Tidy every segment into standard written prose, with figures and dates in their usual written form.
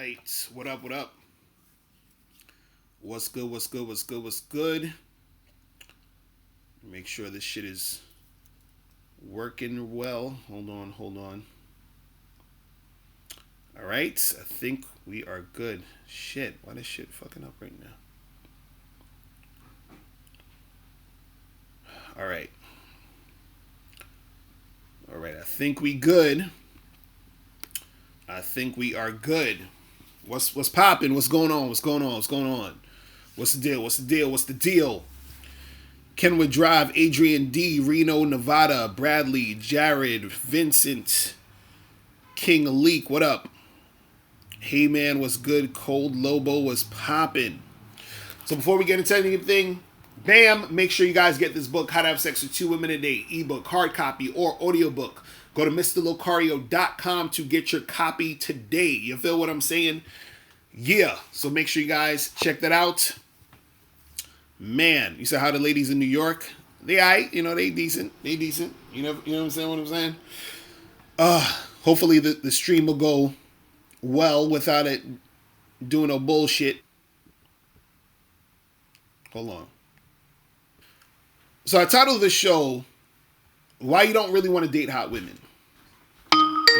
right. What up? What up? What's good? What's good? What's good? What's good? Make sure this shit is working well. Hold on. Hold on. All right. I think we are good. Shit. Why this shit fucking up right now? All right. All right. I think we good. I think we are good. What's popping? What's going on? What's going on? What's going on? What's the deal? What's the deal? What's the deal? Kenwood Drive, Adrian D, Reno, Nevada, Bradley, Jared, Vincent, King Leak, what up? Hey man, what's good? Cold Lobo was popping. So before we get into anything, bam, make sure you guys get this book, How to Have Sex with Two Women a Day, ebook, hard copy, or audiobook. Go to MrLocario.com to get your copy today. You feel what I'm saying? Yeah. So make sure you guys check that out. Man, you said how the ladies in New York? They aight, they decent. They decent. You know what I'm saying? What I'm saying? Hopefully the stream will go well without it doing no bullshit. Hold on. So I titled this show, Why You Don't Really Want to Date Hot Women.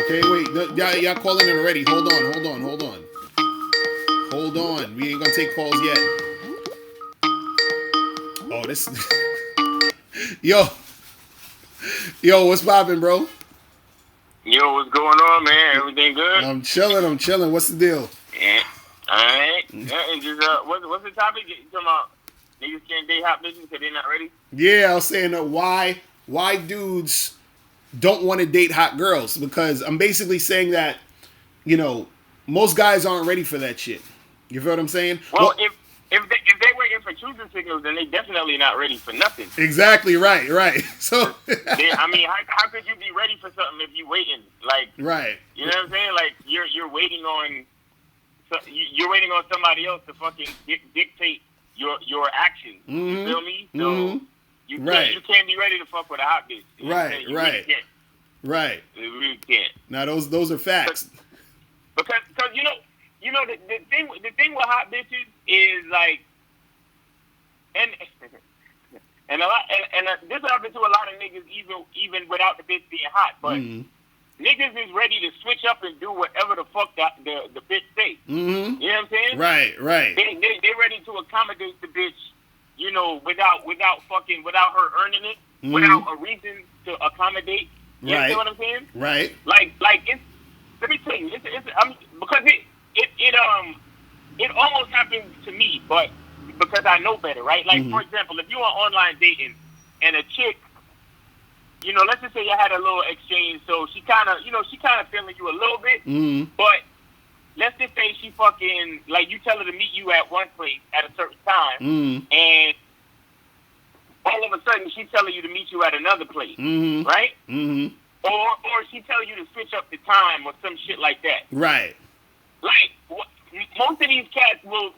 Okay, wait. Y'all calling in already. Hold on. Hold on. We ain't gonna take calls yet. Oh, this... Yo, what's poppin', bro? Yo, what's going on, man? Everything good? I'm chilling. What's the deal? Yeah. Alright. Yeah, and just, what's the topic? You talking about niggas can't date hot bitches because they're not ready? Yeah, I was saying that why dudes don't want to date hot girls, because I'm basically saying that, most guys aren't ready for that shit. You feel what I'm saying? Well, if they waiting for choosing signals, then they definitely not ready for nothing. Exactly right. So how could you be ready for something if you waiting? Like, right. You know what I'm saying? Like you're waiting on somebody else to fucking dictate your actions. Mm-hmm. You feel me? So you can't be ready to fuck with a hot bitch. You know what I'm saying? You really can't. Right. You really can't. Now those are facts. Because the thing with hot bitches is like, and this happens to a lot of niggas even without the bitch being hot, but niggas is ready to switch up and do whatever the fuck the bitch say. Mm-hmm. You know what I'm saying? Right. They ready to accommodate the bitch, without her earning it, without a reason to accommodate. You know what I'm saying? Right. Like it's. Let me tell you, because it almost happened to me, but because I know better, right? Like, for example, if you are online dating and a chick, let's just say you had a little exchange, so she kind of feeling you a little bit, but let's just say she fucking, like, you tell her to meet you at one place at a certain time, and all of a sudden she's telling you to meet you at another place, right? Mm-hmm. Or she tell you to switch up the time or some shit like that. Right. Like, most of these cats will,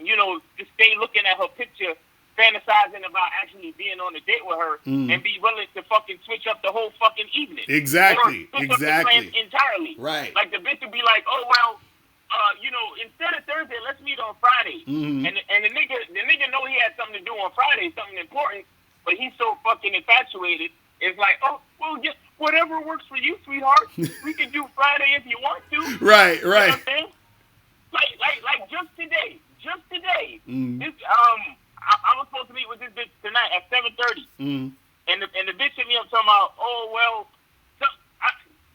just stay looking at her picture, fantasizing about actually being on a date with her, and be willing to fucking switch up the whole fucking evening. Exactly. Or switch up the plans entirely. Right. Like, the bitch will be like, oh, well, instead of Thursday, let's meet on Friday. And the nigga know he had something to do on Friday, something important, but he's so fucking infatuated. It's like, oh, well, just whatever works for you, sweetheart. We can do Friday if you want to. Right. You know what I'm saying? Like just today. This I was supposed to meet with this bitch tonight at 7:30. And the bitch hit me up talking about, oh well,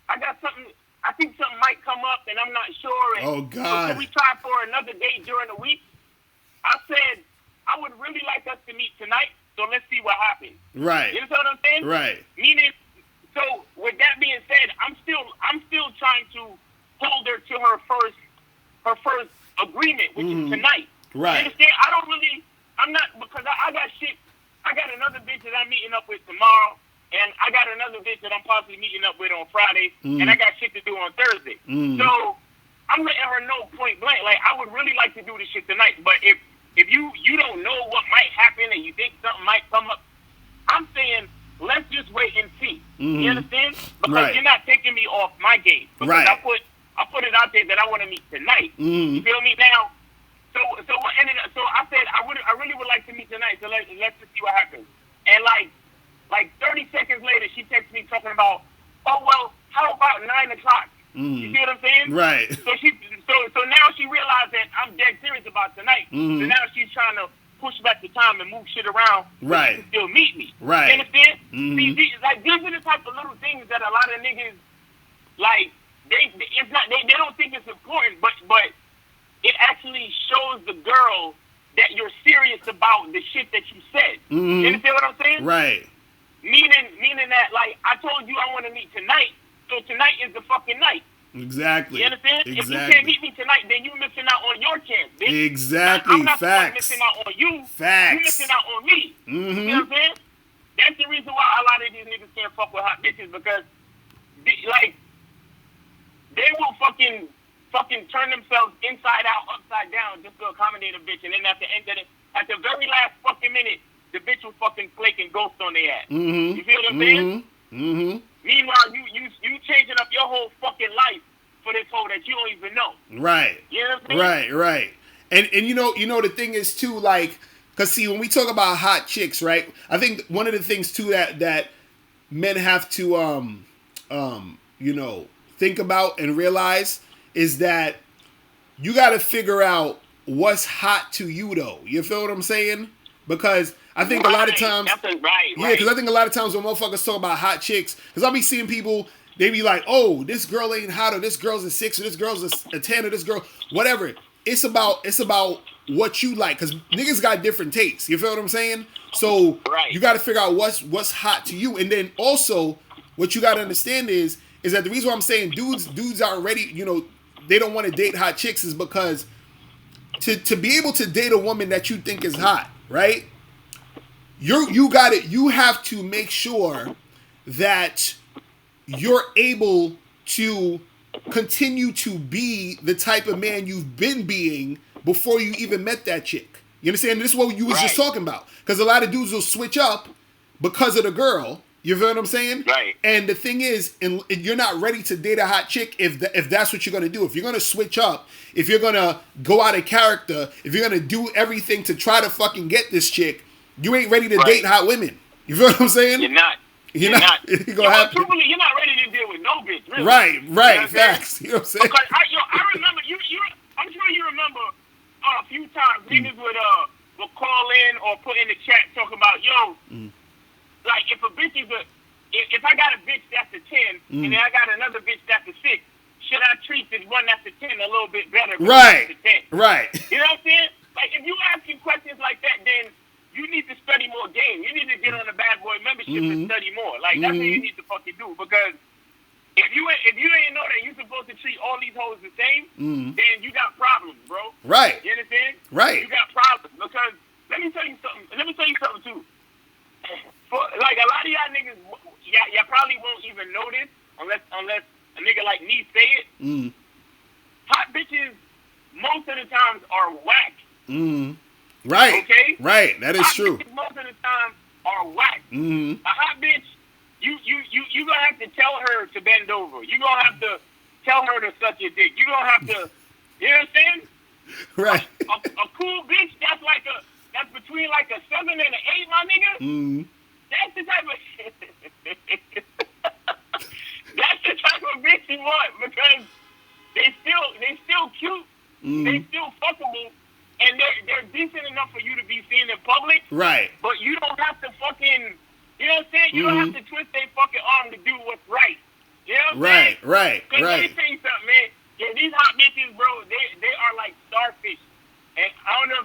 I got something. I think something might come up, and I'm not sure. And oh God! So can we try for another date during the week? I said I would really like us to meet tonight. So let's see what happens. Right. You know what I'm saying? Right. Meaning, so with that being said, I'm still trying to hold her to her first agreement, which is tonight. Right. You understand? I'm not, because I got shit. I got another bitch that I'm meeting up with tomorrow, and I got another bitch that I'm possibly meeting up with on Friday, and I got shit to do on Thursday. So I'm letting her know point blank, like, I would really like to do this shit tonight, but if you don't know what might happen and you think something might come up, I'm saying let's just wait and see. You understand? Because you're not taking me off my game. Because I put it out there that I want to meet tonight. You feel me? Now, so what ended up? So I said I really would like to meet tonight. So let's just see what happens. And like 30 seconds later, she texts me talking about, oh well, how about 9 o'clock? You see what I'm saying? Right. So now she realized that I'm dead serious about tonight. So now she's trying to push back the time and move shit around so Right. she can still meet me. Right. You understand? See, these are the type of little things that a lot of niggas like. They don't think it's important, but it actually shows the girl that you're serious about the shit that you said. You understand what I'm saying? Right. Meaning that, like, I told you I want to meet tonight, so tonight is the fucking night. Exactly. You understand? Exactly. If you can't meet me tonight, then you're missing out on your chance, bitch. Exactly. I'm not Facts. missing out on you. Facts. You're missing out on me. You know what I'm saying? That's the reason why a lot of these niggas can't fuck with hot bitches, because, they will fucking turn themselves inside out, upside down, just to accommodate a bitch, and then at the end of it, at the very last fucking minute, the bitch will fucking flake and ghost on their ass. You feel what I'm saying? Meanwhile, you changing up your whole fucking life for this hoe that you don't even know. Right. You know what I'm saying? Right. And you know the thing is too, like, cause see, when we talk about hot chicks, right? I think one of the things too that men have to think about and realize is that you got to figure out what's hot to you, though. You feel what I'm saying? Because I think a lot of times, because I think a lot of times when motherfuckers talk about hot chicks, because I'll be seeing people, they be like, oh, this girl ain't hot, or this girl's a 6, or this girl's a 10, or this girl, whatever. It's about what you like, because niggas got different tastes. You feel what I'm saying? So you got to figure out what's hot to you, and then also what you got to understand is that the reason why I'm saying dudes are already, they don't want to date hot chicks is because to be able to date a woman that you think is hot, right? You have to make sure that you're able to continue to be the type of man you've been being before you even met that chick. You understand? This is what you was just talking about. Because a lot of dudes will switch up because of the girl. You feel what I'm saying? Right. And the thing is, you're not ready to date a hot chick if that's what you're going to do. If you're going to switch up, if you're going to go out of character, if you're going to do everything to try to fucking get this chick, you ain't ready to date hot women. You feel what I'm saying? You're not. You're not. Truthfully, you're not ready to deal with no bitch, really. Right. You know Facts. You know what I'm saying? Because I remember, I'm sure you remember a few times niggas would call in or put in the chat talking about, like, if a bitch is if I got a bitch that's a 10 and then I got another bitch that's a 6, should I treat this one that's a 10 a little bit better? Right. A 10? Right. You know what I'm saying? Like, if you asking questions like that, then you need to study more game. You need to get on the bad boy membership and study more. Like, that's what you need to fucking do. Because if you ain't know that you're supposed to treat all these hoes the same, then you got problems, bro. Right. You understand? Right. You got problems. Because let me tell you something too. Like, a lot of y'all niggas, y'all probably won't even know this unless a nigga like me say it. Hot bitches most of the times are whack. Right. Okay? Right. That is hot true. Bitches most of the time are whack. A hot bitch, you gonna have to tell her to bend over. You gonna have to tell her to suck your dick. You gonna have to, you understand? Right. A cool bitch that's between like a 7 and an 8, my nigga. That's the type of bitch you want, because they still cute, they still fuckable, and they're decent enough for you to be seen in public. Right. But you don't have to fucking, you know what I'm saying? You don't have to twist their fucking arm to do what's right. You know what I'm saying? Right. Because let me tell you something, man. Yeah, these hot bitches, bro, they are like starfish. And I don't know,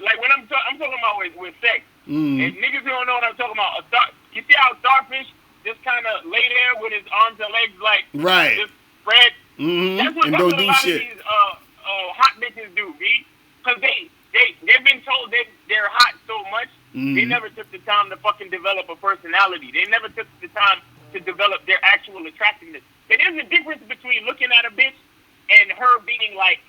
like, when I'm talking about with sex. And niggas don't know what I'm talking about. You see how starfish just kind of lay there with his arms and legs like just spread? That's what a lot of these hot bitches do, B. Because they've been told they're hot so much, they never took the time to fucking develop a personality. They never took the time to develop their actual attractiveness. And there's a difference between looking at a bitch and her being like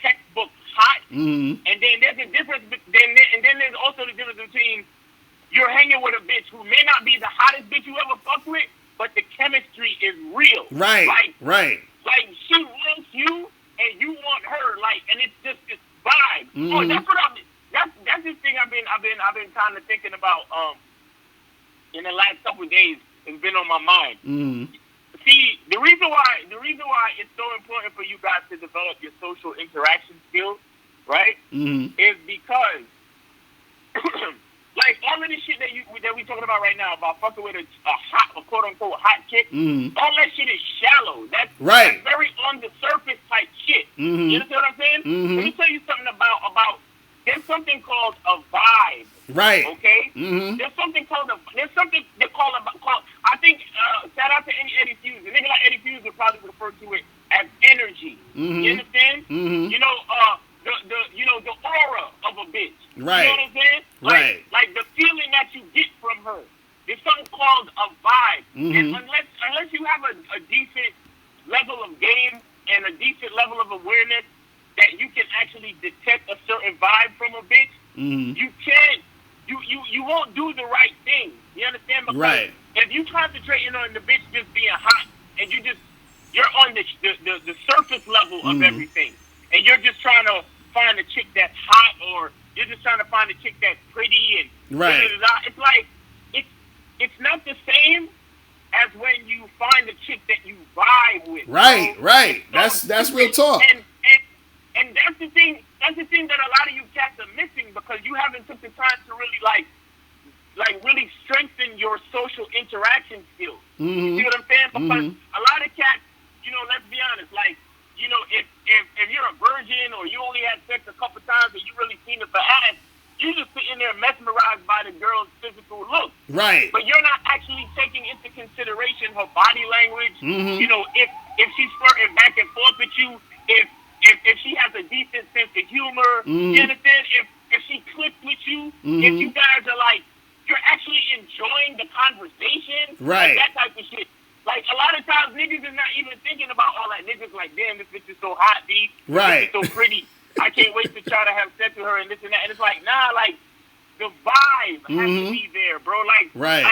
textbook hot, and then there's a difference. And then there's also the difference between you're hanging with a bitch who may not be the hottest bitch you ever fucked with, but the chemistry is real. Right. Like, right. Like she wants you and you want her, like, and it's just this vibe. Oh, Mm-hmm. that's what that's this thing I've been kind of thinking about in the last couple of days. It's been on my mind. Mm-hmm. See, the reason why it's so important for you guys to develop your social interaction skills, right? Mm-hmm. Is because like all of this shit that we talking about right now about fucking with a quote unquote hot chick, Mm-hmm. all that shit is shallow. Right. That's very on the surface type shit. Mm-hmm. You understand what I'm saying? Mm-hmm. Let me tell you something about there's something called a vibe. Right. Okay? Mm-hmm. There's something they call I think shout out to Eddie Fuse. A nigga like Eddie Fuse would probably refer to it as energy. Mm-hmm. You understand? Mm-hmm. You know, the aura of a bitch. Right. You know what I'm saying? Right. Like the feeling that you get from her. There's something called a vibe. Mm-hmm. And unless you have a decent level of game and a decent level of awareness that you can actually detect a certain vibe from a bitch, Mm-hmm. you can't you won't do the right thing. You understand? Because Right. if you concentrating on the bitch just being hot and you're on the surface level of Mm-hmm. everything, and you're just trying to find a chick that's hot, or you're just trying to find a chick that's pretty, and Right. it's like it's not the same as when you find a chick that you vibe with. Right. So, Right. so That's real talk. and that's the thing. That's the thing that a lot of you cats are missing, because you haven't took the time to really like really strengthen your social interaction skills. Mm-hmm. You see what I'm saying? Because Mm-hmm. a lot of cats, let's be honest, like, if you're a virgin or you only had sex a couple times and you really seen it for ass, you just sitting there mesmerized by the girl's physical look. Right. But you're not actually taking into consideration her body language. Mm-hmm. If she's flirting back and forth with you, if she has a decent sense of humor, Mm-hmm. you understand? If she clicks with you, Mm-hmm. if you guys are like, you're actually enjoying the conversation, Right. like that type of shit. Like, a lot of times niggas is not even thinking about all that. Niggas like, damn, this bitch is so hot, B. This Right. bitch is so pretty. I can't wait to try to have sex with her and this and that. And it's like, nah, like, the vibe has to Mm-hmm. be there, bro. Like, Right.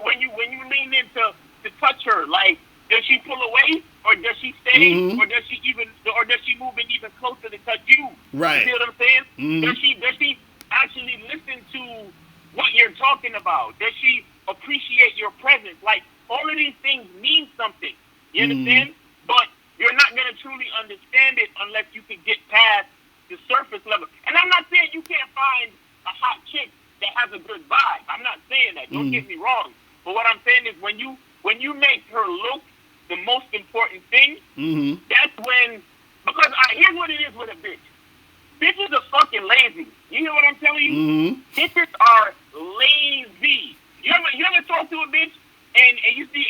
when you lean in to touch her, like, does she pull away, or does she stay, Mm-hmm. or does she move in even closer to touch you? Right. You see what I'm saying? Mm-hmm. Does she actually listen to what you're talking about? Does she appreciate your presence? Like, all of these things mean something. You understand? But you're not gonna truly understand it unless you can get past the surface level. And I'm not saying you can't find a hot chick that has a good vibe. I'm not saying that. Don't get me wrong. But what I'm saying is when you make her look the most important thing, Mm-hmm. that's when, because here's what it is with a bitch. Bitches are fucking lazy. You hear what I'm telling you? Mm-hmm. Bitches are lazy. You ever talk to a bitch and you see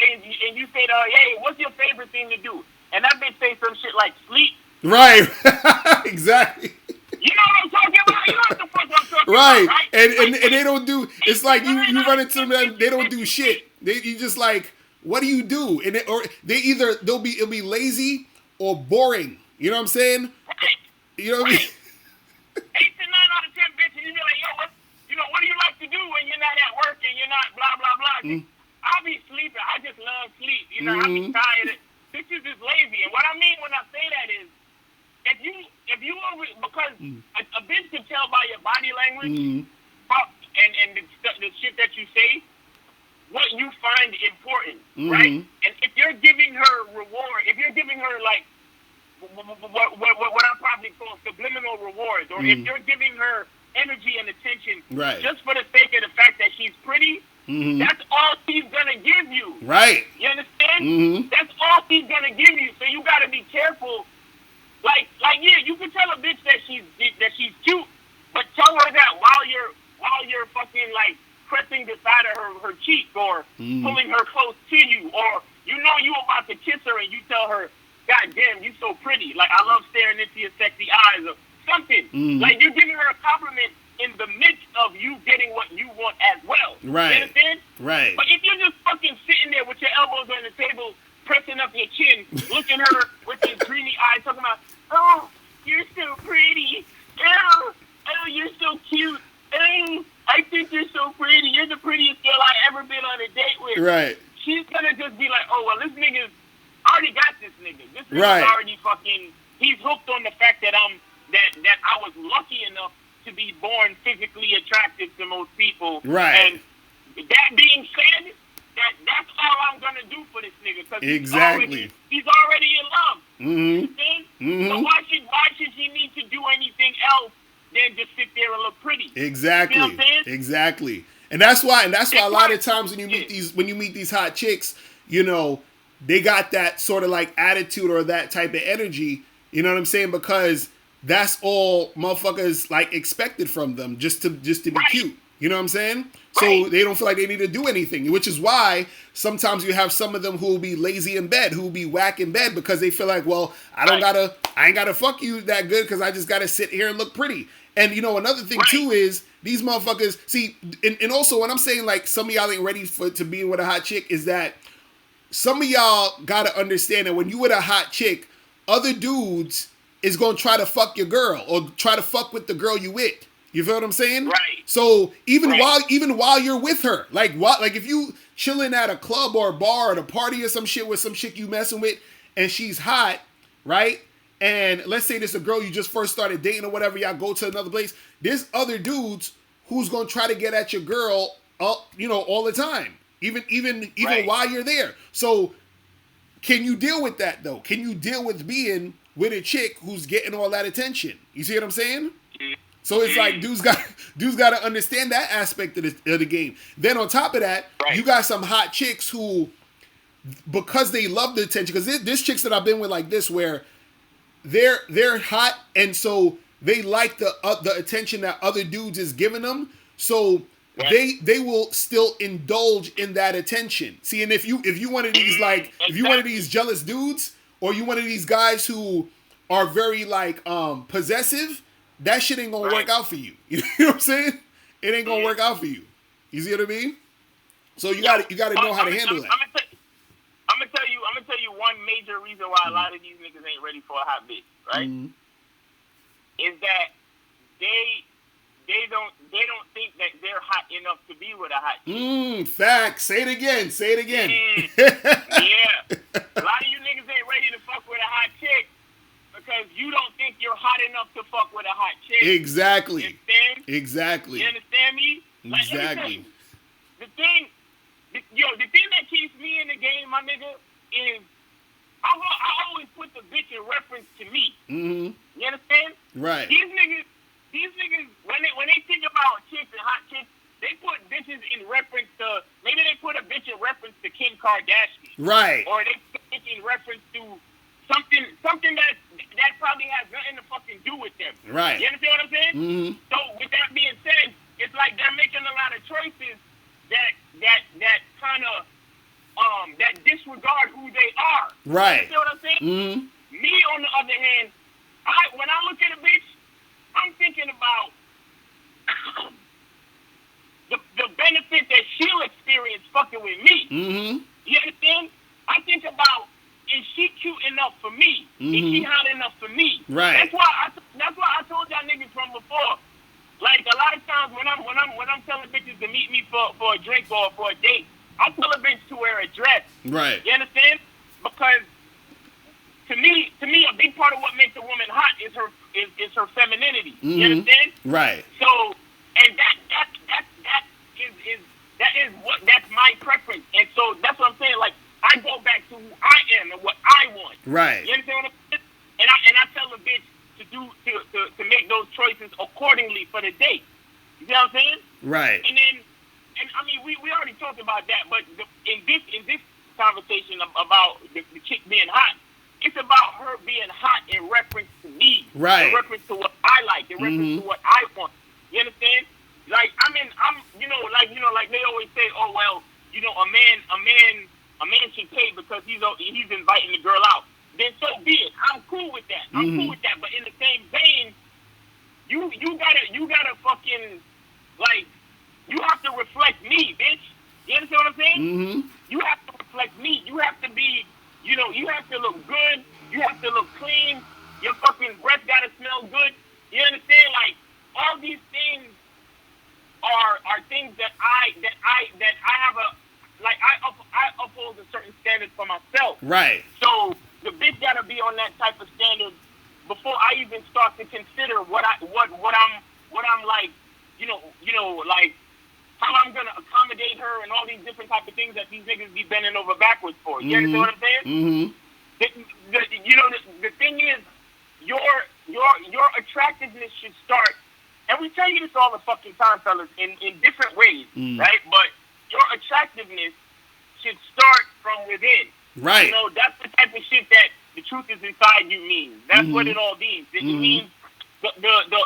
and you say to her, hey, what's your favorite thing to do? And that bitch say some shit like sleep. Right. Exactly. You know what I'm talking about? You know what the fuck I'm talking Right. about, right? And they don't do. It's like you run into them and they don't do shit. You just like, what do you do? And it'll be lazy or boring. You know what I'm saying? Right. You know what I mean? 8 to 9 out of 10 bitches, you be like, yo, what do you like to do when you're not at work and you're not blah blah blah? I'll be sleeping. I just love sleep. I be tired. Bitches is lazy. And what I mean when I say that is, if you because a bitch can tell by your body language and the shit that you say what you find important, right? And if you're giving her reward, if you're giving her like what I probably call subliminal rewards, or if you're giving her energy and attention just for the sake of the fact that she's pretty, that's all she's gonna give you. Right. You understand? That's all she's gonna give you. So you gotta be careful. Like yeah, you can tell a bitch that she's cute, but tell her that while you're fucking like pressing the side of her cheek, or pulling her close to you, or you about to kiss her and you tell her, God damn, you so pretty. Like, I love staring into your sexy eyes, or something. Like, you're giving her a compliment in the midst of you getting what you want as well. Right. You understand? Right. But if you're just fucking sitting there with your elbows on the table, pressing up your chin, looking at her with these dreamy eyes, talking about, oh, you're so pretty. Oh, you're so cute. Oh, I think you're so pretty. You're the prettiest girl I ever been on a date with. Right. She's gonna just be like, oh, well, this nigga's already got this This nigga's Right. already fucking. He's hooked on the fact that that I was lucky enough to be born physically attractive to most people. Right. And that being said, that's all I'm gonna do for this nigga because Exactly. he's already in love. Mm-hmm. So why should he need to do anything else than just sit there and look pretty? Exactly. You know what I'm saying? Exactly. And that's why a lot of times when you meet these hot chicks, you know, they got that sort of like attitude or that type of energy, you know what I'm saying? Because that's all motherfuckers like expected from them, just to be cute. You know what I'm saying? So they don't feel like they need to do anything, which is why sometimes you have some of them who will be lazy in bed, who will be whack in bed because they feel like, well, I ain't gotta fuck you that good because I just gotta sit here and look pretty. And you know, another thing too is these motherfuckers see, and also when I'm saying like some of y'all ain't ready to be with a hot chick, is that some of y'all gotta understand that when you with a hot chick, other dudes is gonna try to fuck your girl or try to fuck with the girl you with. You feel what I'm saying? Right. So even while you're with her, like if you chilling at a club or a bar or at a party or some shit with some chick you messing with and she's hot, right? And let's say this a girl you just first started dating or whatever, y'all go to another place. There's other dudes who's gonna try to get at your girl, you know, all the time, even while you're there. So can you deal with that though? Can you deal with being with a chick who's getting all that attention? You see what I'm saying? So it's like dudes got to understand that aspect of the game. Then on top of that, you got some hot chicks who, because they love the attention, because there's chicks that I've been with like this where they're hot and so they like the attention that other dudes is giving them. So they will still indulge in that attention. See, and if you one of these like if you one of these jealous dudes or you one of these guys who are very like possessive, that shit ain't gonna work out for you. You know what I'm saying? It ain't gonna work out for you. You see what I mean? So you gotta know how to handle that. I'm gonna tell you one major reason why a lot of these niggas ain't ready for a hot bitch, right? Is that they don't think that they're hot enough to be with a hot chick. Facts. Say it again. Yeah. A lot of you niggas ain't ready to fuck with a hot chick because you don't think you're hot enough to fuck with a hot chick. Exactly. You understand? Exactly. You understand me? Like, exactly. The thing that keeps me in the game, my nigga, is I always put the bitch in reference to me. Mm-hmm. You understand? Right. These niggas, when they think about chicks and hot chicks, they put bitches in reference to, maybe they put a bitch in reference to Kim Kardashian. Right. Or they put a bitch in reference to something that probably has nothing to fucking do with them. Right. You understand what I'm saying? Mm-hmm. So with that being said, it's like they're making a lot of choices that kind of that disregard who they are. Right. You understand what I'm saying? Mm-hmm. Me on the other hand, when I look at a bitch, I'm thinking about the benefit that she'll experience fucking with me. Mm-hmm. You understand? I think about, is she cute enough for me? Is she hot enough for me? Right. That's why I told y'all niggas from before. Like a lot of times when I'm telling bitches to meet me for a drink or for a date, I tell a bitch to wear a dress. Right. You understand? Because to me, a big part of what makes a woman hot is her femininity. Mm-hmm. You understand? Right. So, and that's my preference. And so that's what I'm saying. Like, I go back to who I am and what I want. Right. You understand what I'm saying? And I tell the bitch to make those choices accordingly for the date. You see what I'm saying? Right. And I mean, we already talked about that, but in this conversation about the chick being hot, it's about her being hot in reference to me. Right. In reference to what I like, in reference to what I want. You understand? Like, I'm like they always say, oh well, a man should pay because he's inviting the girl out. Then so be it. I'm cool with that. I'm cool with that. But in the same vein, you gotta fucking, like, you have to reflect me, bitch. You understand what I'm saying? Mm-hmm. You have to reflect me. You have to be, you have to look good. You have to look clean. Your fucking breath gotta smell good. You understand? Like, all these things are things that I have I uphold a certain standard for myself. Right. So the bitch gotta be on that type of standard before I even start to consider what I'm like, like how I'm gonna accommodate her and all these different type of things that these niggas be bending over backwards for. You understand what I'm saying? Mm-hmm. The thing is, your attractiveness should start, and we tell you this all the fucking time, fellas, in different ways, right? But your attractiveness should start from within. Right. That's the type of shit that the truth is inside you means. That's what it all means. It means the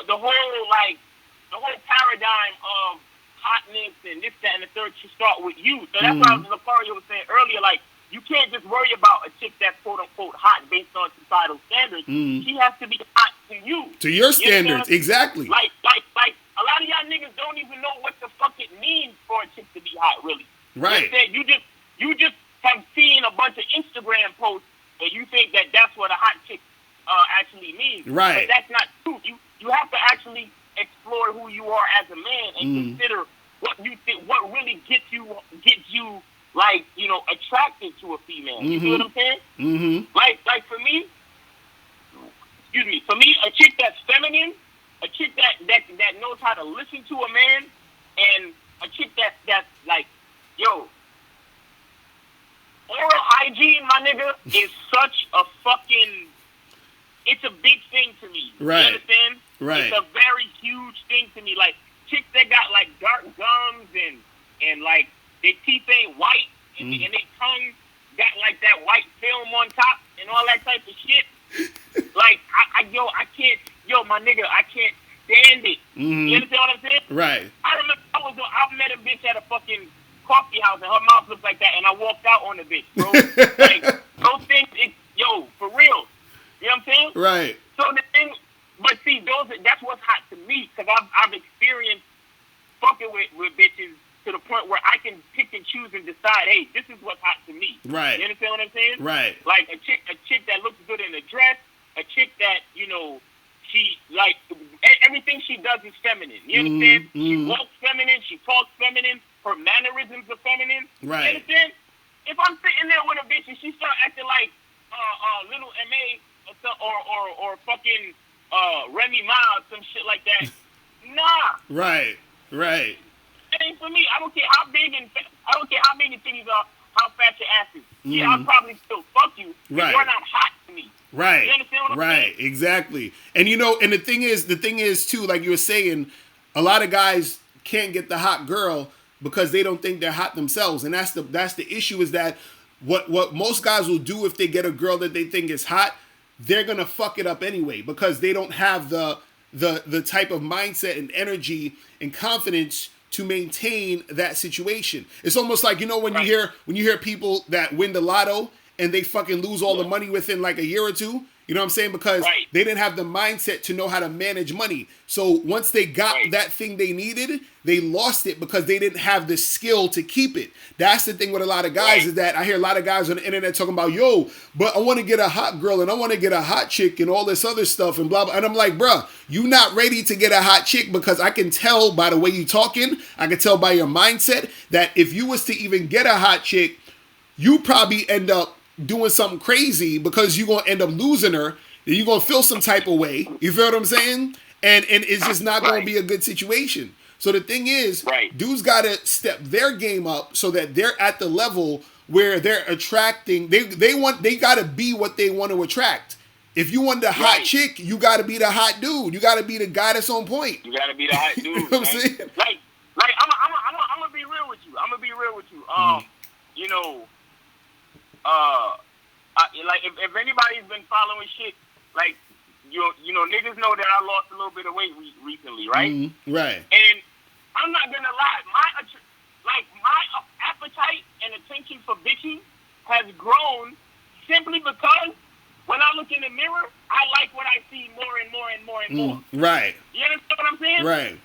whole paradigm of hotness and this, that, and the third should start with you. So that's what Locario was saying earlier. Like, you can't just worry about a chick that's quote unquote hot based on societal standards. She has to be hot to you. To your standards, exactly. Like a lot of y'all niggas don't even know what the fuck it means for a chick to be hot, really. Right. You just have seen a bunch of Instagram posts and you think that that's what a hot chick actually means. Right. But that's not true. You have to actually explore who you are as a man and consider what you think, what really gets you like, attracted to a female. You see what I'm saying? Mm-hmm. Like for me, a chick that's feminine, a chick that knows how to listen to a man, and a chick that's like, yo, oral hygiene, my nigga, is such a fucking, it's a big thing to me. Right. You understand? Right. It's a very huge thing to me. Like, chicks that got, like, dark gums and like, their teeth ain't white and their tongue got, like, that white film on top and all that type of shit. Like, I can't, my nigga, I can't stand it. You understand what I'm saying? Right. I remember I met a bitch at a fucking coffee house and her mouth looked like that and I walked out on the bitch, bro. Like, those things, for real. You know what I'm saying? Right. So the thing, but see, that's what's hot to me, because I've experienced fucking with bitches to the point where I can pick and choose and decide, hey, this is what's hot to me. Right. You understand what I'm saying? Right. Like a chick that looks good in a dress, a chick that, she, like, everything she does is feminine. You understand? She walks feminine, she talks feminine, her mannerisms are feminine. Right. You understand? If I'm sitting there with a bitch and she start acting like little M.A. or fucking Remy Ma or some shit like that, nah. Right. Right. That ain't for me. I don't care how big your titties are, how fat your ass is. Yeah, I'll probably still fuck you, but Right. you're not hot to me. Right. You understand what I'm right. saying? Exactly. And and the thing is too, like you were saying, a lot of guys can't get the hot girl because they don't think they're hot themselves. And that's the issue, is that what most guys will do if they get a girl that they think is hot, they're gonna fuck it up anyway, because they don't have the type of mindset and energy and confidence to maintain that situation. It's almost like, when you hear people that win the lotto and they fucking lose all the money within like a year or two. You know what I'm saying? Because they didn't have the mindset to know how to manage money. So once they got that thing they needed, they lost it because they didn't have the skill to keep it. That's the thing with a lot of guys, is that I hear a lot of guys on the internet talking about, but I want to get a hot girl and I want to get a hot chick and all this other stuff and blah, blah. And I'm like, bruh, you not ready to get a hot chick, because I can tell by the way you talking, I can tell by your mindset that if you was to even get a hot chick, you probably end up doing something crazy, because you're going to end up losing her, and you're going to feel some type of way. You feel what I'm saying? And it's just not going to be a good situation. So the thing is, dudes got to step their game up so that they're at the level where they're attracting. They got to be what they want to attract. If you want the hot chick, you got to be the hot dude. You got to be the guy that's on point. You got to be the hot dude. You know what I'm saying? Like I'm gonna be real with you. Like if anybody's been following shit, like niggas know that I lost a little bit of weight recently, right? Right. And I'm not gonna lie, my appetite and attention for bitches has grown simply because when I look in the mirror, I like what I see more and more and more and more. Right. You understand what I'm saying? Right.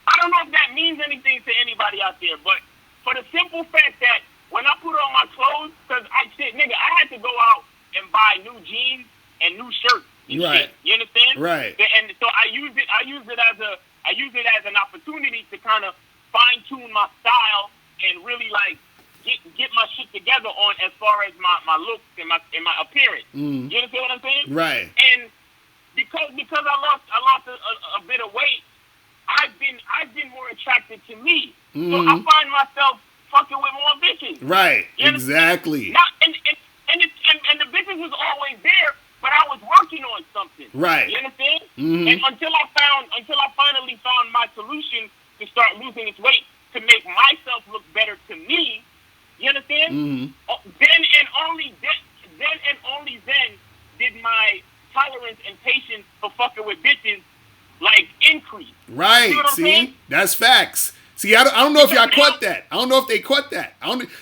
I don't know if that means anything to anybody out there, but for the simple fact that when I put on my clothes, because I had to go out and buy new jeans and new shirts and shit. You understand? Right. And so I use it as an opportunity to kind of fine tune my style and really like get my shit together on as far as my looks and my appearance. Mm. You understand what I'm saying? Right. And because I lost a bit of weight, I've been more attracted to me. So I find myself fucking with more bitches. Right. You Exactly. Not, and the bitches was always there, but I was working on something. Right. You understand? Mm-hmm. And until I finally found my solution to start losing this weight to make myself look better to me. You understand? Mm-hmm. Then and only then did my tolerance and patience for fucking with bitches like increase. Right. You know what I'm See, saying? that's facts. See, I don't know if y'all caught that. I don't know if they caught that.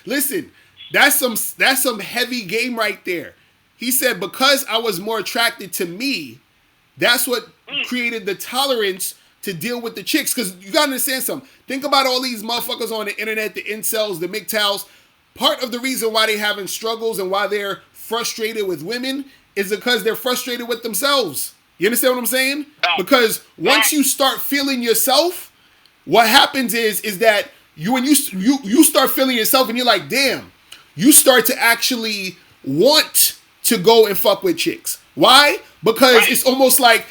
Listen. That's some heavy game right there. He said because I was more attracted to me, that's what created the tolerance to deal with the chicks. Because you gotta understand something. Think about all these motherfuckers on the internet, the incels, the MGTOWs. Part of the reason why they having struggles and why they're frustrated with women is because they're frustrated with themselves. You understand what I'm saying? Because once you start feeling yourself, what happens is that when you start feeling yourself and you're like, damn, you start to actually want to go and fuck with chicks. Why? Because it's almost like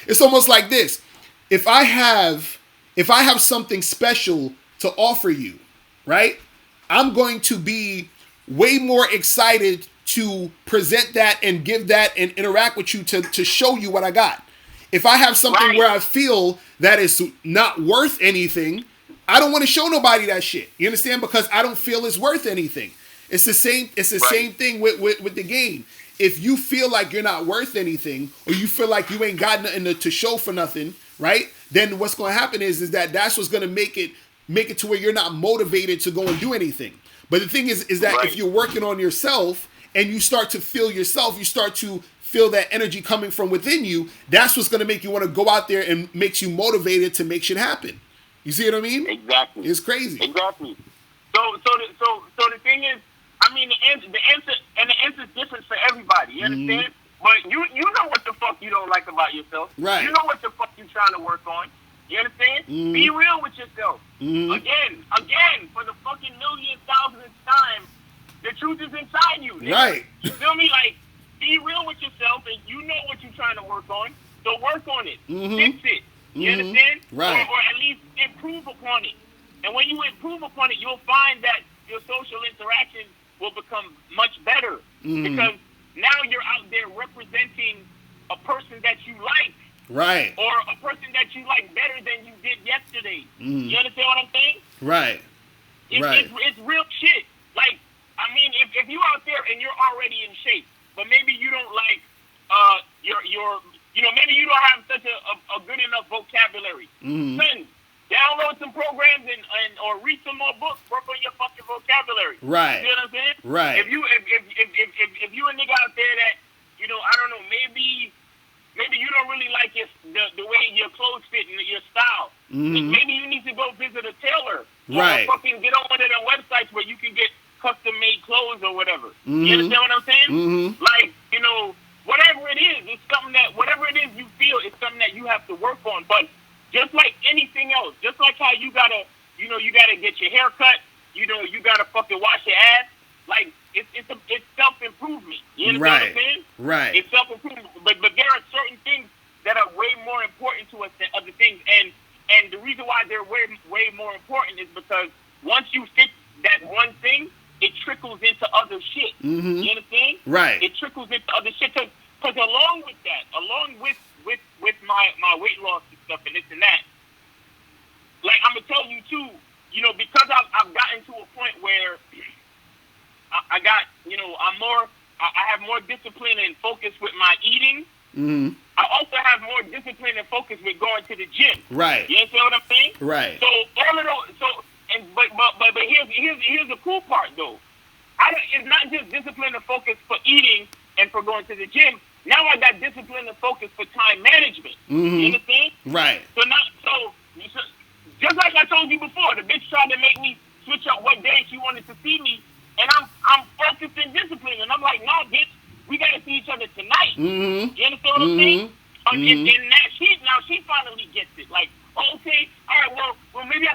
this. If I have something special to offer you, right? I'm going to be way more excited to present that and give that and interact with you to show you what I got. If I have something where I feel that it's not worth anything, I don't want to show nobody that shit. You understand? Because I don't feel it's worth anything. It's the same thing with the game. If you feel like you're not worth anything, or you feel like you ain't got nothing to show for nothing, right? Then what's going to happen is that's what's going to make it to where you're not motivated to go and do anything. But the thing is that if you're working on yourself and you start to feel yourself, you start to feel that energy coming from within you, that's what's going to make you want to go out there and makes you motivated to make shit happen. You see what I mean? Exactly. It's crazy. Exactly. So the thing is, I mean, the answer is different for everybody. You understand? But you know what the fuck you don't like about yourself. Right. You know what the fuck you trying to work on. You understand? Be real with yourself. Again, for the fucking millionth, thousandth time, the truth is inside you. Nigga. Right. You feel me? Like, be real with yourself, and you know what you're trying to work on. So work on it. Fix it. You understand? Right. Or at least improve upon it. And when you improve upon it, you'll find that your social interactions will become much better. Because now you're out there representing a person that you like. Right. Or a person that you like better than you did yesterday. You understand what I'm saying? Right. It's real shit. Like, I mean, if you out there and you're already in shape, but maybe you don't like maybe you don't have such a good enough vocabulary. Then download some programs and or read some more books. Work on your fucking vocabulary. Right. You know what I'm saying? Right. If you a nigga out there that I don't know, maybe you don't really like the way your clothes fit and your style. Maybe you need to go visit a tailor. Right. Or fucking get on one of the websites where you can get custom made clothes or whatever. You understand what I'm saying? Like, whatever it is, it's something that whatever it is you feel, it's something that you have to work on. But just like anything else, just like how you gotta get your hair cut, you gotta fucking wash your ass. Like it's self improvement. You understand what I'm saying? Right. It's self improvement. But there are certain things that are way more important to us than other things. And the reason why they're way more important is because once you fix that one thing, it trickles into other shit. You understand? Right. It trickles into other shit. Because along with that, along with my weight loss and stuff and this and that, like I'm gonna tell you too, because I've gotten to a point where I got, I have more discipline and focus with my eating. I also have more discipline and focus with going to the gym. Right. You understand what I'm saying? Right. So all of those, but here's the cool part though. It's not just discipline and focus for eating and for going to the gym. Now I got discipline and focus for time management. You understand? Right. So just like I told you before, the bitch tried to make me switch up what day she wanted to see me, and I'm focused and disciplined, and I'm like, nah, bitch, we gotta see each other tonight. You understand what I'm saying? And now she finally gets it. Like, okay, all right, well, maybe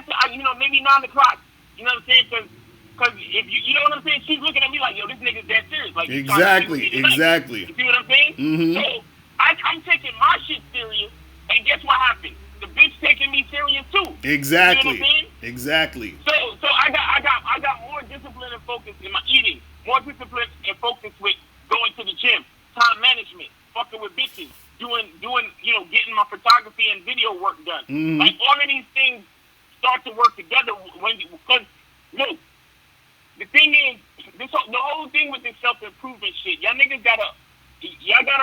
maybe 9 o'clock. You know what I'm saying? Because Because if you know what I'm saying, she's looking at me like, yo, this nigga's dead serious. Like, he's trying to fix me Exactly. tonight. Exactly. You see what I'm saying? So Mm-hmm. I'm taking my shit serious, and guess what happened? The bitch taking me serious too. You see what I'm Exactly. saying? Exactly. So I got more discipline and focus in my eating, more discipline and focus with going to the gym, time management, fucking with bitches, doing getting my photography and video work done. Mm-hmm. Like all of these things start to work together because look, the thing is the whole thing with this self improvement shit, y'all niggas gotta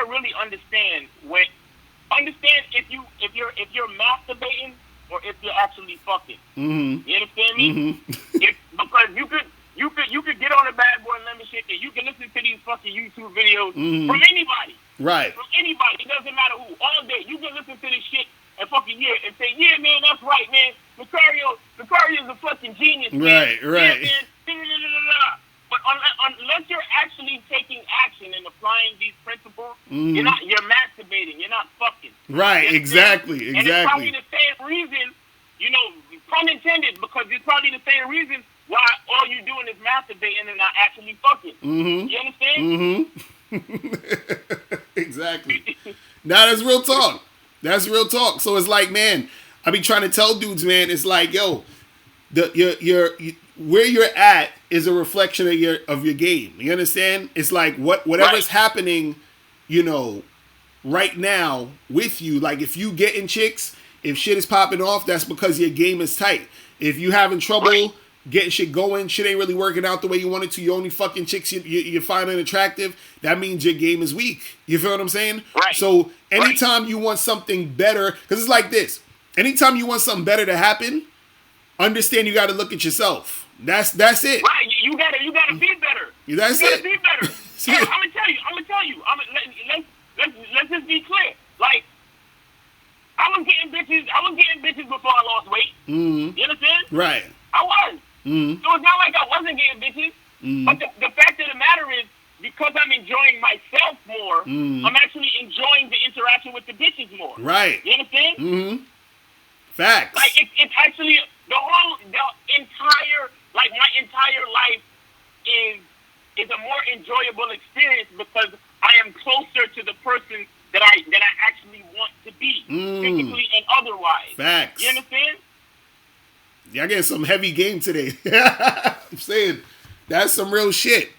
really understand if you're masturbating or if you're actually fucking. Mm-hmm. You understand me? Mm-hmm. Because you could get on a bad boy lemon shit and you can listen to these fucking YouTube videos Mm-hmm. from anybody. Right. From anybody. It doesn't matter who. All day. You can listen to this shit and fucking hear it and say, yeah, man, that's right, man. Lucario's a fucking genius, man. Right. Yeah, man. But unless you're actually taking action and applying these principles, Mm-hmm. you're masturbating. You're not fucking. Right. Exactly. And it's probably Exactly. the same reason, pun intended, because it's probably the same reason why all you doing is masturbating and not actually fucking. Mm-hmm. You understand? Mm-hmm. Exactly. Now that's real talk. That's real talk. So it's like, man, I be trying to tell dudes, man, it's like, yo, where you're at is a reflection of your game. You understand? It's like whatever's happening, right now with you. Like if you getting chicks, if shit is popping off, that's because your game is tight. If you having trouble getting shit going, shit ain't really working out the way you want it to, you only fucking chicks you find unattractive, that means your game is weak. You feel what I'm saying? Right. So anytime you want something better, because it's like this, anytime you want something better to happen, understand you got to look at yourself. That's it. Right. You gotta be better. That's you gotta it. be better. I'm gonna tell you. Let's just be clear. Like, I was getting bitches before I lost weight. Mm-hmm. You understand? Right. I was. Mm-hmm. So it's not like I wasn't getting bitches. Mm-hmm. But the fact of the matter is, because I'm enjoying myself more, I'm actually enjoying the interaction with the bitches more. Right. You understand? Mm-hmm. Facts. Like it's actually my entire life is a more enjoyable experience because I am closer to the person that I actually want to be, physically and otherwise. Facts. You understand? Y'all getting some heavy game today. I'm saying that's some real shit.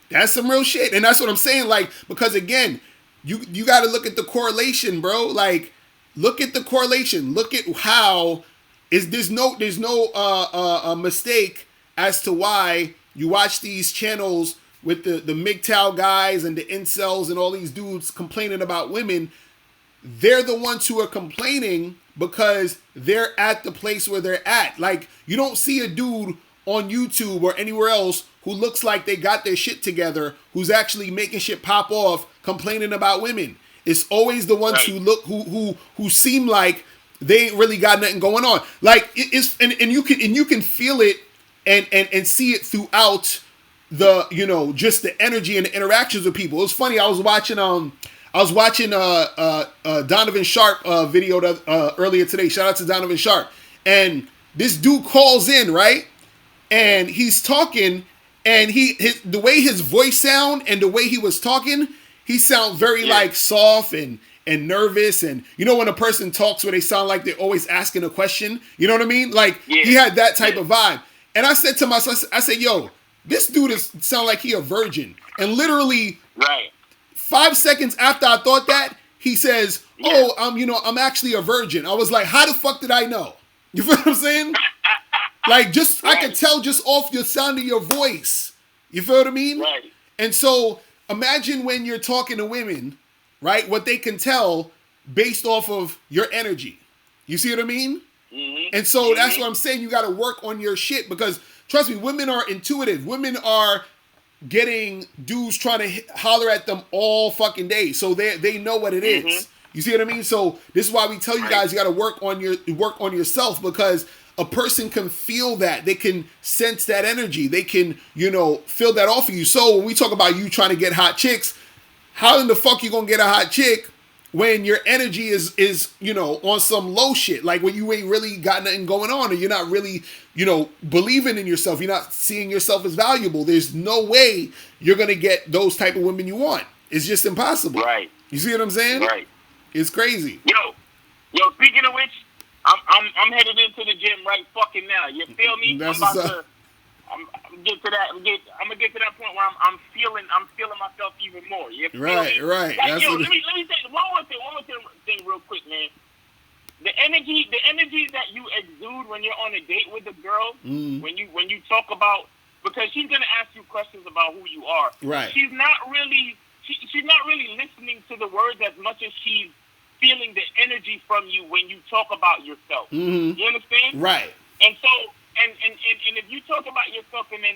That's some real shit. And that's what I'm saying. Like, because again, you got to look at the correlation, bro. Like, look at the correlation. Look at how there's no mistake as to why you watch these channels with the MGTOW guys and the incels and all these dudes complaining about women. They're the ones who are complaining because they're at the place where they're at. Like, you don't see a dude on YouTube or anywhere else who looks like they got their shit together, who's actually making shit pop off, complaining about women. It's always the ones who look who seem like they ain't really got nothing going on. Like it's and you can feel it and see it throughout the just the energy and the interactions with people. It was funny. I was watching Donovan Sharp video earlier today. Shout out to Donovan Sharp. And this dude calls in, right? And he's talking, and the way his voice sound and the way he was talking, he sound very like soft and nervous. And when a person talks where they sound like they're always asking a question, you know what I mean? Like he had that type of vibe. And I said to myself, I said, yo, this dude sound like he a virgin. And literally 5 seconds after I thought that, he says, oh, I'm actually a virgin. I was like, how the fuck did I know? You feel what I'm saying? Like, I could tell just off your sound of your voice. You feel what I mean? Right. And so imagine when you're talking to women, right, what they can tell based off of your energy. You see what I mean? Mm-hmm. And so that's what I'm saying. You got to work on your shit because, trust me, women are intuitive. Women are getting dudes trying to holler at them all fucking day. So they know what it is. You see what I mean? So this is why we tell you guys you got to work on yourself because a person can feel that. They can sense that energy. They can, feel that off of you. So when we talk about you trying to get hot chicks, how in the fuck you going to get a hot chick when your energy is on some low shit, like when you ain't really got nothing going on, or you're not really believing in yourself, you're not seeing yourself as valuable. There's no way you're gonna get those type of women you want. It's just impossible. Right. You see what I'm saying? Right. It's crazy. Yo. Speaking of which, I'm headed into the gym right fucking now. You feel me? That's I'm about to. I'm get to that. I'm gonna get to that point where I'm feeling myself even more. You feel Right. me? Right. Like, That's let what me say one more thing real quick, man. The energy that you exude when you're on a date with a girl, when you talk about, because she's gonna ask you questions about who you are. Right. She's not really listening to the words as much as she's feeling the energy from you when you talk about yourself. Mm-hmm. You understand? Right. And so, and if you talk about yourself in an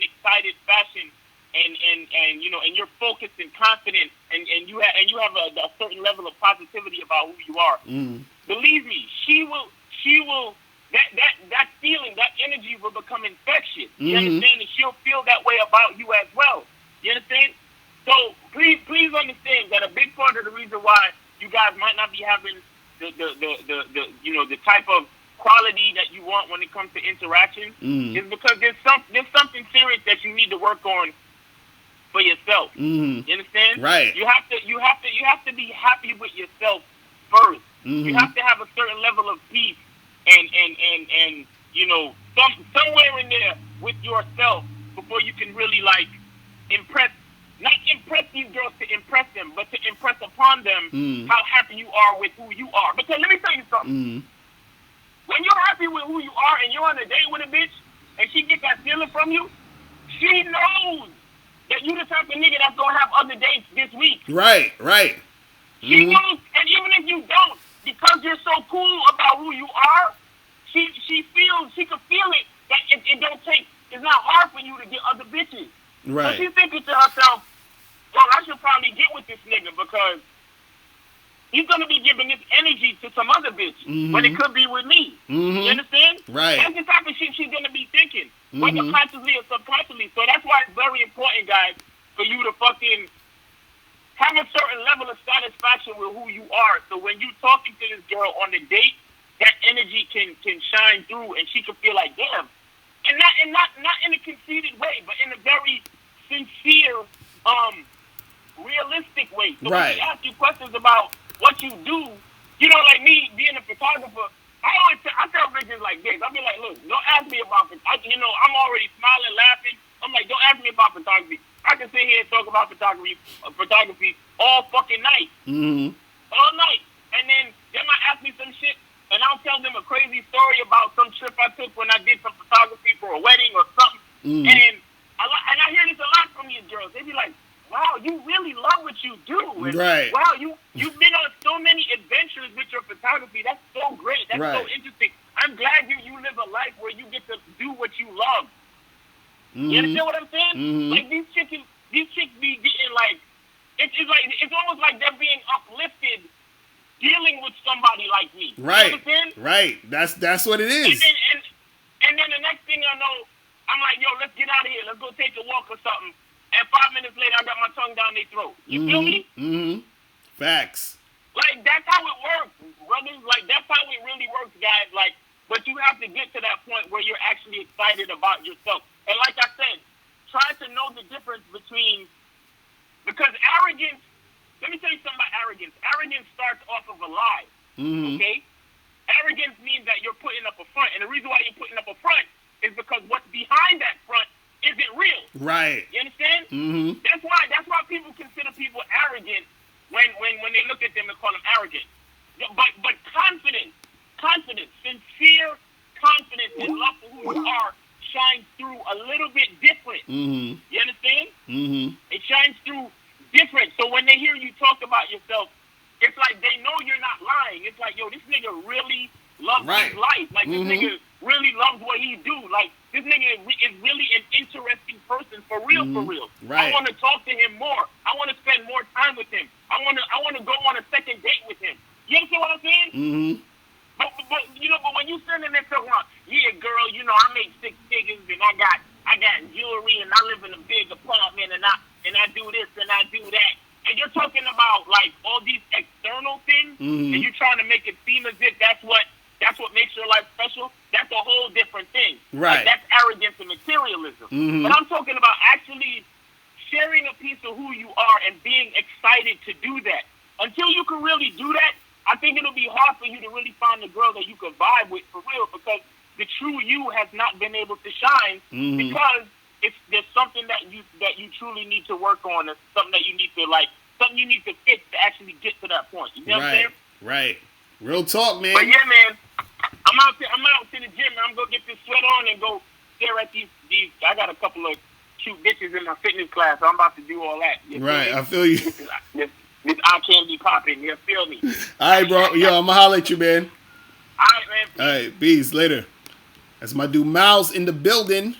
excited fashion, and you're focused and confident, and you have a certain level of positivity about who you are, believe me, she will that feeling, that energy will become infectious. You understand? And she'll feel that way about you as well. You understand? So please understand that a big part of the reason why you guys might not be having the type of quality that you want when it comes to interaction is because there's something serious that you need to work on for yourself. You understand? Right. You have to be happy with yourself first. You have to have a certain level of peace and somewhere in there with yourself before you can really not impress these girls to impress them, but to impress upon them how happy you are with who you are. Because let me tell you something. When you're happy with who you are and you're on a date with a bitch and she gets that feeling from you, she knows that you the type of nigga that's gonna have other dates this week. Right. She knows, and even if you don't, because you're so cool about who you are, she can feel it that it's not hard for you to get other bitches. Right. So she's thinking to herself, well, I should probably get with this nigga because he's going to be giving this energy to some other bitch when it could be with me. You understand? Right. That's the type of shit she's going to be thinking, whether consciously or subconsciously. So that's why it's very important, guys, for you to fucking have a certain level of satisfaction with who you are. So when you're talking to this girl on the date, that energy can shine through and she can feel like, damn. And not in a conceited way, but in a very sincere, realistic way. So when she asks you questions about what you do, like me being a photographer, I tell bitches like this. I'll be like, look, don't ask me about it. I'm already smiling, laughing. I'm like, don't ask me about photography. I can sit here and talk about photography all fucking night. All night. And then they might ask me some shit, and I'll tell them a crazy story about some trip I took when I did some photography for a wedding or something. And I hear this a lot from these girls. They be like, wow, you really love what you do. And wow, you've been on so many adventures with your photography. That's so great. That's so interesting. I'm glad you live a life where you get to do what you love. You understand what I'm saying? Like these chicks be getting like, it's almost like they're being uplifted dealing with somebody like me. Right. You understand? Right. That's what it is. And then the next thing I know, I'm like, yo, let's get out of here. Let's go take a walk or something. And 5 minutes later, I got my tongue down their throat. You feel me? Facts. Like, that's how it works, brothers. Like, that's how it really works, guys. Like, but you have to get to that point where you're actually excited about yourself. And like I said, try to know the difference between, because arrogance, let me tell you something about arrogance. Arrogance starts off of a lie, okay? Arrogance means that you're putting up a front. And the reason why you're putting up a front is because what's behind that front isn't real. Right. You understand? That's why people consider people arrogant when they look at them and call them arrogant. But confidence, sincere confidence and love for who you are shines through a little bit different. You understand? It shines through different. So when they hear you talk about yourself, it's like they know you're not lying. It's like, yo, this nigga really loves his life. Like, this nigga really loves what he do. Like, this nigga is really an interesting person for real, for real. Right. I want to talk to him more. I want to spend more time with him. I want to go on a second date with him. You understand what I'm saying? But when you sitting there talking about, yeah, girl, I make 6 figures and I got jewelry and I live in a big apartment and I do this and I do that. And you're talking about like all these external Like, Right. that's arrogance and materialism. But I'm talking about actually sharing a piece of who you are and being excited to do that. Until you can really do that, I think it'll be hard for you to really find a girl that you can vibe with for real, because the true you has not been able to shine because there's something that you truly need to work on, and something that you need to something you need to fix to actually get to that point. You know what I'm saying? Right. Real talk, man. But yeah, man, I'm out to the gym, and I'm gonna get this sweat on and go stare at these. I got a couple of cute bitches in my fitness class, so I'm about to do all that. Right, I feel you. This eye can't be popping. You feel me? All right, bro. Yo, I'm gonna holler at you, man. All right, man. Peace. All right, peace. Later. That's my dude Miles in the building.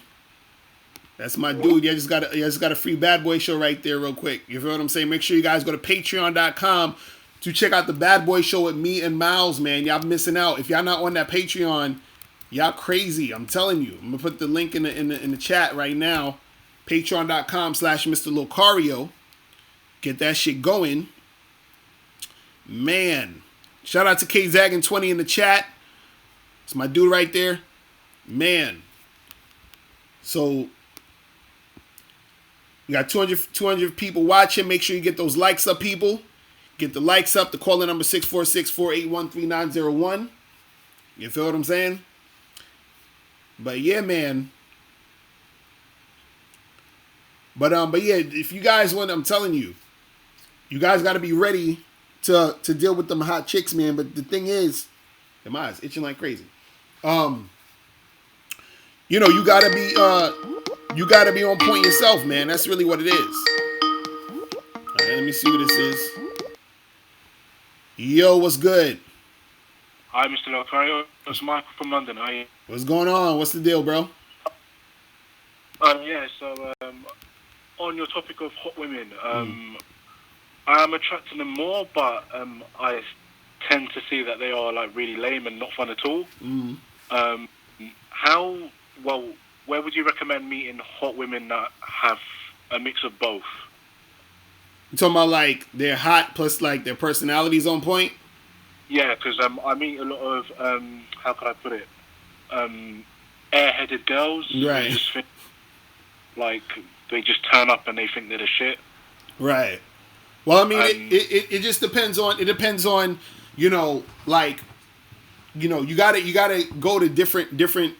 That's my dude. You just got a free Bad Boy show right there, real quick. You feel what I'm saying? Make sure you guys go to Patreon.com to check out the Bad Boy show with me and Miles, man. Y'all missing out. If y'all not on that Patreon, y'all crazy. I'm telling you. I'm gonna put the link in the chat right now. Patreon.com/Mr. Locario. Get that shit going. Man. Shout out to KZaggin20 in the chat. It's my dude right there. Man. So, you got 200 people watching. Make sure you get those likes up, people. Get the likes up. The calling number 646-481-3901. You feel what I'm saying? But yeah, man. But yeah, if you guys want, I'm telling you, you guys got to be ready to deal with them hot chicks, man. But the thing is, my eyes itching like crazy. You know, you gotta be on point yourself, man. That's really what it is. All right, let me see what this is. Yo, what's good? Hi, Mr. Locario. It's Michael from London. How are you? What's going on? What's the deal, bro? Yeah, so on your topic of hot women, I am attracted to them more, but I tend to see that they are like really lame and not fun at all. Where would you recommend meeting hot women that have a mix of both? You talking about like they're hot plus like their personality's on point? Yeah, because I meet a lot of how can I put it? Airheaded girls. Right. Who just think, like they just turn up and they think they're the shit. Right. Well, I mean, it just depends on you know, like, you know, you gotta go to different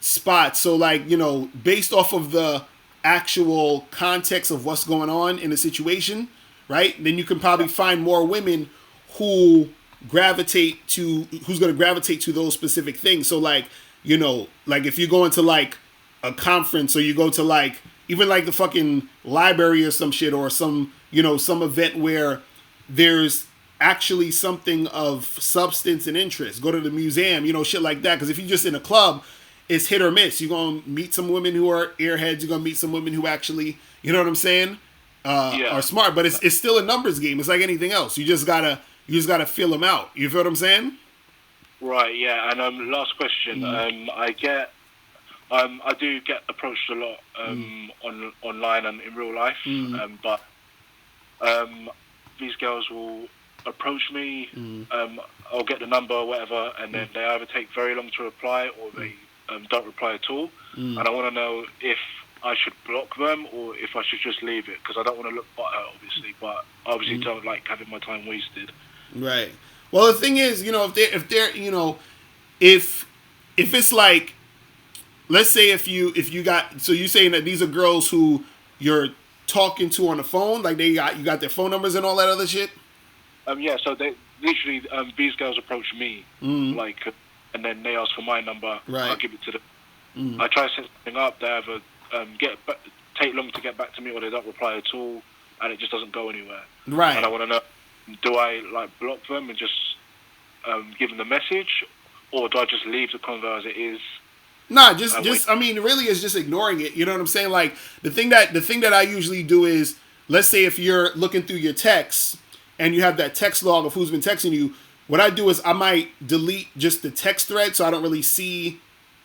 spots. So like, you know, based off of the actual context of what's going on in the situation, right? Then you can probably find more women who's going to gravitate to those specific things. So like, you know, like if you go into like a conference or you go to like even like the fucking library or some shit or some, you know, some event where there's actually something of substance and interest. Go to the museum, you know, shit like that. Because if you're just in a club, it's hit or miss. You're going to meet some women who are airheads. You're going to meet some women who actually, you know what I'm saying, are smart. But it's still a numbers game. It's like anything else. You just gotta feel them out. You feel what I'm saying? Right. Yeah. And last question. I do get approached a lot online and in real life. But these girls will approach me. I'll get the number or whatever, and then they either take very long to reply or they don't reply at all. And I want to know if I should block them or if I should just leave it, because I don't want to look butthurt, obviously, but I obviously don't like having my time wasted. Right. Well, the thing is, you know, if they're you know, if it's like, let's say if you got, so you're saying that these are girls who you're talking to on the phone, like you got their phone numbers and all that other shit? Yeah, so they literally these girls approach me, like, and then they ask for my number. Right. I'll give it to them. I try to set something up. They either take long to get back to me, or they don't reply at all, and it just doesn't go anywhere. Right. And I want to know, do I like block them and just give them the message, or do I just leave the convo as it is? Nah, just I mean, really, it's just ignoring it. You know what I'm saying? Like the thing that I usually do is, let's say if you're looking through your texts and you have that text log of who's been texting you, what I do is I might delete just the text thread so I don't really see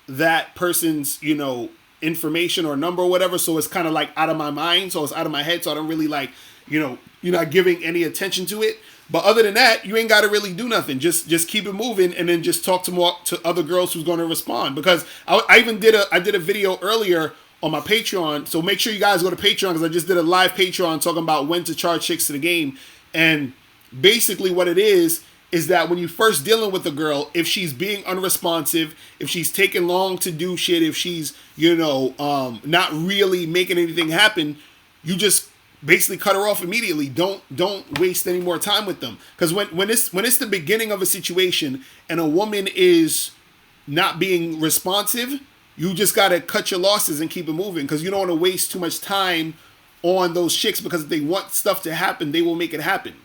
that person's, you know, information or number or whatever. So it's kind of like out of my mind. So it's out of my head. So I don't really like, you know, you're not giving any attention to it. But other than that, you ain't got to really do nothing. Just keep it moving, and then just talk to other girls who's going to respond. Because I even did a video earlier on my Patreon. So make sure you guys go to Patreon, because I just did a live Patreon talking about when to charge chicks to the game. And basically what it is that when you first dealing with a girl, if she's being unresponsive, if she's taking long to do shit, if she's, not really making anything happen, you just basically cut her off immediately. Don't waste any more time with them. Because when it's the beginning of a situation and a woman is not being responsive, you just gotta cut your losses and keep it moving, because you don't want to waste too much time on those chicks, because if they want stuff to happen, they will make it happen.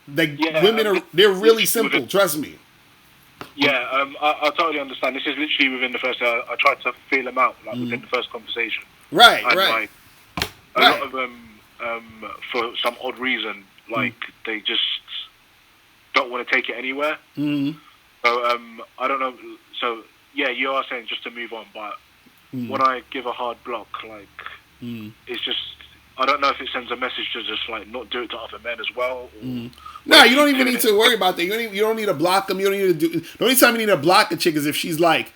Like, women they're really simple, trust me. Yeah, I totally understand. This is literally within the first. I tried to feel them out, like within the first conversation. Right, and, right. Like, a lot of them, for some odd reason, like they just don't want to take it anywhere. Mm-hmm. So I don't know. So yeah, you are saying just to move on, but when I give a hard block, like it's just. I don't know if it sends a message to just like not do it to other men as well. Or, No, you don't even need to worry about that. You don't need to block them. You don't need to do. The only time you need to block a chick is if she's like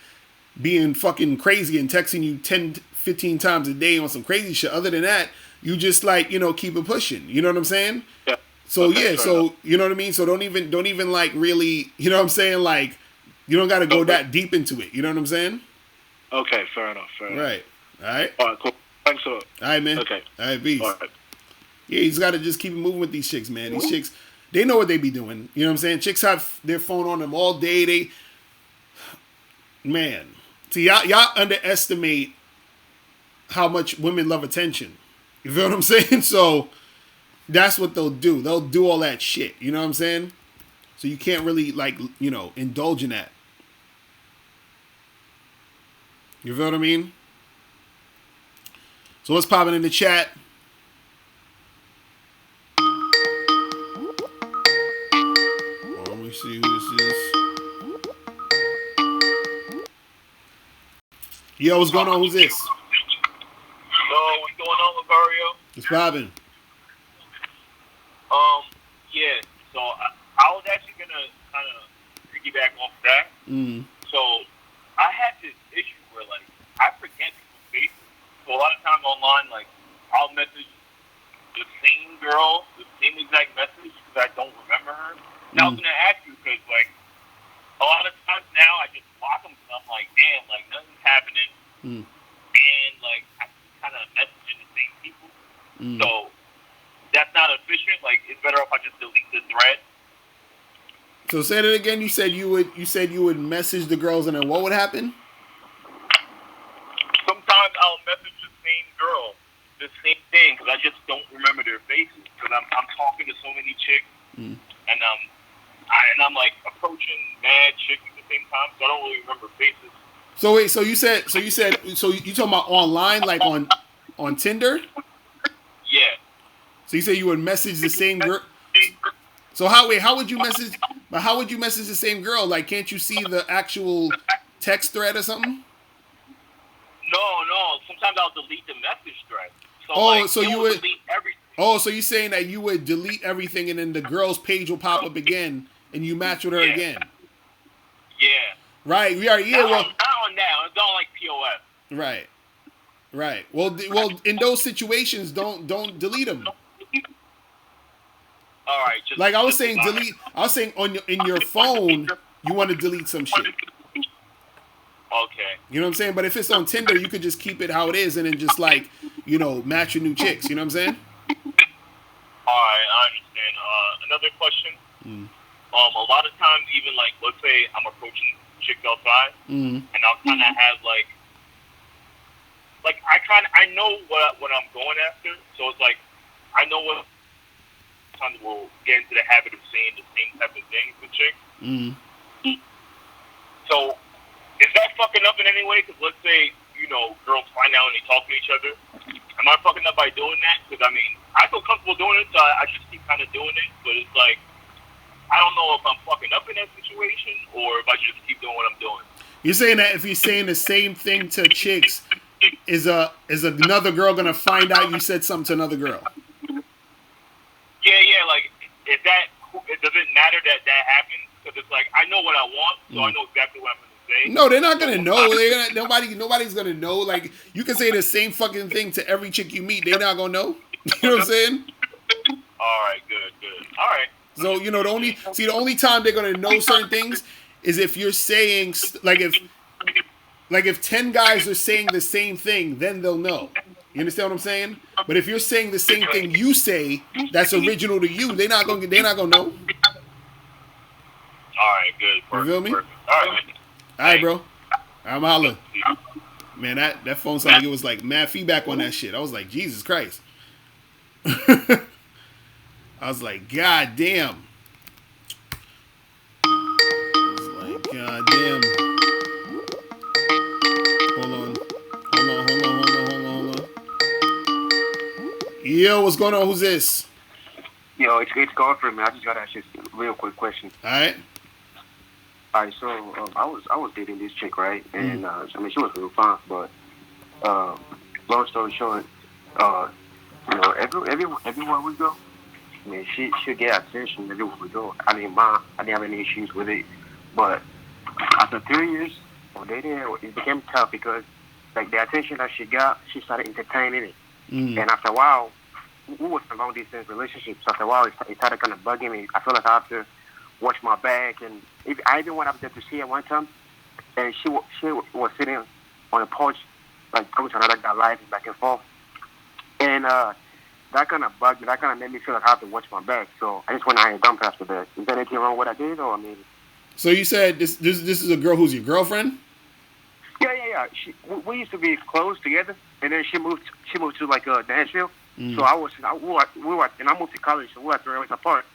being fucking crazy and texting you 10, 15 times a day on some crazy shit. Other than that, you just like keep it pushing. You know what I'm saying? Yeah. So okay, so you know what I mean. So don't even like really. You know what I'm saying? Like you don't got to go that deep into it. You know what I'm saying? Okay, fair enough. Right. All right. All right. Cool. Thanks a lot. All right, man. Okay. All right, peace. All right. Yeah, you just got to just keep it moving with these chicks, man. These chicks, they know what they be doing. You know what I'm saying? Chicks have their phone on them all day. Man. See, y'all underestimate how much women love attention. You feel what I'm saying? So that's what they'll do. They'll do all that shit. You know what I'm saying? So you can't really, indulge in that. You feel what I mean? So what's popping in the chat? Let me see who this is. Yo, what's going on? Who's this? Yo, what's going on, Locario? It's popping. Yeah. So I was actually gonna kind of piggyback off that. So I had this issue where I forget people's faces. So a lot of times online, I'll message the same girl, the same exact message because I don't remember her. And I was gonna ask you because a lot of times now I just block them because I'm like, damn, nothing's happening, and I kind of messaging the same people. So that's not efficient. It's better if I just delete the thread. So say that again. You said you would message the girls, and then what would happen? Sometimes I'll message the same girl, the same thing, because I just don't remember their faces. Because I'm talking to so many chicks, and I'm approaching mad chicks at the same time, so I don't really remember faces. So wait, so you talking about online, like on Tinder? Yeah. So you say you would message the same girl. So how would you message? But how would you message the same girl? Like, can't you see the actual text thread or something? No. Sometimes I'll delete the message thread. So, so you would delete everything. Oh, so you're saying that you would delete everything and then the girl's page will pop up again and you match with her again? Yeah. Right. We are. Yeah. Not Well. on now. It's on POS. Right. Well. In those situations, don't delete them. All right. Like I was saying, delete. I was saying in your phone, you want to delete some shit. Okay. You know what I'm saying? But if it's on Tinder, you could just keep it how it is and then just match your new chicks. You know what I'm saying? All right, I understand. Another question. A lot of times, even let's say I'm approaching chicks outside, and I'll kind of have I know what I'm going after, so it's I know what. Sometimes we'll get into the habit of saying the same type of things with chicks. So, is that fucking up in any way? Because let's say, girls find out and they talk to each other. Am I fucking up by doing that? Because, I feel comfortable doing it, so I just keep kind of doing it. But it's I don't know if I'm fucking up in that situation or if I just keep doing what I'm doing. You're saying that if you're saying the same thing to chicks, is another girl going to find out you said something to another girl? Yeah, is that does it matter that that happens? Because it's like I know what I want, so I know exactly what I'm going to say. No, they're not gonna So know. They're not, nobody's gonna know. Like you can say the same fucking thing to every chick you meet. They're not gonna know. You know what I'm saying? all right, good. All right. So the only time they're gonna know certain things is if you're saying like if 10 guys are saying the same thing, then they'll know. You understand what I'm saying? But if you're saying the same thing you say that's original to you, they're not gonna know. All right, good. You Perfect, feel me? perfect. All right. All right, bro. I'm holla. Man, that phone sound like it was like mad feedback on that shit. I was like, Jesus Christ. I was like, God damn. I was like, God damn. Hold on. Yo, what's going on? Who's this? Yo, it's Godfrey, man. I just got to ask you a real quick question. All right. All right, so I was dating this chick, right? And I mean, she was real fine, but long story short, everywhere we go, I mean, she'll get attention everywhere we go. I didn't mind. I didn't have any issues with it, but after 3 years of dating her, it became tough because like the attention that she got, she started entertaining it, and after a while, we was in long distance relationships. After a while, it started kind of bugging me. I feel like I have to watch my back, and I even went up there to see her one time, and she was sitting on the porch, like talking to another guy, laughing back and forth, and that kind of bugged me. That kind of made me feel like I have to watch my back. So I just went out and dumped after that. Is there anything wrong with what I did, or I mean? So you said this is a girl who's your girlfriend? Yeah. We used to be close together, and then she moved to like Nashville. So we were, and I moved to college, so we were 3 hours apart.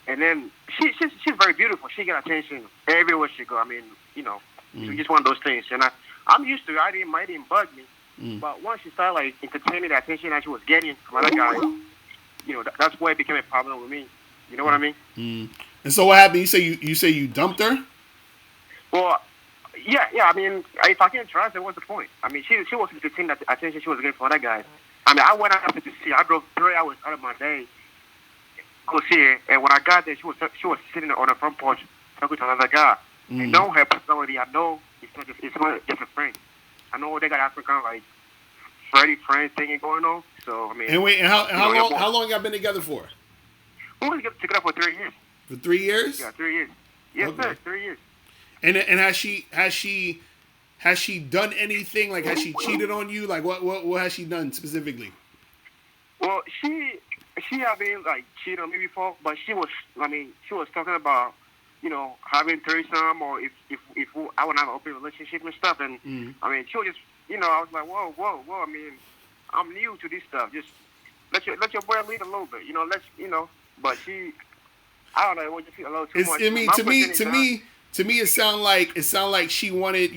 And then she's very beautiful. She got attention everywhere she go. I mean, it's just one of those things. And I'm used to it. It didn't bug me. But once she started like entertaining the attention that she was getting from other guys, that's where it became a problem with me. You know what I mean? And so what happened? You say you dumped her? Well, yeah. I mean, if I can't trust her, what's the point? I mean, she was entertaining the attention she was getting from other guys. I mean, I went out to see her. I drove 3 hours out of my day go see her, and when I got there, she was sitting on the front porch talking to another guy. I know her personality. I know it's not just a friend. I know they got African like Freddie friend thing going on. So I mean, and how long y'all been together for? We was together for 3 years. For 3 years? Yeah, 3 years. Yes, Okay. sir, 3 years. And has she done anything? Like, has she cheated on you? Like, what has she done specifically? Well, she had been like cheated on me before, but she was talking about having threesome, or if I would have an open relationship and stuff. And I mean, she was just I was like, whoa. I mean, I'm new to this stuff. Just let your boy lead a little bit. But she, I don't know, it was just a little too much. I mean, to me, it sound like she wanted,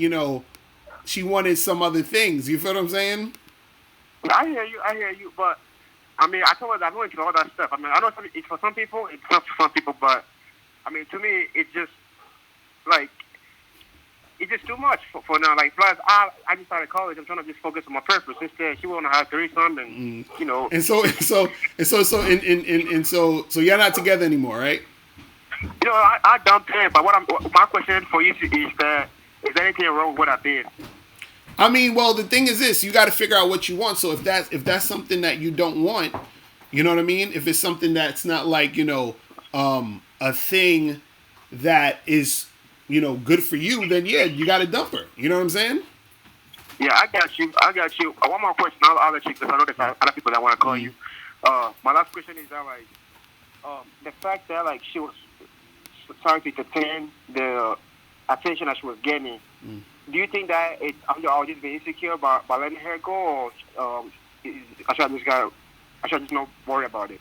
she wanted some other things. You feel what I'm saying? I hear you, but I mean, I told her that I'm going to all that stuff. I mean, I know it's for some people, it's not for some people, but I mean, to me, it's just too much for now. Like, plus, I just started college. I'm trying to just focus on my purpose. Instead, she want to have threesome, and And so you're not together anymore, right? I dumped her. But my question for you is that is there anything wrong with what I did? I mean, well, the thing is this: you got to figure out what you want. So if that's something that you don't want, you know what I mean. If it's something that's not like a thing that is good for you, then yeah, you got to dump her. You know what I'm saying? Yeah, I got you. One more question. I'll let you, because I know there's other people that want to call you. My last question is that the fact that she was trying to entertain the attention that she was getting. Do you think that I'll just be insecure by letting her go, or I should just not worry about it?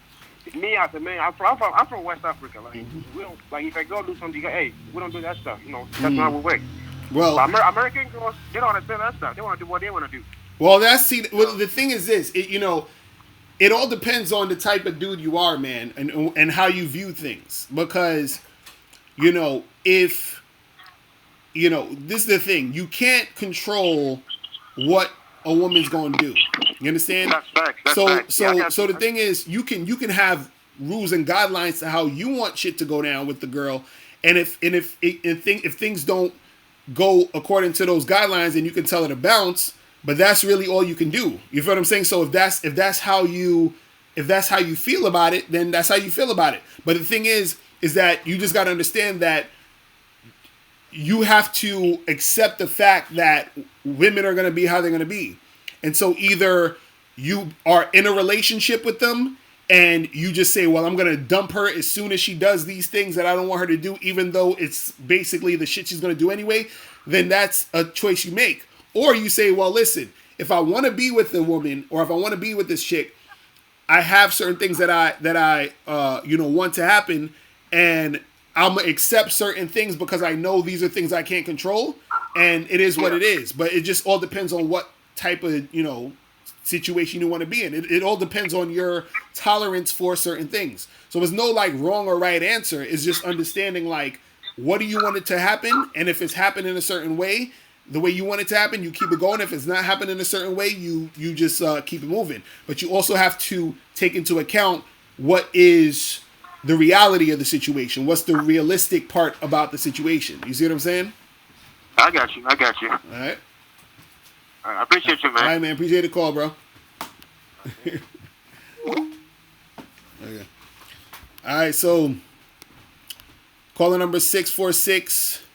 Me as a man, I'm from West Africa. Like we don't if a girl do something, hey, we don't do that stuff. That's not how we work. Well, but American girls, they don't understand that stuff. They want to do what they want to do. Well, the thing is this. It all depends on the type of dude you are, man, and how you view things. Because if this is the thing, you can't control what a woman's gonna do. You understand? That's facts. So the thing is, you can have rules and guidelines to how you want shit to go down with the girl. And if things don't go according to those guidelines, then you can tell her to bounce. But that's really all you can do. You feel what I'm saying? So if that's how you feel about it, then that's how you feel about it. But the thing is that you just got to understand that you have to accept the fact that women are going to be how they're going to be. And so either you are in a relationship with them and you just say, well, I'm going to dump her as soon as she does these things that I don't want her to do, even though it's basically the shit she's going to do anyway, then that's a choice you make. Or you say, well, listen, if I want to be with the woman or if I want to be with this chick, I have certain things that I want to happen, and I'm gonna accept certain things because I know these are things I can't control, and it is what it is. But it just all depends on what type of situation you want to be in. It all depends on your tolerance for certain things. So there's no like wrong or right answer. It's just understanding like what do you want it to happen, and if it's happening a certain way, the way you want it to happen, you keep it going. If it's not happening a certain way, you just keep it moving. But you also have to take into account what is the reality of the situation. What's the realistic part about the situation? You see what I'm saying? I got you. All right. I appreciate you, man. All right, man. Appreciate the call, bro. Okay. All right, so caller number 646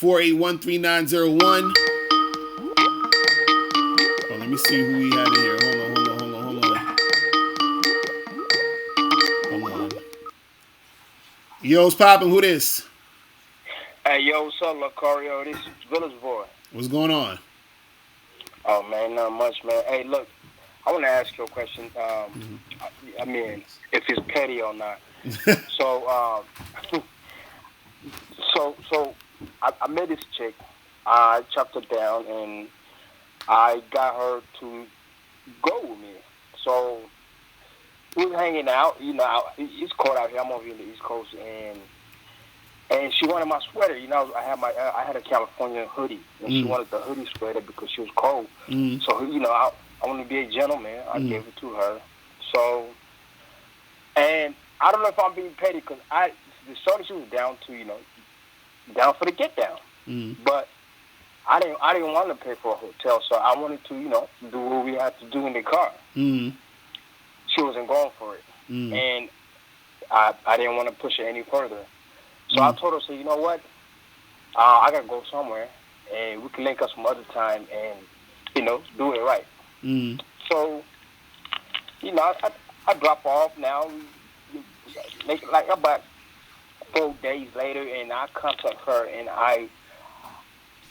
481-3901. Oh, let me see who we had in here. Hold on. Yo, what's poppin'? Who this? Hey, yo, what's up, Locario? This is Village Boy. What's going on? Oh, man, not much, man. Hey, look, I want to ask you a question. I mean, if it's petty or not. So, I met this chick. I chopped her down, and I got her to go with me. So we were hanging out. It's cold out here. I'm over here in the East Coast, and she wanted my sweater. I had a California hoodie, and she wanted the hoodie sweater because she was cold. So I want to be a gentleman. I gave it to her. So, and I don't know if I'm being petty because the shorty she was down to down for the get down. But I didn't want to pay for a hotel, so I wanted to, do what we had to do in the car. She wasn't going for it. And I didn't want to push it any further. So I told her, so you know what? I got to go somewhere, and we can link up some other time and, do it right. So, I drop off now, make like about 4 days later, and I contact her, and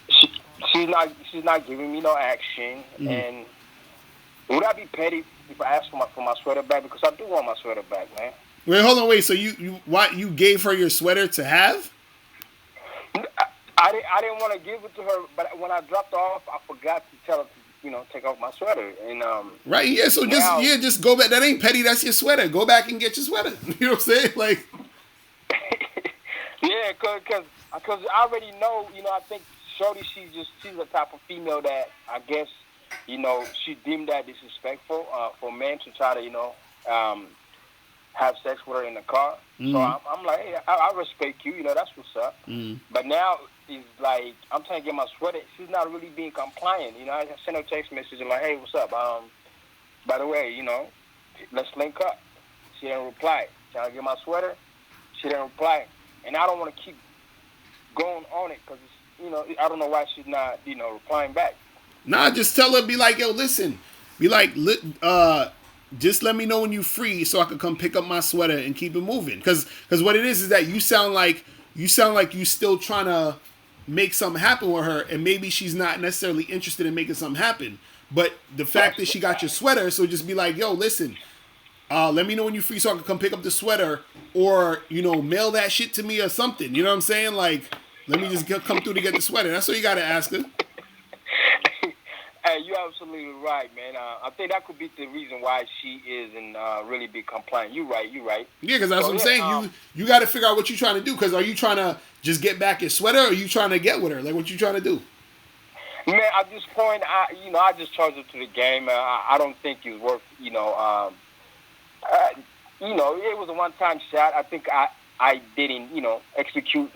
she's not giving me no action. And would I be petty if I asked for my sweater back? Because I do want my sweater back, man. Wait, hold on, wait. So you gave her your sweater to have? I didn't want to give it to her, but when I dropped off, I forgot to tell her to take off my sweater. And right, yeah. So just go back. That ain't petty. That's your sweater. Go back and get your sweater. You know what I'm saying? Like. Yeah, because I already know, I think Shorty, she's the type of female that I guess, she deemed that disrespectful for men to try to, have sex with her in the car. So I'm like, hey, I respect you, that's what's up. But now it's like, I'm trying to get my sweater. She's not really being compliant. I sent her a text message and like, hey, what's up? By the way, let's link up. She didn't reply. Trying to get my sweater. She didn't reply. And I don't want to keep going on it because, I don't know why she's not, replying back. Nah, just tell her, be like, yo, listen. Be like, just let me know when you're free so I can come pick up my sweater and keep it moving. Because what it is that you sound like you still trying to make something happen with her, and maybe she's not necessarily interested in making something happen. But the fact that she got your sweater, so just be like, yo, listen. Let me know when you're free so I can come pick up the sweater, or mail that shit to me or something. You know what I'm saying? Like, let me just come through to get the sweater. That's what you gotta ask her. Hey, you're absolutely right, man. I think that could be the reason why she isn't really be compliant. You're right. Yeah, because that's what I'm saying. You got to figure out what you're trying to do. Because are you trying to just get back your sweater, or are you trying to get with her? Like, what you trying to do? Man, at this point, I just charged her to the game. I don't think it's worth, it was a one-time shot. I think I didn't, execute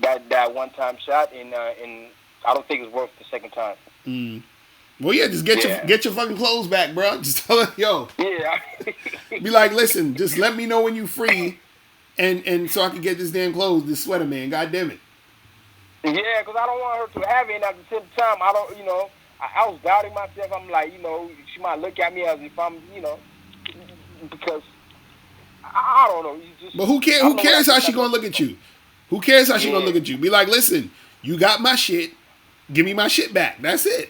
that one-time shot, and I don't think it's worth the second time. Well, yeah, just get your fucking clothes back, bro. Just tell her, yo. Yeah. Be like, listen, just let me know when you free, and so I can get this damn clothes, this sweater, man. God damn it. Yeah, because I don't want her to have it, and at the same time, I don't, I was doubting myself. I'm like, she might look at me as if I'm, because I don't know. But who cares? Who cares how she gonna look at you? Who cares how she gonna look at you? Be like, listen, you got my shit. Give me my shit back. That's it.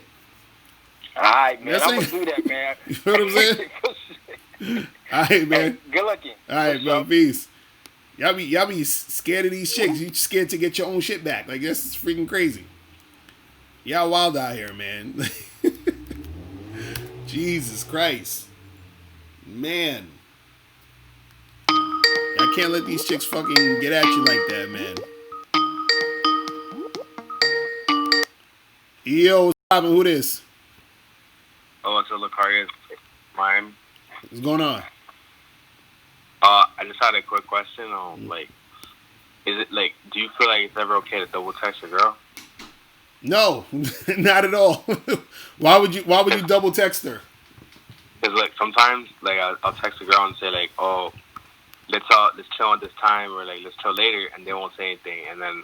All right, man. I'm gonna do that, man. You know what I'm saying? All right, man. Hey, good looking. All right, bro. Peace. Y'all be scared of these chicks. You scared to get your own shit back. Like, that's freaking crazy. Y'all wild out here, man. Jesus Christ. Man. I can't let these chicks fucking get at you like that, man. Yo, what's poppin'? Who this? Oh, it's a Locario, Miami. What's going on? I just had a quick question. Is it do you feel like it's ever okay to double text a girl? No, not at all. Why would you double text her? Because sometimes I'll text a girl and say oh, let's chill at this time, or let's chill later, and they won't say anything, and then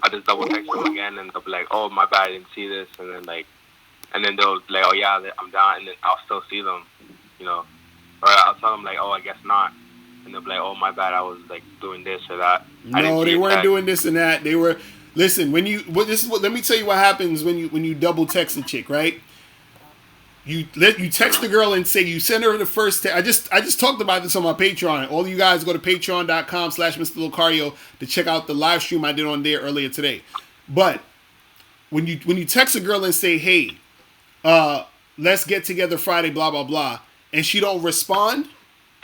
I'll just double text them again, and they'll be like, oh, my bad, I didn't see this, and then they'll be like, oh yeah, I'm down, and then I'll still see them, or I'll tell them oh, I guess not, and they'll be like, oh, my bad, I was doing this or that. No, they weren't doing this and that. They were. Listen, let me tell you what happens when you double text a chick, right? You text the girl and say you send her the first text. I just talked about this on my Patreon. All of you guys go to patreon.com/Mr. Locario to check out the live stream I did on there earlier today. But when you text a girl and say, hey, let's get together Friday, blah blah blah, and she don't respond,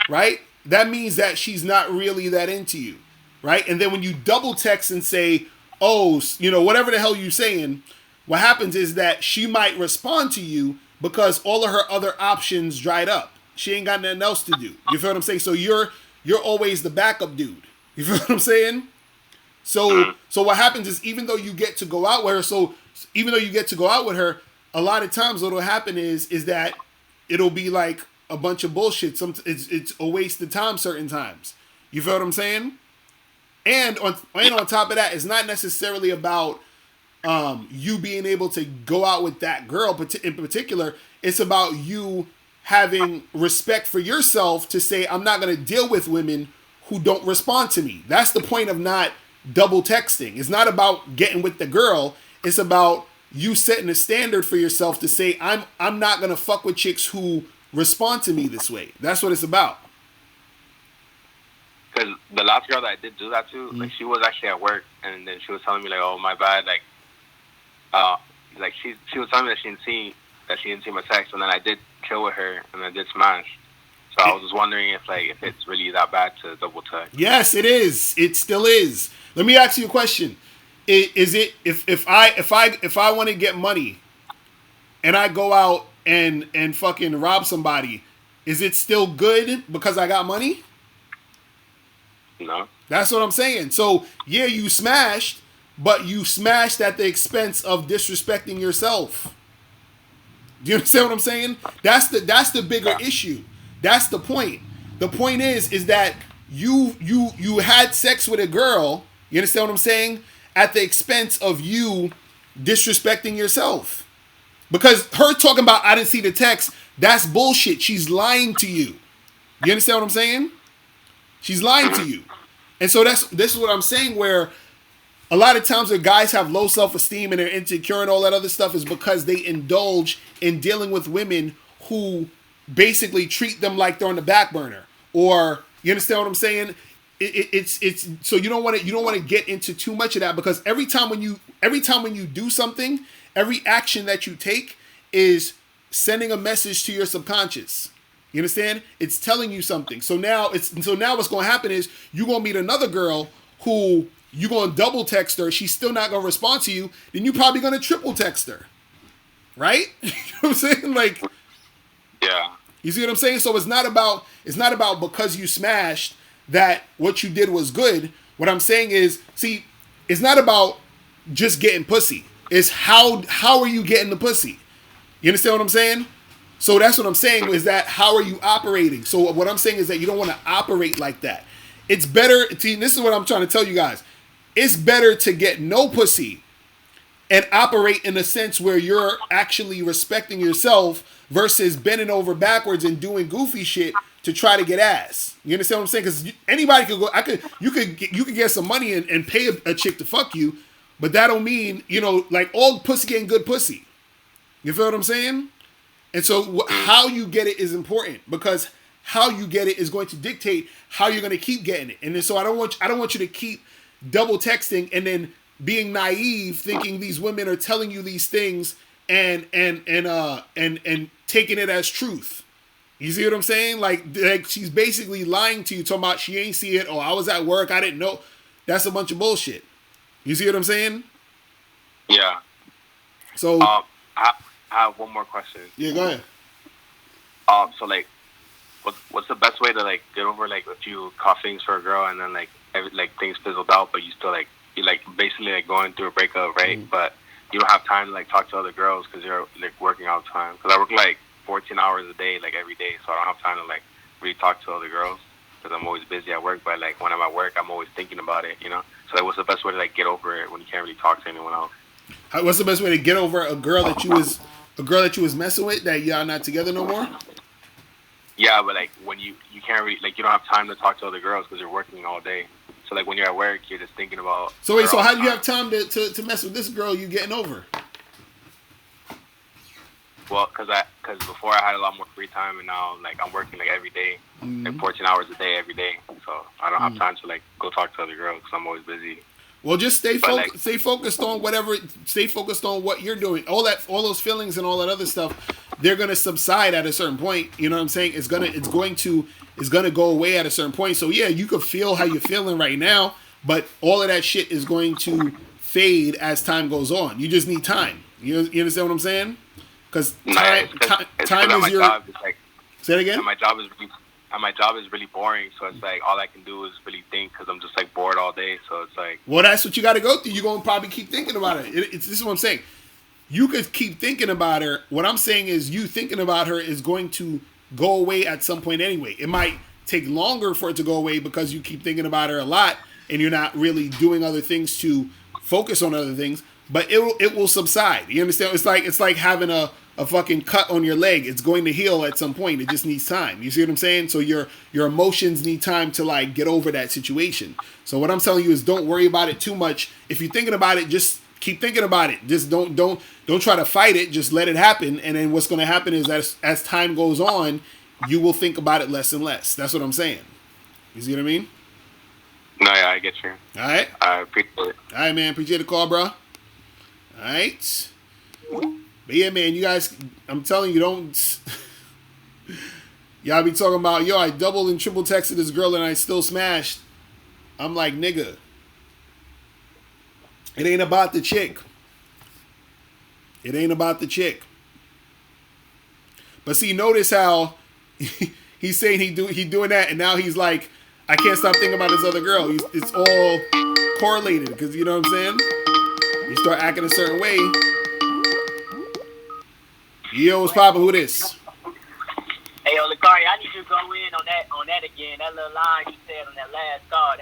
right? That means that she's not really that into you, right? And then when you double text and say, oh, whatever the hell you saying, what happens is that she might respond to you because all of her other options dried up. She ain't got nothing else to do. You feel what I'm saying? So you're always the backup dude. You feel what I'm saying? So what happens is even though you get to go out with her, a lot of times what'll happen is that it'll be like a bunch of bullshit. It's a waste of time certain times. You feel what I'm saying? And on top of that, it's not necessarily about you being able to go out with that girl in particular. It's about you having respect for yourself to say, I'm not going to deal with women who don't respond to me. That's the point of not double texting. It's not about getting with the girl. It's about you setting a standard for yourself to say, I'm not going to fuck with chicks who respond to me this way. That's what it's about. Because the last girl that I did do that to, she was actually at work, and then she was telling me oh, my bad, she was telling me that she didn't see my text, and then I did chill with her, and I did smash. So I was just wondering if it's really that bad to double text. Yes, it is. It still is. Let me ask you a question. Is it if I want to get money, and I go out and fucking rob somebody, is it still good because I got money? No. That's what I'm saying. So, yeah, you smashed, but you smashed at the expense of disrespecting yourself. Do you understand what I'm saying? That's the bigger issue. That's the point. The point is that you had sex with a girl, you understand what I'm saying, at the expense of you disrespecting yourself. Because her talking about I didn't see the text, that's bullshit. She's lying to you. You understand what I'm saying? She's lying to you. And so this is what I'm saying, where a lot of times when guys have low self-esteem and they're insecure and all that other stuff is because they indulge in dealing with women who basically treat them like they're on the back burner. Or, you understand what I'm saying? It's so you don't want to get into too much of that, because every time when you do something, every action that you take is sending a message to your subconscious. You understand? It's telling you something. So now what's going to happen is you're going to meet another girl who you're going to double text her. She's still not going to respond to you. Then you're probably going to triple text her. Right? You know what I'm saying? Yeah. You see what I'm saying? So it's not about because you smashed that what you did was good. What I'm saying is, see, it's not about just getting pussy. It's how are you getting the pussy? You understand what I'm saying? So that's what I'm saying is that how are you operating? So what I'm saying is that you don't want to operate like that. It's better, this is what I'm trying to tell you guys. It's better to get no pussy and operate in a sense where you're actually respecting yourself versus bending over backwards and doing goofy shit to try to get ass. You understand what I'm saying? Because anybody could go. You could get some money and pay a chick to fuck you, but that don't mean like all pussy ain't good pussy. You feel what I'm saying? And so how you get it is important because how you get it is going to dictate how you're going to keep getting it. And then, so I don't want you to keep double texting and then being naive, thinking these women are telling you these things and taking it as truth. You see what I'm saying? Like she's basically lying to you, talking about she ain't see it, or I was at work, I didn't know. That's a bunch of bullshit. You see what I'm saying? Yeah. So I have one more question. Yeah, go ahead. So like, what's the best way to like get over like if you caught things for a girl and then like things fizzled out, but you still like you like basically like going through a breakup, right? Mm-hmm. But you don't have time to like talk to other girls because you're like working all the time. Because I work like 14 hours a day, like every day, so I don't have time to like really talk to other girls because I'm always busy at work. But like when I'm at work, I'm always thinking about it, So like, what's the best way to like get over it when you can't really talk to anyone else? What's the best way to get over a girl that you was messing with that y'all not together no more? Yeah, but like when you can't really like you don't have time to talk to other girls because you're working all day. So like when you're at work, you're just thinking about. So wait, so how do you have time to mess with this girl you getting over? Well, because before I had a lot more free time, and now like I'm working like every day, like 14 hours a day every day. So I don't have time to like go talk to other girls because I'm always busy. Well, just stay focused on whatever. Stay focused on what you're doing. All those feelings and all that other stuff, they're gonna subside at a certain point. You know what I'm saying? It's going to go away at a certain point. So yeah, you could feel how you're feeling right now, but all of that shit is going to fade as time goes on. You just need time. You understand what I'm saying? Because time is your. Say it again. And my job is really boring, so it's like all I can do is really think because I'm just like bored all day. So it's like. Well, that's what you got to go through. You're gonna probably keep thinking about it. This is what I'm saying. You could keep thinking about her. What I'm saying is, you thinking about her is going to go away at some point anyway. It might take longer for it to go away because you keep thinking about her a lot and you're not really doing other things to focus on other things. But it will subside. You understand? It's like having a fucking cut on your leg. It's going to heal at some point. It just needs time. You see what I'm saying? So your emotions need time to like get over that situation. So what I'm telling you is don't worry about it too much. If you're thinking about it, just keep thinking about it. Just don't try to fight it. Just let it happen. And then what's going to happen is as time goes on, you will think about it less and less. That's what I'm saying. You see what I mean? No, yeah, I get you. All right. I appreciate it. All right, man. Appreciate the call, bro. All right. But yeah, man, you guys, I'm telling you, don't. Y'all be talking about, yo, I double and triple texted this girl and I still smashed. I'm like, nigga. It ain't about the chick. It ain't about the chick. But see, notice how he's saying he doing that, and now he's like, I can't stop thinking about this other girl. It's all correlated, because you know what I'm saying? You start acting a certain way. Yo, what's poppin'? Who this? Hey, yo, Locario, I need you to go in on that again. That little line you said on that last call.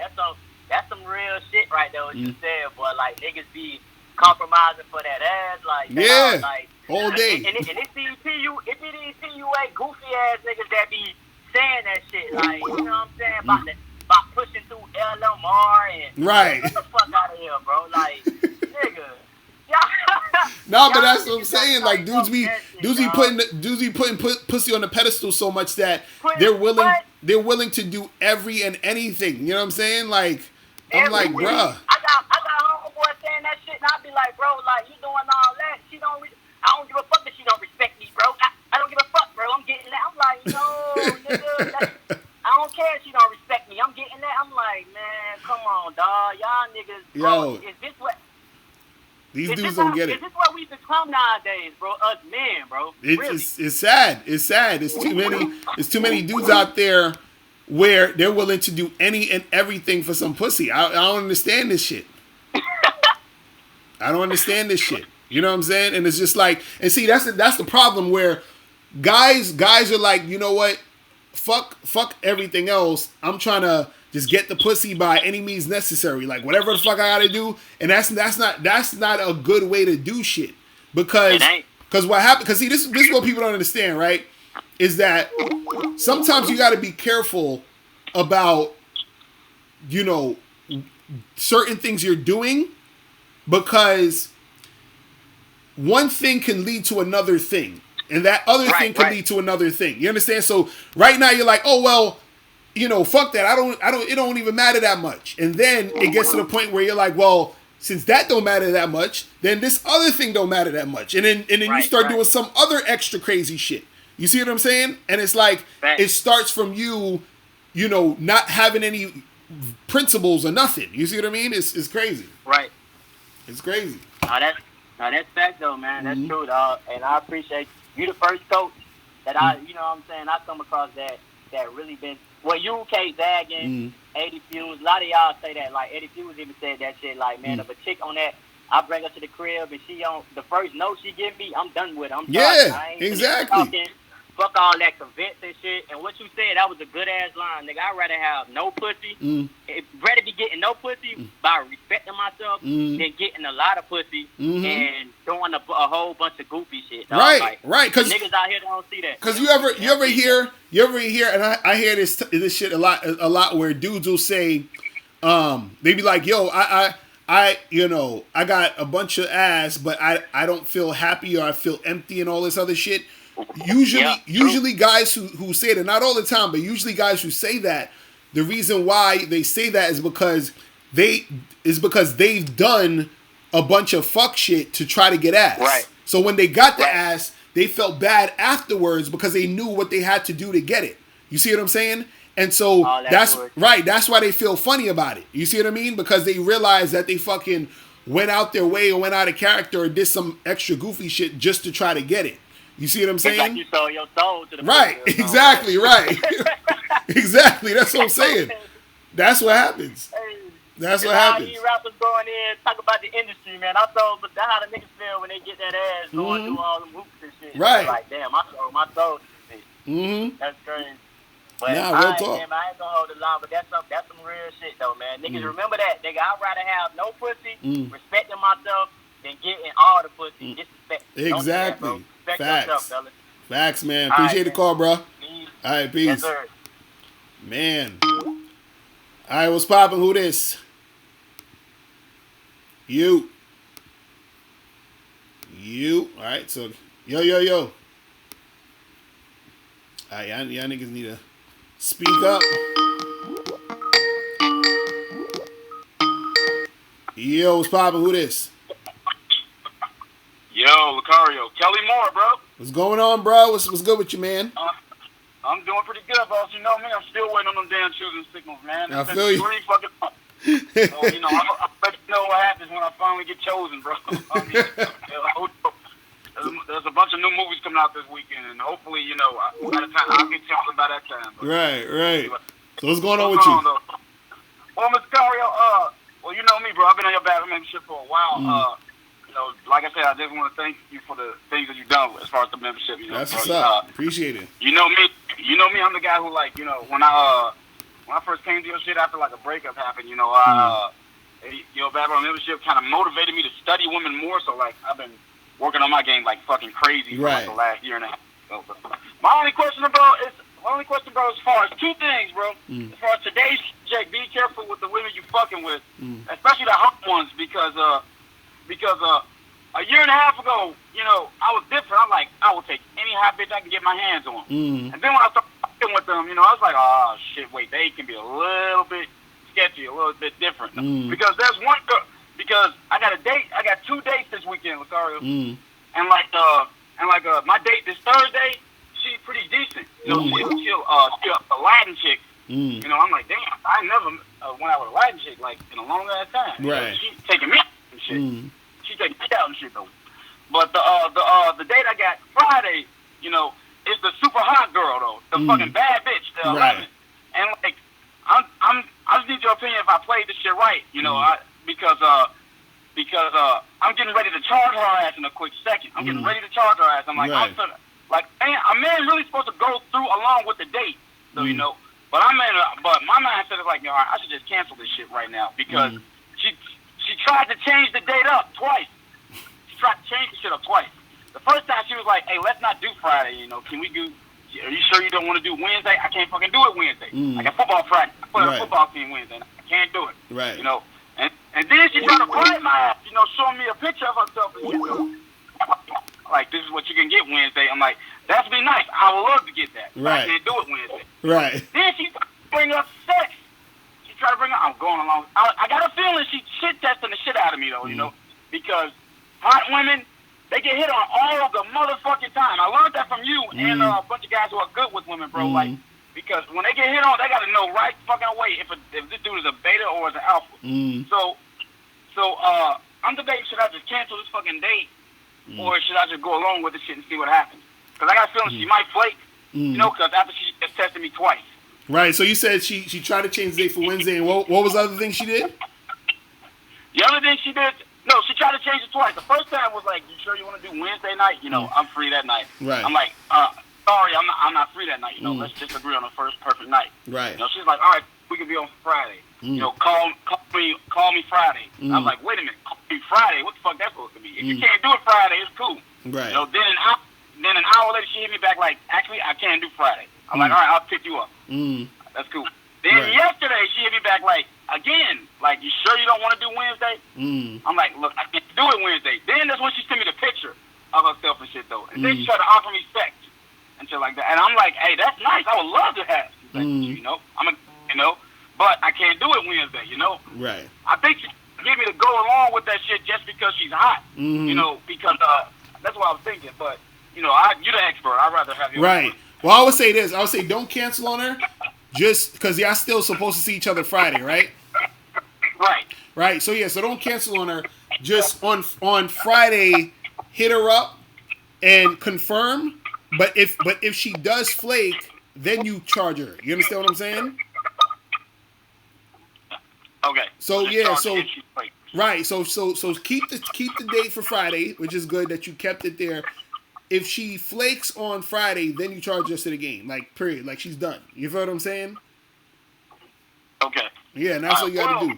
That's some real shit right there. What you said, boy. Like niggas be compromising for that ass, like yeah, like all day. And it be these PUA goofy ass niggas that be saying that shit. Like you know what I'm saying about pushing through LMR and right. Get the fuck out of here, bro. Like nigga. No, but that's what I'm saying. Like dudes be putting pussy on the pedestal so much that they're willing to do every and anything. You know what I'm saying? Like I'm like, bruh. I got homeboy saying that shit, and I be like, bro, like you doing all that. I don't give a fuck that she don't respect me, bro. I don't give a fuck, bro. I'm getting that. I'm like, no, nigga. I don't care if she don't respect me. I'm getting that. I'm like, man, come on, dog. Y'all niggas, bro. Yo. Is this what? These dudes don't get it. Is this what we've been clowning dumb nowadays, bro. Us men, bro. Really. It's sad. It's sad. It's too many dudes out there where they're willing to do any and everything for some pussy. I don't understand this shit. I don't understand this shit. You know what I'm saying? And it's just like, and see, that's the problem where guys are like, you know what? Fuck everything else. I'm trying to just get the pussy by any means necessary. Like whatever the fuck I gotta do. And that's not a good way to do shit. Because what happened, because see, this is what people don't understand, right? Is that sometimes you gotta be careful about, you know, certain things you're doing, because one thing can lead to another thing. And that other thing can lead to another thing. You understand? So right now you're like, oh well, you know, fuck that. It don't even matter that much. And then it gets to the point where you're like, well, since that don't matter that much, then this other thing don't matter that much. And then you start doing some other extra crazy shit. You see what I'm saying? And it's like, it starts from you know, not having any principles or nothing. You see what I mean? It's crazy. Right. It's crazy. That's fact though, man. That's true, dog. And I appreciate you the first coach that I, you know what I'm saying, I come across that really been, well, you, K, Zagging, Eddie Fuse, a lot of y'all say that, like, Eddie Fuse even said that shit, like, man, if a chick on that, I bring her to the crib and she on, the first note she give me, I'm done with her. I'm sorry. I ain't exactly. Talking, fuck all that convince and shit. And what you said, that was a good ass line, nigga. I'd rather have no pussy, rather be getting no pussy by respecting myself than getting a lot of pussy and doing a whole bunch of goofy shit. Dog. Right, right. Because niggas out here don't see that. Because you ever hear, and I hear this shit a lot where dudes will say, they be like, yo, I you know, I got a bunch of ass, but I don't feel happy, or I feel empty and all this other shit. Usually guys who say that, not all the time, but usually guys who say that, the reason why they say that is because they've done a bunch of fuck shit to try to get ass. Right. So when they got the ass, they felt bad afterwards because they knew what they had to do to get it. You see what I'm saying? And so that's right. That's why they feel funny about it. You see what I mean? Because they realize that they fucking went out their way or went out of character or did some extra goofy shit just to try to get it. You see what I'm saying? It's like you sold your soul to the right. Exactly. Right. Exactly. That's what I'm saying. That's what happens. That's what happens. These rappers going in, talk about the industry, man. I saw that's how the niggas feel when they get that ass going through all them hoops and shit. Right. Like, damn, I sold my soul to this shit. That's crazy. But real talk. Man, I ain't gonna hold the line, but that's some real shit though, man. Niggas remember that, nigga. I'd rather have no pussy, respecting myself, than getting all the pussy. Disrespect. Exactly. Don't do that, bro. Respect Facts. yourself, fellas. Facts, man. Appreciate the call, bro. Peace. All right, peace. Yes, sir. Man. All right, what's poppin'? Who this? You. All right, so yo. All right, y'all niggas need to speak up. Yo, what's poppin'? Who this? Yo, Locario. Kelly Moore, bro. What's going on, bro? What's good with you, man? I'm doing pretty good, boss. You know me. I'm still waiting on them damn choosing signals, man. I feel you. 3 fucking months. So, you know, I'll let you know what happens when I finally get chosen, bro. I mean, there's a bunch of new movies coming out this weekend, and hopefully, you know, by the time I'll get chosen by that time. But, right. So what's going on with you? Well, Mr. Cario, well, you know me, bro. I've been on your bad membership for a while. You know, like I said, I just want to thank you for the things that you've done as far as the membership. You know, that's what's up. Appreciate it. You know me. I'm the guy who, like, you know, when I first came to your shit after like a breakup happened, you know, your bad membership kind of motivated me to study women more. So like, I've been working on my game like fucking crazy for like the last year and a half. So, my only question, bro, is as far as 2 things, bro. As far as today's subject, be careful with the women you fucking with, especially the hot ones, because a year and a half ago, you know, I was different. I'm like, I will take any hot bitch I can get my hands on. And then when I started fucking with them, you know, I was like, oh shit, wait, they can be a little bit sketchy, a little bit different. Because there's one girl, because I got 2 dates this weekend, Locario. And my date this Thursday, she's pretty decent. You know, she's a Latin chick. You know, I'm like, damn, I never went out with a Latin chick like in a long ass time. Right. You know, she's taking me out and shit. She's taking me out and shit though. But the date I got Friday, you know, is the super hot girl though, the fucking bad bitch, the 11. And like, I just need your opinion if I played this shit right, you know, because I'm getting ready to charge her ass in a quick second. I'm getting ready to charge her ass. I'm like, I'm finna, like, man, a man really supposed to go through along with the date, so you know. But but my mindset is like, you know, I should just cancel this shit right now because she tried to change the date up twice. She tried to change the shit up twice. The first time she was like, hey, let's not do Friday, you know. Can we do, are you sure you don't want to do Wednesday? I can't fucking do it Wednesday. I got football Friday. I put a football team Wednesday. I can't do it. Right. You know. And then she tried to quiet my ass, you know, showing me a picture of herself and shit. Like, this is what you can get Wednesday. I'm like, that'd be nice. I would love to get that. Right. I can't do it Wednesday. Right. Then she bring up sex. She tried to bring up, I'm going along. I got a feeling she shit testing the shit out of me, though, you know, because hot women, they get hit on all the motherfucking time. I learned that from you and a bunch of guys who are good with women, bro. Like, because when they get hit on, they got to know right fucking away if this dude is a beta or is an alpha. So I'm debating, should I just cancel this fucking date or should I just go along with the shit and see what happens? Because I got a feeling she might flake, you know, because after she just tested me twice. Right, so you said she tried to change the date for Wednesday, and what was the other thing she did? The other thing she did, no, she tried to change it twice. The first time was like, you sure you want to do Wednesday night? You know, I'm free that night. Right. I'm like, sorry, I'm not free that night. You know, let's just agree on the first perfect night. Right. You know, she's like, all right, we can be on Friday. You know, call me Friday. I'm like, wait a minute, call me Friday? What the fuck that's supposed to be? If you can't do it Friday, it's cool. Right. You know, then an hour later, she hit me back like, actually, I can't do Friday. I'm like, all right, I'll pick you up. That's cool. Then yesterday, she hit me back like, again, like, you sure you don't want to do Wednesday? I'm like, look, I can't do it Wednesday. Then that's when she sent me the picture of herself and shit, though. And then she tried to offer me sex and shit like that. And I'm like, hey, that's nice. I would love to have. She's like, you know, but I can't do it Wednesday, you know? Right. I think she gave me to go along with that shit just because she's hot, you know, because that's what I was thinking. But, you know, you're the expert. I'd rather have you. Right. Well, I would say this. I would say don't cancel on her just because y'all still supposed to see each other Friday, right? Right. Right. So, yeah, so don't cancel on her. Just on Friday, hit her up and confirm. But if she does flake, then you charge her. You understand what I'm saying? Okay. So yeah, so right, so keep the date for Friday, which is good that you kept it there. If she flakes on Friday, then you charge us to the game, like period, like she's done. You feel what I'm saying? Okay. Yeah, and that's what you got to do.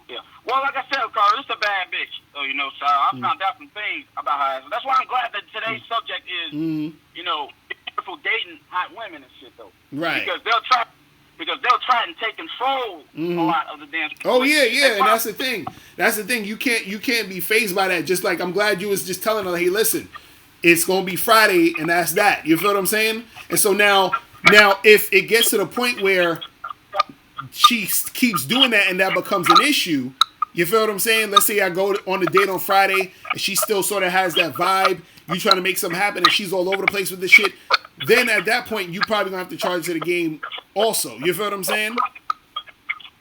Yeah. Well, like I said, Carl, this is a bad bitch. So you know, so I found out some things about her. So that's why I'm glad that today's subject is, you know, beautiful dating hot women and shit though. Right. Because they'll try and take control a lot of the damn. Oh yeah, and that's the thing. That's the thing. You can't be fazed by that. Just like I'm glad you was just telling her, hey, listen, it's gonna be Friday, and that's that. You feel what I'm saying? And so now if it gets to the point where she keeps doing that and that becomes an issue, you feel what I'm saying? Let's say I go on a date on Friday and she still sort of has that vibe. You trying to make something happen and she's all over the place with this shit. Then at that point, you probably gonna have to charge to the game also. You feel what I'm saying?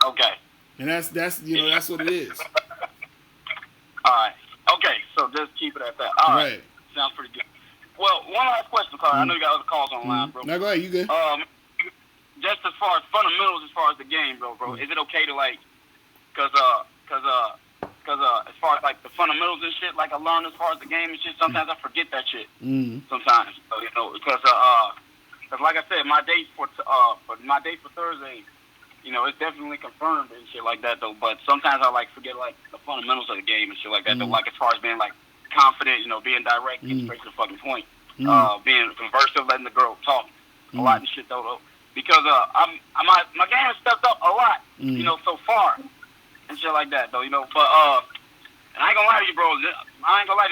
Okay. And that's what it is. All right. Okay. So just keep it at that. All right. Sounds pretty good. Well, one last question, Carl. I know you got other calls online, bro. Now go ahead. You good? Just as far as fundamentals, as far as the game, bro, is it okay to like, cause as far as like the fundamentals and shit, like I learned as far as the game and shit, sometimes I forget that shit. Sometimes, so, you know, because like I said, my date for Thursday, you know, it's definitely confirmed and shit like that though. But sometimes I like forget like the fundamentals of the game and shit like that though. Like as far as being like confident, you know, being direct, getting straight to the fucking point, being conversive, letting the girl talk a lot and shit though. Because my game has stepped up a lot, you know, so far and shit like that though, you know. But and I ain't gonna lie to you,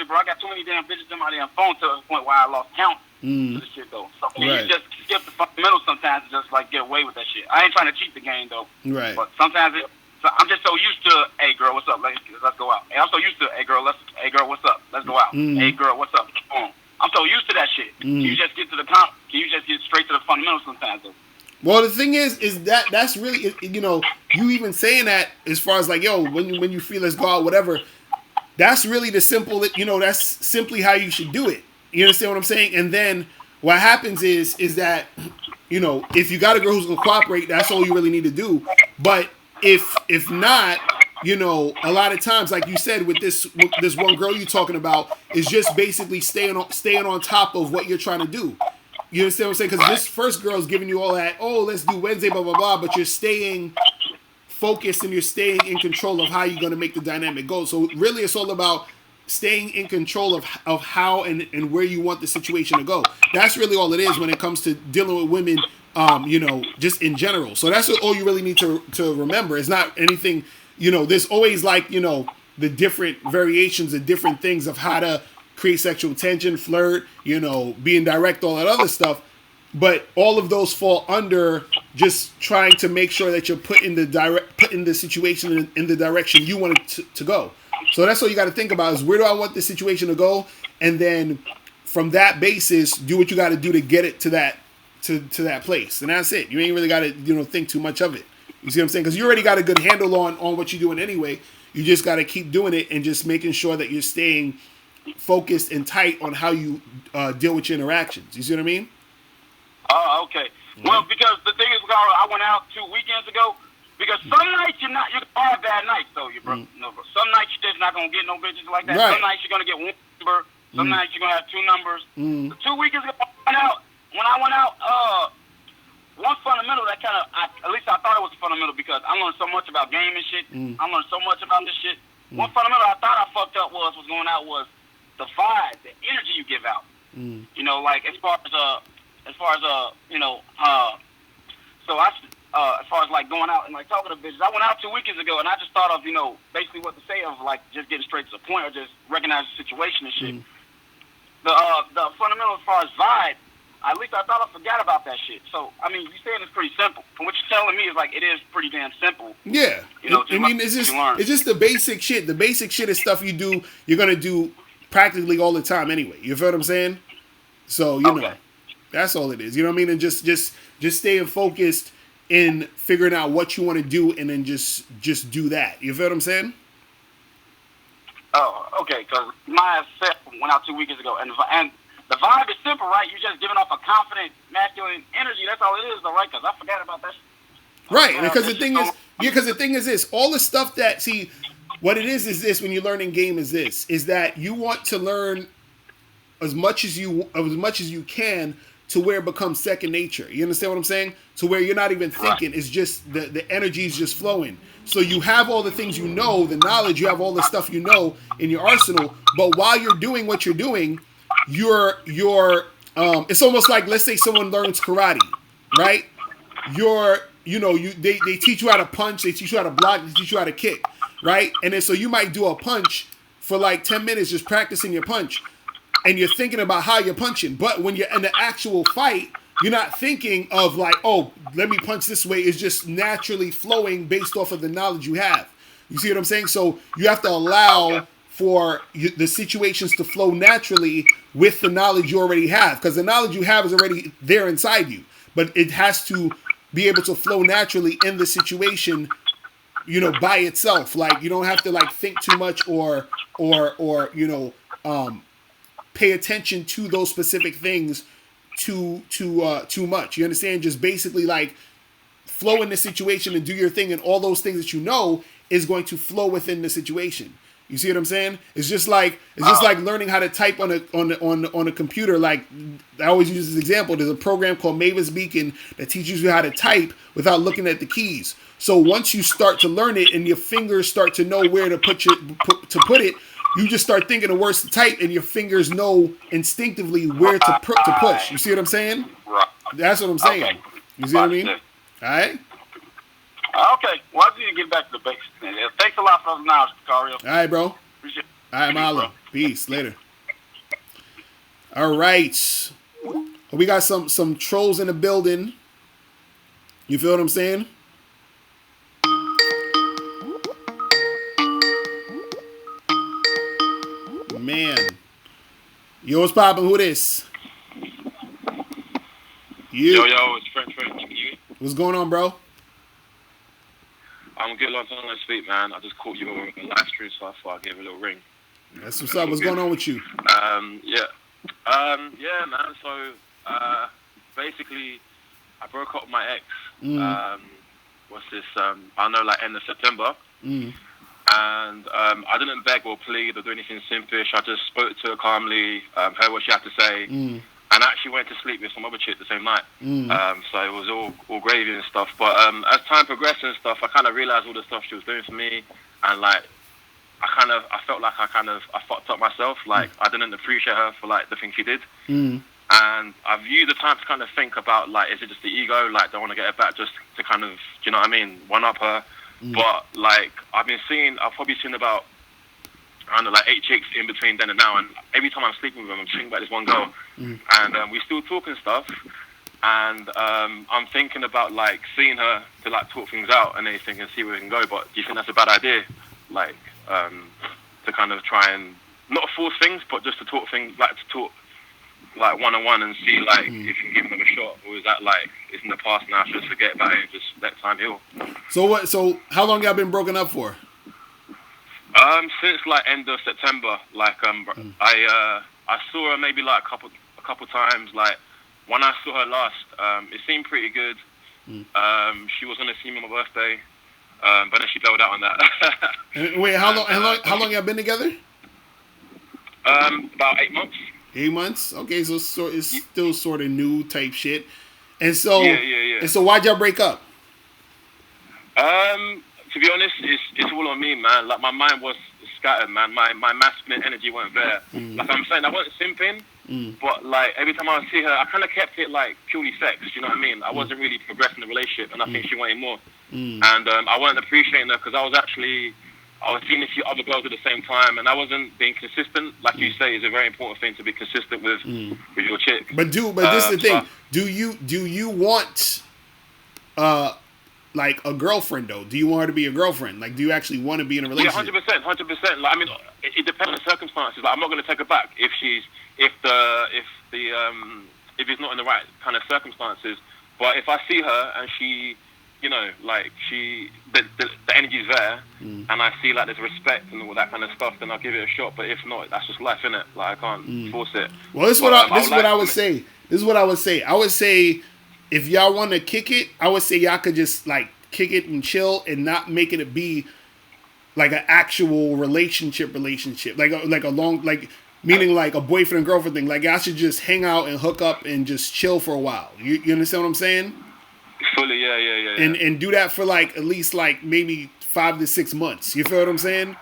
bro. I got too many damn bitches in my damn phone to the point where I lost count to the shit though. So you just skip the fundamentals sometimes and just like get away with that shit. I ain't trying to cheat the game though. Right. But sometimes so I'm just so used to, hey girl, what's up? Let's go out. And I'm so used to, hey girl, what's up? Let's go out. Hey girl, what's up? I'm so used to that shit. Can you just get to the Can you just get straight to the fundamentals sometimes though? Well, the thing is that's really, you know, you even saying that as far as like, yo, when you feel let's go out, whatever, That's really the simple. That's simply how you should do it. You understand what I'm saying? And then what happens is that if you got a girl who's gonna cooperate, that's all you really need to do. But if not, a lot of times, like you said, with this one girl you're talking about, is just basically staying on top of what you're trying to do. You understand what I'm saying? Because this first girl is giving you all that. Oh, let's do Wednesday, blah blah blah. But you're staying focused and you're staying in control of how you're going to make the dynamic go. So really, it's all about staying in control of how and where you want the situation to go. That's really all it is when it comes to dealing with women, just in general. So that's all you really need to remember. It's not anything, there's always like, the different variations, the different things of how to create sexual tension, flirt, being direct, all that other stuff. But all of those fall under just trying to make sure that you're putting the situation in the direction you want it to go. So that's what you got to think about is where do I want this situation to go, and then from that basis, do what you got to do to get it to that place, and that's it. You ain't really got to think too much of it. You see what I'm saying? Because you already got a good handle on what you're doing anyway. You just got to keep doing it and just making sure that you're staying focused and tight on how you deal with your interactions. You see what I mean? Oh, okay. Mm-hmm. Well, because the thing is, Carl, I went out 2 weekends ago. Because some nights you're gonna have bad nights though, bro. No, bro. Some nights you're just not gonna get no bitches like that. Right. Some nights you're gonna get one number. Some nights you're gonna have two numbers. The 2 weekends ago, when I went out, one fundamental that kind of, at least I thought it was a fundamental because I learned so much about game and shit. I learned so much about this shit. One fundamental I thought I fucked up was going out was the vibe, the energy you give out. Like as far as as far as like going out and like talking to bitches, I went out 2 weekends ago and I just thought of basically what to say of like just getting straight to the point or just recognize the situation and shit. The fundamental as far as vibe, at least I thought I forgot about that shit. So I mean, you saying it's pretty simple. From what you're telling me is like it is pretty damn simple. Yeah, it's just the basic shit. The basic shit is stuff you're gonna do practically all the time anyway. You feel what I'm saying? So that's all it is. You know what I mean? And just staying focused in figuring out what you want to do, and then just do that. You feel what I'm saying? Oh, okay. Because my set went out 2 weekends ago, and the vibe is simple, right? You're just giving off a confident, masculine energy. That's all it is, though, right? Because I forgot about that. Right, because the thing is this: all the stuff that what it is this when you're learning game is that you want to learn as much as you can to where it becomes second nature. You understand what I'm saying? To where you're not even thinking. It's just the energy is just flowing. So you have all the things the knowledge, you have all the stuff in your arsenal. But while you're doing what you're doing, you're it's almost like, let's say someone learns karate, right? They teach you how to punch, they teach you how to block, they teach you how to kick, right? And then so you might do a punch for like 10 minutes just practicing your punch. And you're thinking about how you're punching. But when you're in the actual fight, you're not thinking of like, oh, let me punch this way. It's just naturally flowing based off of the knowledge you have. You see what I'm saying? So you have to allow for the situations to flow naturally with the knowledge you already have. Because the knowledge you have is already there inside you. But it has to be able to flow naturally in the situation, by itself. Like, you don't have to like think too much or pay attention to those specific things too much. You understand? Just basically like flow in the situation and do your thing, and all those things that is going to flow within the situation. You see what I'm saying? It's just like learning how to type on a computer. Like I always use this example. There's a program called Mavis Beacon that teaches you how to type without looking at the keys. So once you start to learn it and your fingers start to know where to put it, you just start thinking of words to type, and your fingers know instinctively where to push. You see what I'm saying? Right. That's what I'm saying. Okay. You see what I mean? All right? Okay. Well, I need to get back to the basics. Thanks a lot for the knowledge, Locario. All right, bro. Appreciate it. All right, Malo. Peace. Later. All right. We got some trolls in the building. You feel what I'm saying? Man. Yo, what's poppin'? Who this? You. Yo, it's French. You? What's going on, bro? I'm good. Long time no speak, man. I just caught you on a live stream, so I thought I'd give a little ring. That's what's up. What's going on with you? Yeah. Yeah, man. So, basically, I broke up with my ex. What's this? I know, like, end of September. Mm. And I didn't beg or plead or do anything simpish. I just spoke to her calmly, heard what she had to say, and actually went to sleep with some other chick the same night. So it was all gravy and stuff. But as time progressed and stuff, I kind of realised all the stuff she was doing for me, and like I felt like I fucked up myself. Like I didn't appreciate her for like the things she did. And I've used the time to kind of think about like, is it just the ego? Like, do I want to get her back just to kind of, do you know what I mean, one up her? But like I've probably seen about, I don't know, like 8 chicks in between then and now, and every time I'm sleeping with them, I'm thinking about this one girl, and we still talk and stuff, and I'm thinking about like seeing her to like talk things out and anything and see where we can go. But do you think that's a bad idea? Like to kind of try and not force things, but just to talk things, like to talk like one-on-one and see like if you can give them a shot, or is that like it's in the past now, just forget about it and just let time heal? So how long y'all been broken up for? Since like end of September. Like I saw her maybe like a couple times. Like when I saw her last, it seemed pretty good. She was gonna see me on my birthday, but then she bailed out on that. Wait, how long y'all been together? About 8 months. 8 months. Okay, so it's still sort of new type shit. And so yeah. And so why'd y'all break up? To be honest, it's all on me, man. Like my mind was scattered, man. My masculine energy weren't there. Like I'm saying, I wasn't simping, but like every time I would see her, I kind of kept it like purely sex. You know what I mean? I wasn't really progressing the relationship, and I think she wanted more. And I wasn't appreciating her because I was seeing a few other girls at the same time, and I wasn't being consistent. Like you say, it's a very important thing to be consistent with your chick. But this is the thing. Do you want like a girlfriend though? Do you want her to be a girlfriend? Like, do you actually want to be in a relationship? Yeah, 100%. Like, I mean, it depends on the circumstances. Like, I'm not going to take her back if it's not in the right kind of circumstances. But if I see her and she, you know, like the energy's there, and I see like there's respect and all that kind of stuff, then I'll give it a shot. But if not, that's just life, innit? Like I can't force it. Well, this is what I would say. I would say if y'all want to kick it, I would say y'all could just like kick it and chill and not making it be like an actual relationship, like a long, like meaning like a boyfriend and girlfriend thing. Like y'all should just hang out and hook up and just chill for a while. You understand what I'm saying? Fully, yeah. And do that for like at least like maybe 5 to 6 months. You feel what I'm saying?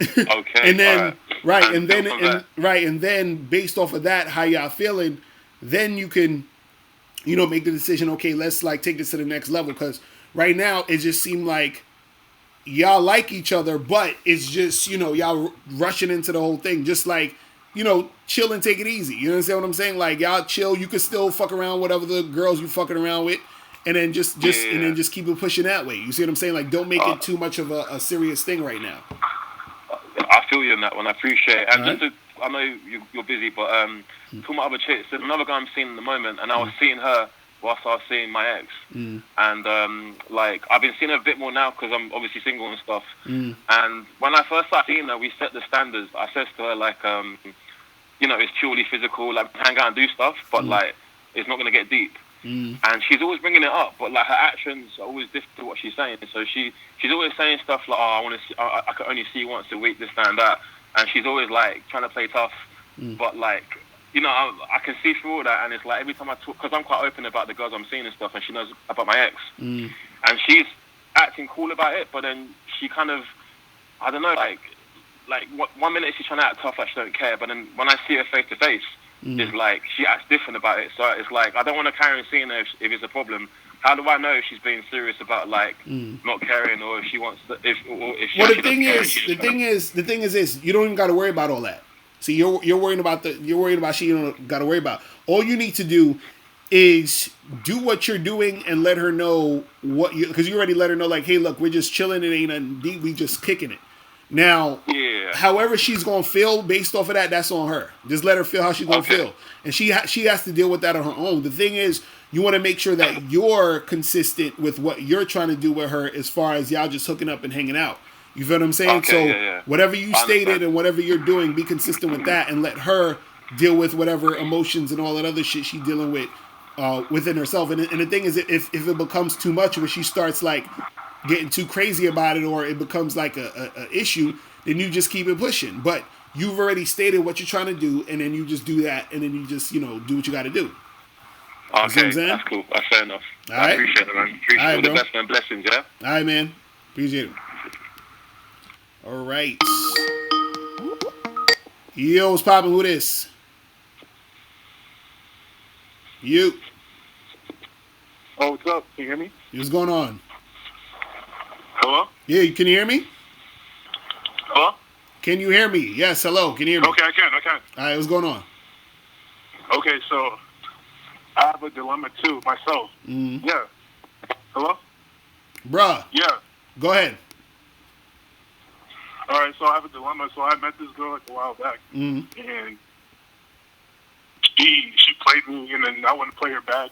Okay. And then and then based off of that, how y'all feeling, then you can, you know, make the decision. Okay, let's like take this to the next level. Because right now it just seemed like y'all like each other, but it's just, you know, y'all rushing into the whole thing. Just like, you know, chill and take it easy. You understand what I'm saying? Like y'all chill. You could still fuck around with whatever the girls you fucking around with. And then just keep it pushing that way. You see what I'm saying? Like, don't make it too much of a serious thing right now. I feel you on that one. I appreciate it. And right. I know you're busy, but talking about other chicks, there's another guy I'm seeing at the moment, and I was seeing her whilst I was seeing my ex. And like I've been seeing her a bit more now because I'm obviously single and stuff. And when I first started seeing her, we set the standards. I said to her like, you know, it's purely physical, like hang out and do stuff, but like it's not going to get deep. And she's always bringing it up, but like her actions are always different to what she's saying. So she's always saying stuff like, "Oh, I can only see you once a week, this, that, and that." And she's always like trying to play tough, but like, you know, I can see through all that. And it's like every time I talk, because I'm quite open about the girls I'm seeing and stuff, and she knows about my ex, and she's acting cool about it, but then she kind of, I don't know, like 1 minute she's trying to act tough, like she don't care, but then when I see her face to face. It's like she acts different about it, so it's like I don't want to carry on seeing her if it's a problem. How do I know if she's being serious about like not caring, or if she wants to, if she? Well, the thing is this: you don't even got to worry about all that. See, you're worrying about she don't got to worry about. All you need to do is do what you're doing and let her know what you, because you already let her know like, hey, look, we're just chilling, it ain't nothing deep, we just kicking it. Now, however she's gonna feel based off of that, that's on her. Just let her feel how she's gonna feel, and she has to deal with that on her own. The thing is, you want to make sure that you're consistent with what you're trying to do with her, as far as y'all just hooking up and hanging out. You feel what I'm saying? Okay, So yeah. whatever you I stated understand. and whatever you're doing, be consistent with that and let her deal with whatever emotions and all that other shit she's dealing with within herself. And the thing is, if it becomes too much where she starts like getting too crazy about it or it becomes like a issue, then you just keep it pushing. But you've already stated what you're trying to do, and then you just do that, and then you just, do what you got to do. You see what I'm Okay, saying? that's cool. That's fair enough. All I right. appreciate it, man. Appreciate All right, all the bro. best, man. Blessings, yeah? All right, man. Appreciate it. All right. Yo, what's poppin'? Who this? You. Oh, what's up? Can you hear me? What's going on? Hello? Yeah, can you hear me? Hello? Can you hear me? Yes, hello. Can you hear me? Okay, I can. All right, what's going on? Okay, so I have a dilemma too myself. Mm-hmm. Yeah. Hello? Bruh, Yeah. go ahead. All right, so I have a dilemma. So I met this girl like a while back, Mm-hmm. and she played me, and then I wouldn't play her back.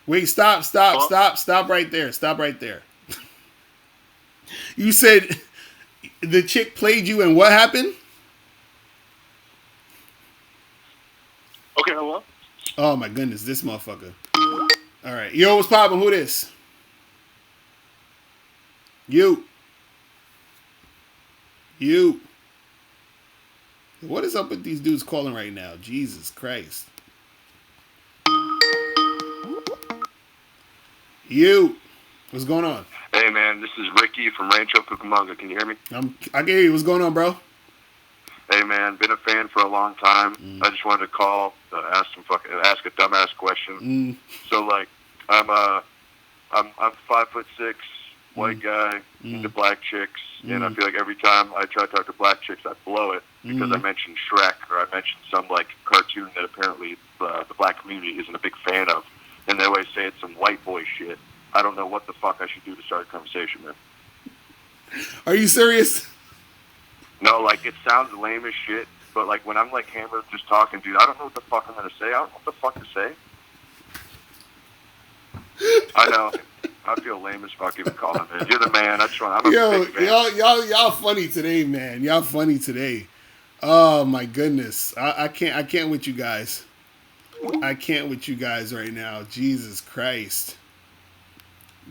Wait, stop right there. Stop right there. You said the chick played you and what happened? Okay, hello? Oh my goodness, this motherfucker. All right. Yo, what's poppin'? Who this? You. What is up with these dudes calling right now? Jesus Christ. You. What's going on? Hey man, this is Ricky from Rancho Cucamonga. Can you hear me? I can hear you. What's going on, bro? Hey man, been a fan for a long time. I just wanted to call, ask a dumbass question. So like, I'm 5'6", white guy, into black chicks, and I feel like every time I try to talk to black chicks, I blow it because I mentioned Shrek or I mentioned some like cartoon that apparently the black community isn't a big fan of, and they always say it's some white boy shit. I don't know what the fuck I should do to start a conversation, man. Are you serious? No, like, it sounds lame as shit, but, like, when I'm, like, hammered just talking, dude, I don't know what the fuck I'm going to say. I don't know what the fuck to say. I know. I feel lame as fuck even calling, man. You're the man. I'm a big fan. y'all funny today, man. Y'all funny today. Oh, my goodness. I can't with you guys. I can't with you guys right now. Jesus Christ.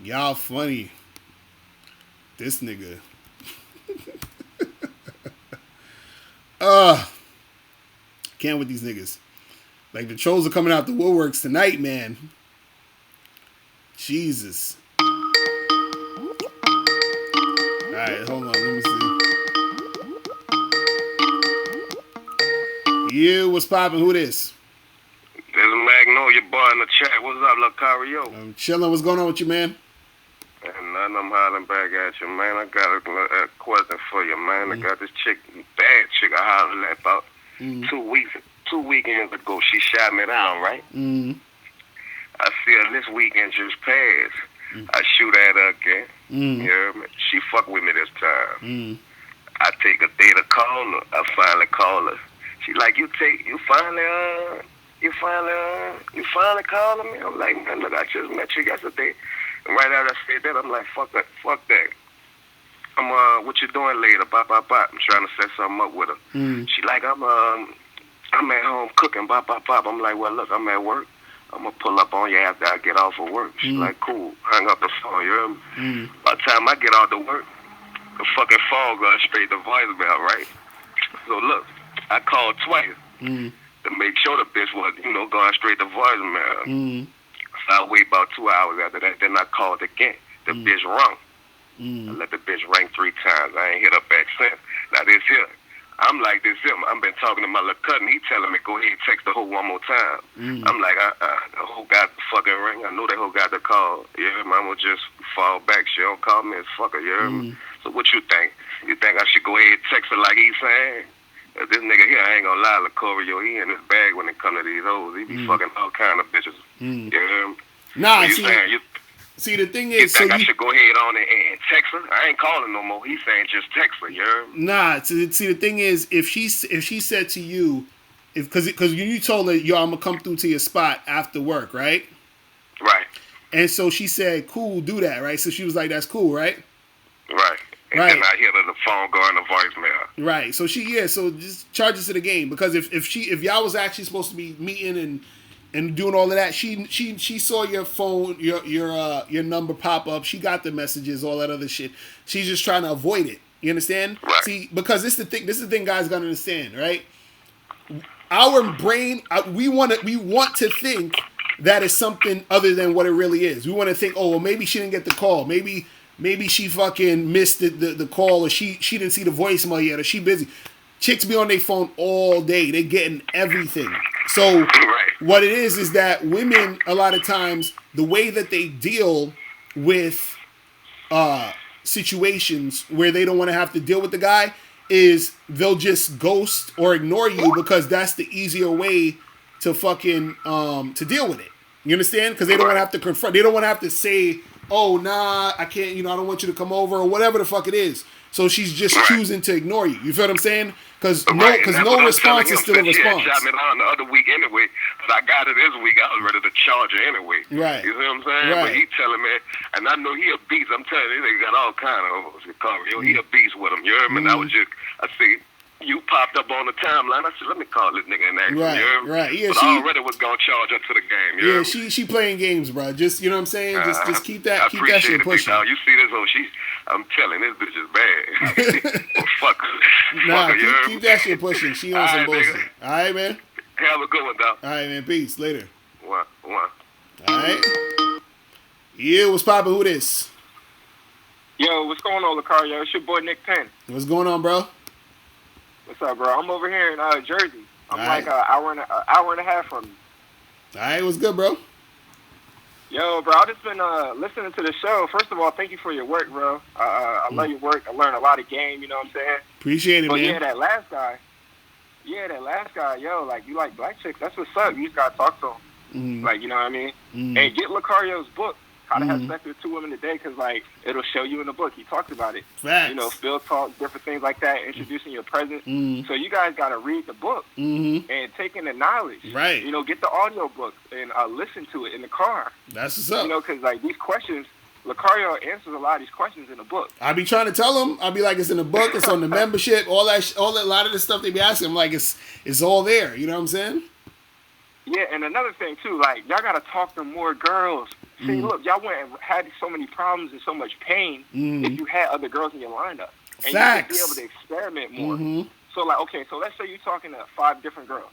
Y'all funny. This nigga. Can't with these niggas. Like, the trolls are coming out the woodworks tonight, man. Jesus. Alright, hold on. Let me see. You, what's poppin'? Who this? There's a Magnolia boy in the chat. What's up, Locario? I'm chilling. What's going on with you, man? And nothing, I'm hollering back at you, man. I got a question for you, man. I got this chick, bad chick, I hollered at about 2 weekends ago. She shot me down, right? I see her this weekend just passed. I shoot at her again. You hear me? She fuck with me this time. I take a day to call her. I finally call her. She like, you finally calling me? I'm like, man, look, I just met you yesterday. And right after I said that, I'm like, fuck that. What you doing later? Bop. I'm trying to set something up with her. She like, I'm at home cooking. Bop. I'm like, well, look, I'm at work. I'm gonna pull up on you after I get off of work. She like, cool. Hang up the phone. You hear me? By the time I get off to work, the fucking phone goes straight to voicemail, right? So look, I called twice to make sure the bitch was, going straight to voicemail. So I wait about 2 hours after that. Then I called again. The bitch rung. I let the bitch ring 3 times. I ain't hit her back since. Now this here, I'm like this here. I've been talking to my little cousin. He telling me go ahead and text the hoe one more time. I'm like, the hoe got the fucking ring. I know that hoe got the call. Yeah, I'm gonna just fall back. She don't call me as fucker. You hear me? So what you think? You think I should go ahead and text her like he's saying? This nigga here, I ain't gonna lie, Locario, he in his bag when it come to these hoes. He be fucking all kind of bitches. You hear me? Nah, so see, the thing you is, think I should go ahead on and text her? I ain't calling no more. He's saying just text her, you hear me? Nah, see, the thing is, if she said to you, because you told her, yo, I'm gonna come through to your spot after work, right? Right. And so she said, cool, do that, right? So she was like, that's cool, right? Right. And Right. then I hear the phone go in the voicemail. Right. So so just charges to the game, because if y'all was actually supposed to be meeting and doing all of that, she saw your phone, your number pop up. She got the messages, all that other shit. She's just trying to avoid it. You understand? Right. See, because this is the thing guys gotta understand, right? Our brain, we want to think that it's something other than what it really is. We want to think, oh, well, maybe she didn't get the call. Maybe she fucking missed the call, or she didn't see the voicemail yet, or she busy. Chicks be on their phone all day. They getting everything. So Right. what it is that women, a lot of times, the way that they deal with situations where they don't want to have to deal with the guy is they'll just ghost or ignore you, because that's the easier way to fucking to deal with it. You understand? Because they don't want to have to confront. They don't want to have to say, "Oh, nah, I can't. I don't want you to come over," or whatever the fuck it is. So she's just choosing to ignore you. You feel what I'm saying? Because no response is still a response. She had shot me down the other week anyway, but I got it this week. I was ready to charge her anyway. Right. You see what I'm saying? Right. But he telling me, and I know he a beast. I'm telling you, they got all kind of Locario. He a beast with him. You heard me? And I see you popped up on the timeline. I said, let me call this nigga and ask him. Right, You heard me? right. Yeah, but I already was gonna charge her to the game. You heard me? she playing games, bro. Just you know what I'm saying. Just keep that I shit appreciate it, pushing. big dog. You see this? Oh, I'm telling this bitch is bad. Well, fuck her. Nah, Fuck her, you heard keep me? that shit pushing. She on All some right, bullshit. nigga. All right, man. Have a good one, dog. All right, man. Peace. Later. One. All right. Yeah, what's poppin'? Who this? Yo, what's going on, Locario? It's your boy Nick Penn. What's going on, bro? What's up, bro? I'm over here in Jersey. I'm All like right. an hour and a half from you. All right, what's good, bro? Yo, bro, I've just been listening to the show. First of all, thank you for your work, bro. I love your work. I learned a lot of game, you know what I'm saying? Appreciate it, But man. yeah, that last guy, yo, like, you like black chicks. That's what's up. You just got to talk to him. Mm-hmm. Like, you know what I mean? Mm-hmm. And get Locario's book, How to Have Mhm. Sex with Two Women a Day, because, like, it'll show you in the book. He talks about it. Facts. You know, field talk, different things like that, introducing your presence. Mhm. So you guys got to read the book Mm-hmm. and take in the knowledge. Right. You know, get the audio book and listen to it in the car. That's what's up. You know, because, like, these questions, Locario answers a lot of these questions in the book. I be trying to tell them. I be like, it's in the book. It's on the membership. All that. A lot of the stuff they be asking. I'm like, it's all there. You know what I'm saying? Yeah, and another thing, too, like, y'all got to talk to more girls. See, look, y'all went and had so many problems and so much pain if you had other girls in your lineup. And Facts. you could be able to experiment more. Mhm. So, like, okay, so let's say you're talking to 5 different girls.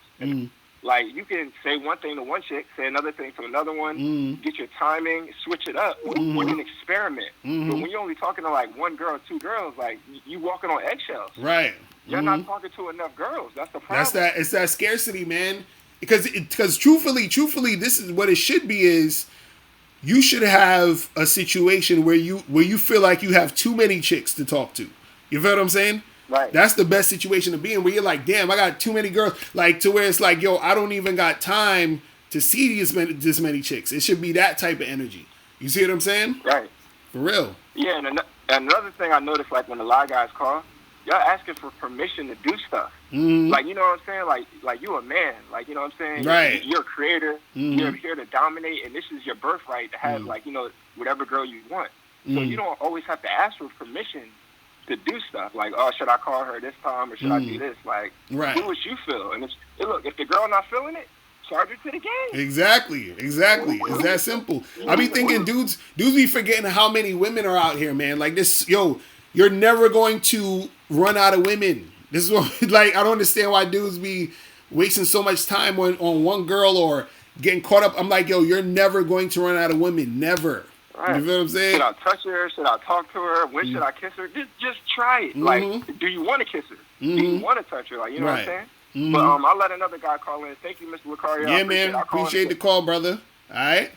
Like, you can say one thing to one chick, say another thing to another one, get your timing, switch it up, and then experiment. But when you're only talking to, like, 1 girl or 2 girls, like, you walking on eggshells. Right. You're not talking to enough girls. That's the problem. That's that. It's that scarcity, man. Because truthfully, this is what it should be. Is you should have a situation where you feel like you have too many chicks to talk to. You feel what I'm saying? Right. That's the best situation to be in, where you're like, damn, I got too many girls. Like, to where it's like, yo, I don't even got time to see this many chicks. It should be that type of energy. You see what I'm saying? Right. For real. Yeah, and another thing I noticed, like, when a lot of guys call, y'all asking for permission to do stuff. Like, you know what I'm saying? Like you a man. Like, you know what I'm saying? Right. You're a creator. You're here to dominate, and this is your birthright to have, like, you know, whatever girl you want. So you don't always have to ask for permission to do stuff. Like, oh, should I call her this time, or should I do this? Like, Right. do what you feel. And look, if the girl not feeling it, charge her to the game. Exactly. It's that simple. I be thinking dudes be forgetting how many women are out here, man. Like this, yo, you're never going to run out of women. This is what, like, I don't understand why dudes be wasting so much time on one girl or getting caught up. I'm like, yo, you're never going to run out of women. Never. Right. You feel what I'm saying? Should I touch her? Should I talk to her? When should I kiss her? Just try it. Like, do you want to kiss her? Do you want to touch her? Like, you know what I'm saying? But I'll let another guy call in. Thank you, Mr. Locario. Yeah, man. Appreciate the call, brother. All right.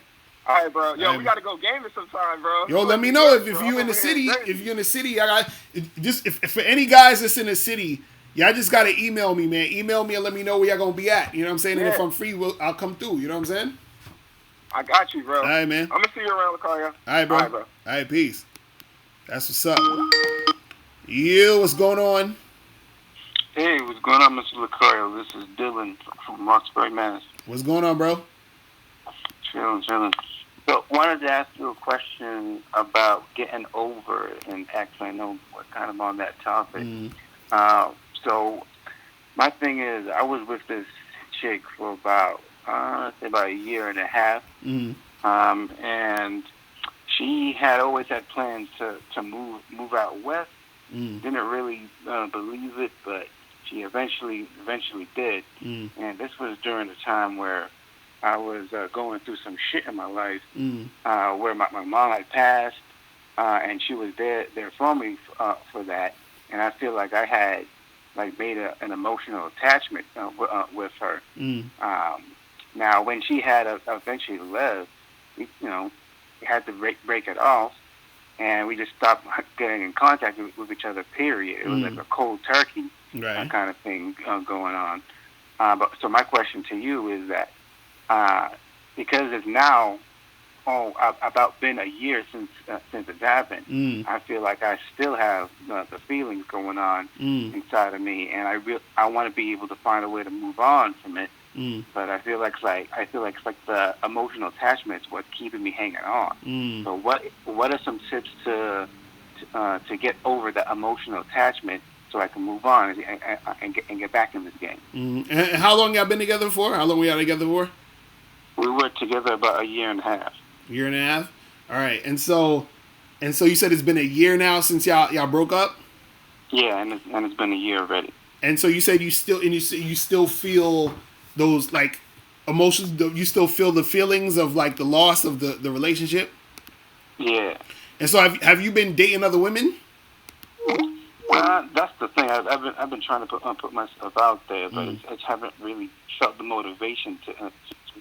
All right, bro. Yo, we gotta go gaming sometime, bro. Yo, let me know if you in the city. If you're in the city, I got just if for any guys that's in the city, y'all just gotta email me, man. Email me and let me know where y'all gonna be at. You know what I'm saying? And if I'm free, I'll come through. You know what I'm saying? I got you, bro. All right, man. I'm gonna see you around, Locario. All right, bro. All right, bro. All right, peace. That's what's up. Yo, what's going on? Hey, what's going on, Mr. Locario? This is Dylan from Roxbury, Mass. What's going on, bro? Chilling. So, wanted to ask you a question about getting over an ex. I know we're kind of on that topic. So, my thing is, I was with this chick for about, let's say about a year and a half, and she had always had plans to move out west. Didn't really believe it, but she eventually did. And this was during the time where I was going through some shit in my life, where my mom had passed, and she was there for me for that. And I feel like I had like made an emotional attachment with her. Now, when she had eventually left, we had to break it off, and we just stopped getting in contact with each other. Period. It was like a cold turkey kind of thing going on. But so my question to you is that because it's now about been a year since it happened, I feel like I still have the feelings going on inside of me, and I want to be able to find a way to move on from it. But I feel like it's like the emotional attachment is what's keeping me hanging on. So what are some tips to get over the emotional attachment so I can move on and get back in this game? And how long y'all been together for? How long were y'all together for? We were together about a year and a half. Year and a half. All right, and so you said it's been a year now since y'all broke up. Yeah, and it's been a year already. And so you said you still feel those like emotions. You still feel the feelings of like the loss of the relationship. Yeah. And so have you been dating other women? That's the thing. I've been trying to put myself out there, but I haven't really felt the motivation to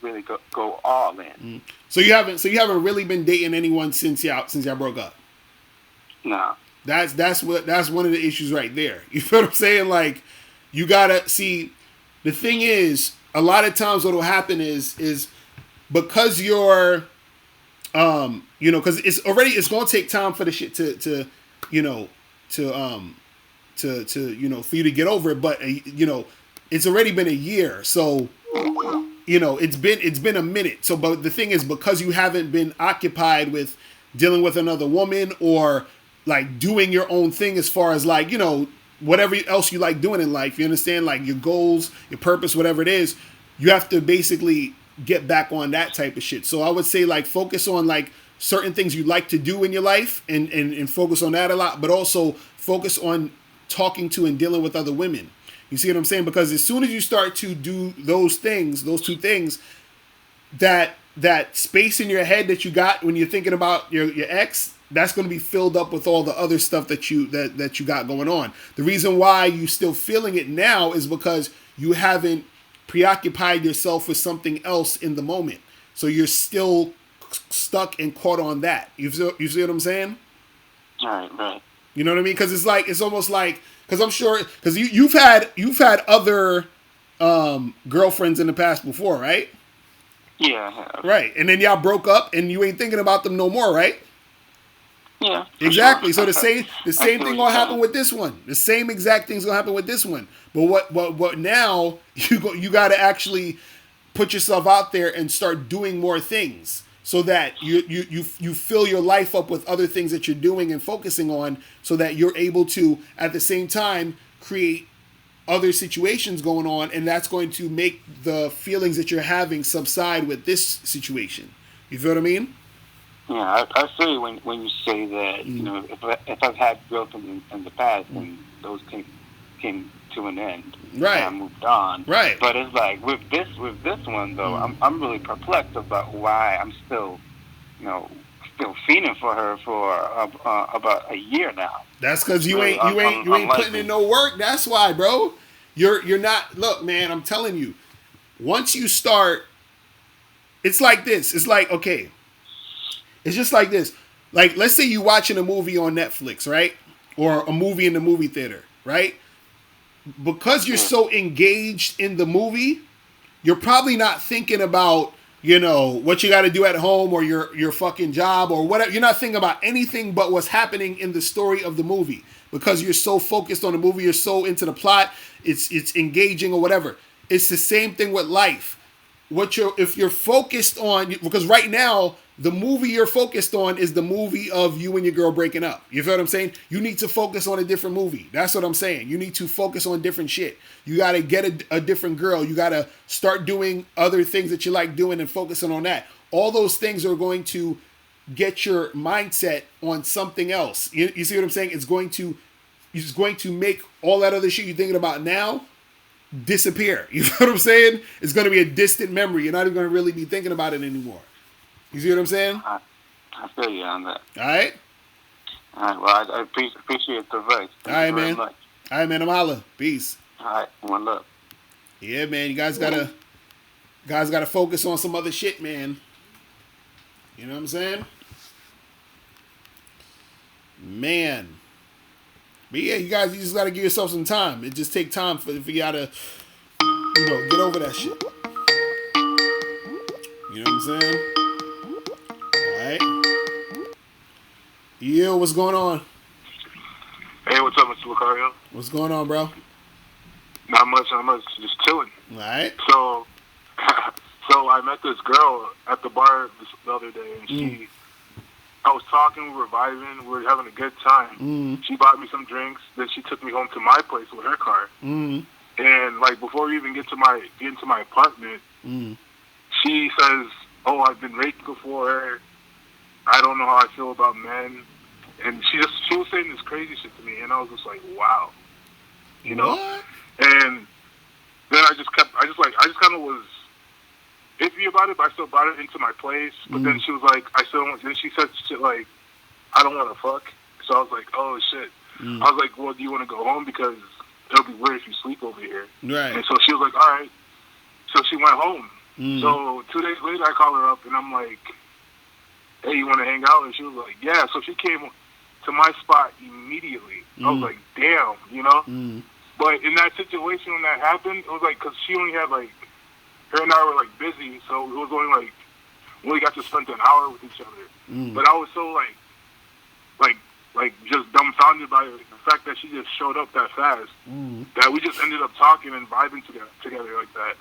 really go all in. So you haven't really been dating anyone since y'all broke up. No. That's one of the issues right there. You feel what I'm saying? Like, you gotta see. The thing is, a lot of times what will happen is because you're, because it's gonna take time for the shit to for you to get over it. But it's already been a year, so it's been a minute. So, but the thing is, because you haven't been occupied with dealing with another woman or like doing your own thing as far as like whatever else you like doing in life, you understand, like your goals, your purpose, whatever it is, you have to basically get back on that type of shit. So I would say like focus on like certain things you like to do in your life and focus on that a lot, but also focus on talking to and dealing with other women. You see what I'm saying? Because as soon as you start to do those two things, that space in your head that you got when you're thinking about your ex, that's going to be filled up with all the other stuff that you got going on. The reason why you still feeling it now is because you haven't preoccupied yourself with something else in the moment. So you're still stuck and caught on that. You see what I'm saying? Right. You know what I mean? Because it's almost like, because I'm sure, because you've had other girlfriends in the past before, right? Yeah, I have. Right, and then y'all broke up, and you ain't thinking about them no more, right? Yeah. Exactly. Sure. So the same thing gonna happen with this one. The same exact thing's gonna happen with this one. But what now? You got to actually put yourself out there and start doing more things, so that you fill your life up with other things that you're doing and focusing on, so that you're able to at the same time create other situations going on, and that's going to make the feelings that you're having subside with this situation. You feel what I mean? Yeah, I feel when you say that. If I've had girlfriends in the past and those came to an end, right? And I moved on, right? But it's like with this one though, I'm really perplexed about why I'm still feeling for her for about a year now. That's because you ain't putting in no work. That's why, bro. You're not. Look, man, I'm telling you. Once you start, it's like this. It's like, okay. It's just like this. Like, let's say you're watching a movie on Netflix, right? Or a movie in the movie theater, right? Because you're so engaged in the movie, you're probably not thinking about, what you got to do at home or your fucking job or whatever. You're not thinking about anything but what's happening in the story of the movie, because you're so focused on the movie. You're so into the plot. It's engaging or whatever. It's the same thing with life. If you're focused on, because right now the movie you're focused on is the movie of you and your girl breaking up. You feel what I'm saying? You need to focus on a different movie. That's what I'm saying. You need to focus on different shit. You got to get a different girl. You got to start doing other things that you like doing and focusing on that. All those things are going to get your mindset on something else. You see what I'm saying? It's going to make all that other shit you're thinking about now disappear. You know what I'm saying? It's going to be a distant memory. You're not even going to really be thinking about it anymore. You see what I'm saying? I feel you on that. All right? All right, well, I appreciate the advice. All right, man. Much. All right, man. I'm holla. Peace. All right, one love. Yeah, man. You guys gotta focus on some other shit, man. You know what I'm saying? Man. But yeah, you just gotta give yourself some time. It just take time for y'all to, get over that shit. You know what I'm saying? Alright. Yo, what's going on? Hey, what's up, Mr. Locario? What's going on, bro? Not much, just chilling. Alright. So I met this girl at the bar the other day, and I was talking, we were vibing, we were having a good time. She bought me some drinks, then she took me home to my place with her car. And like before we even get into my apartment, she says, "Oh, I've been raped before. I don't know how I feel about men." And she was saying this crazy shit to me, and I was just like, wow, you know. What? And then I just kind of was iffy about it, but I still brought it into my place. But then she was like, then she said shit like, "I don't want to fuck." So I was like, oh shit. I was like, well, do you want to go home, because it'll be weird if you sleep over here. Right. And so she was like, all right. So she went home. So 2 days later, I call her up, and I'm like, hey, you want to hang out? And she was like, yeah. So she came to my spot immediately. I was like, damn, you know? But in that situation, when that happened, it was like, because she only had like, her and I were like busy, so it was only like, we only got to spend an hour with each other. But I was so like just dumbfounded by the fact that she just showed up that fast, that we just ended up talking and vibing together like that.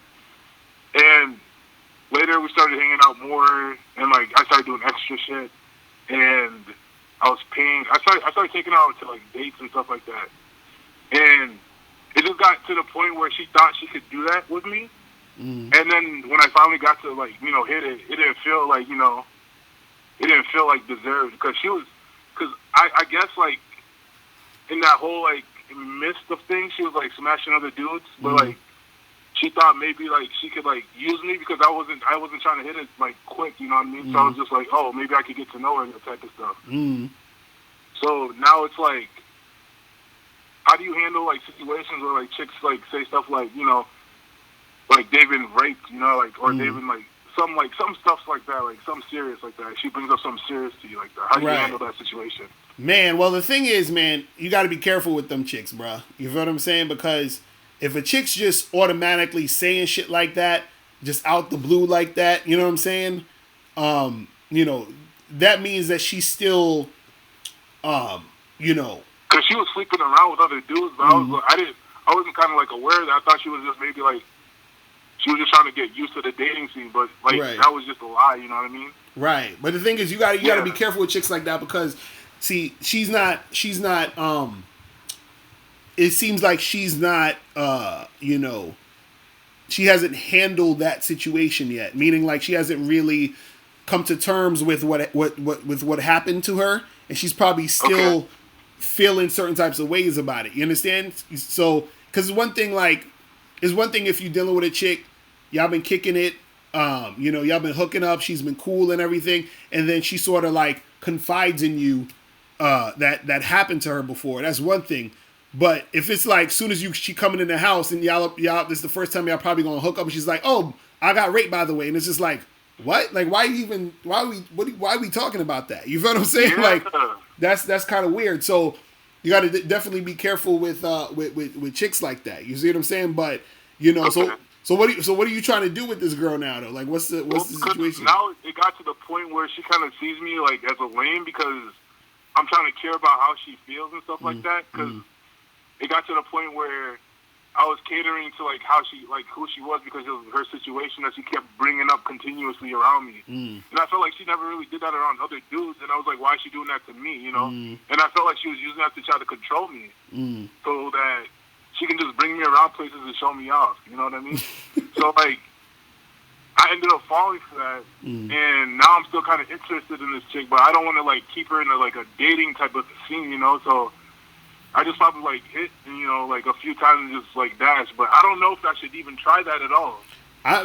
And later we started hanging out more, and like I started doing extra shit, and I was paying. I started taking her out to like dates and stuff like that, and it just got to the point where she thought she could do that with me. And then when I finally got to like hit it, it didn't feel like deserved, because I guess like in that whole like midst of things, she was like smashing other dudes, but like she thought maybe like she could like use me because I wasn't trying to hit it like quick, you know what I mean? So I was just like, oh, maybe I could get to know her and that type of stuff. So now it's like, how do you handle like situations where like chicks like say stuff like, like they've been raped, like, or they've been like some stuff like that, like something serious like that. She brings up something serious to you like that. How do you handle that situation? Man, well, the thing is, man, you got to be careful with them chicks, bro. You feel what I'm saying? Because if a chick's just automatically saying shit like that, just out the blue like that, you know what I'm saying? That means that she's still, Because she was sleeping around with other dudes, but I wasn't kind of like aware of that. I thought she was just maybe like, she was just trying to get used to the dating scene, but like that was just a lie, you know what I mean? Right. But the thing is, you gotta be careful with chicks like that, because see, she's not it seems like she's not she hasn't handled that situation yet, meaning like she hasn't really come to terms with what happened to her, and she's probably still feeling certain types of ways about it. You understand? So, because it's one thing if you're dealing with a chick, y'all been kicking it, y'all been hooking up, she's been cool and everything, and then she sort of like confides in you that happened to her before. That's one thing. But if it's like, soon as she coming in the house and y'all this is the first time y'all probably gonna hook up, and she's like, "Oh, I got raped, by the way," and it's just like, what? Like, why are we talking about that? You feel what I'm saying? Yeah. Like, that's kind of weird. So you got to definitely be careful with chicks like that. You see what I'm saying? But so what are you trying to do with this girl now though? Like, what's the situation? Now it got to the point where she kind of sees me like as a lame, because I'm trying to care about how she feels and stuff like that. Because it got to the point where I was catering to like how she, like who she was because of her situation that she kept bringing up continuously around me. And I felt like she never really did that around other dudes, and I was like, why is she doing that to me, you know? And I felt like she was using that to try to control me, so that she can just bring me around places and show me off. You know what I mean? So like, I ended up falling for that, and now I'm still kind of interested in this chick, but I don't want to like keep her in like a dating type of scene, you know? So I just probably like hit, you know, like a few times and just like dash, but I don't know if I should even try that at all.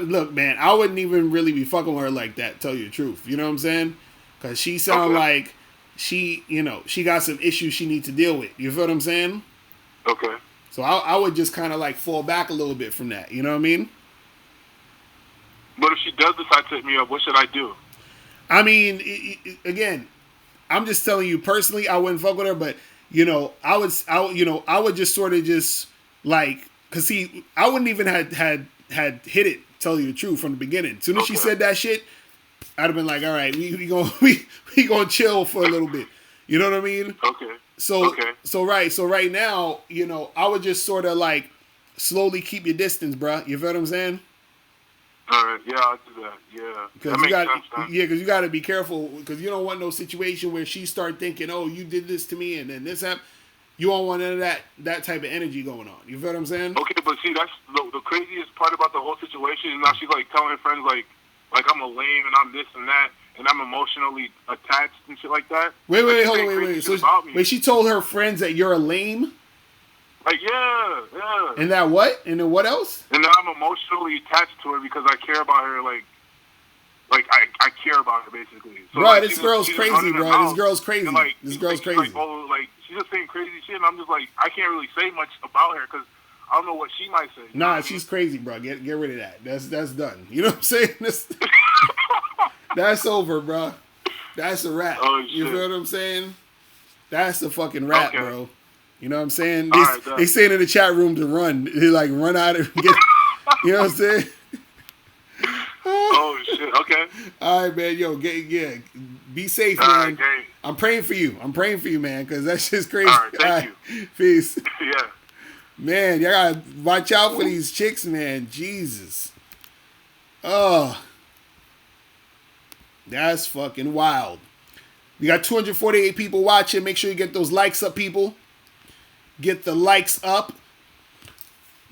Look, man, I wouldn't even really be fucking with her like that, tell you the truth. You know what I'm saying? Because she sound like she, you know, she got some issues she needs to deal with. You feel what I'm saying? Okay. So I would just kind of like fall back a little bit from that. You know what I mean? But if she does decide to hit me up, what should I do? I mean, again, I'm just telling you personally, I wouldn't fuck with her, but you know, I would just sort of just like, cause see, I wouldn't even had hit it. Tell you the truth from the beginning. As soon as she said that shit, I'd have been like, all right, we gonna chill for a little bit. You know what I mean? Okay. So right now, you know, I would just sort of like slowly keep your distance, bruh. You feel what I'm saying? All right, yeah, I'll do that. Yeah, because you got to be careful because you don't want no situation where she start thinking, oh, you did this to me and then this happened. You don't want none of that type of energy going on. You feel what I'm saying? Okay, but see, that's the craziest part about the whole situation is now she's like telling her friends like I'm a lame and I'm this and that and I'm emotionally attached and shit like that. Wait, hold on, wait. So she told her friends that you're a lame? Like, yeah. And that what? And then what else? And then I'm emotionally attached to her because I care about her, like I care about her, basically. So, right, this girl's crazy, bro. This girl's crazy. Like, this girl's crazy. Like, oh, like, she's just saying crazy shit, and I'm just like, I can't really say much about her because I don't know what she might say. Nah, she's crazy, bro. Get rid of that. That's done. You know what I'm saying? That's over, bro. That's a wrap. Oh, shit. You feel what I'm saying? That's a fucking wrap, bro. You know what I'm saying? They saying in the chat room to run. They like run out and get. You know what I'm saying? Oh shit! Okay. All right, man. Yo, be safe, all man. Right, I'm praying for you. Man, because that's just crazy. All right, thank you. Peace. Yeah. Man, y'all gotta watch out for these chicks, man. Jesus. Oh, that's fucking wild. We got 248 people watching. Make sure you get those likes up, people. Get the likes up.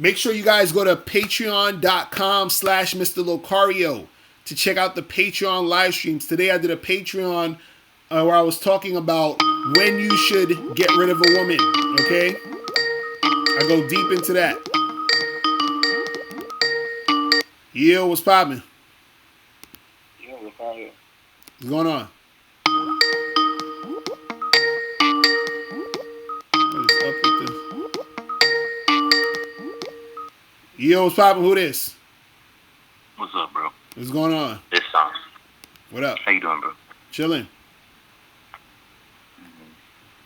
Make sure you guys go to patreon.com/Mr. Locario to check out the Patreon live streams. Today I did a Patreon where I was talking about when you should get rid of a woman. Okay? I go deep into that. Yo, what's poppin'? Yo, Locario. What's going on? What is up with this? Yo, what's poppin'? Who this? What's up, bro? What's going on? This song. What up? How you doing, bro? Chilling.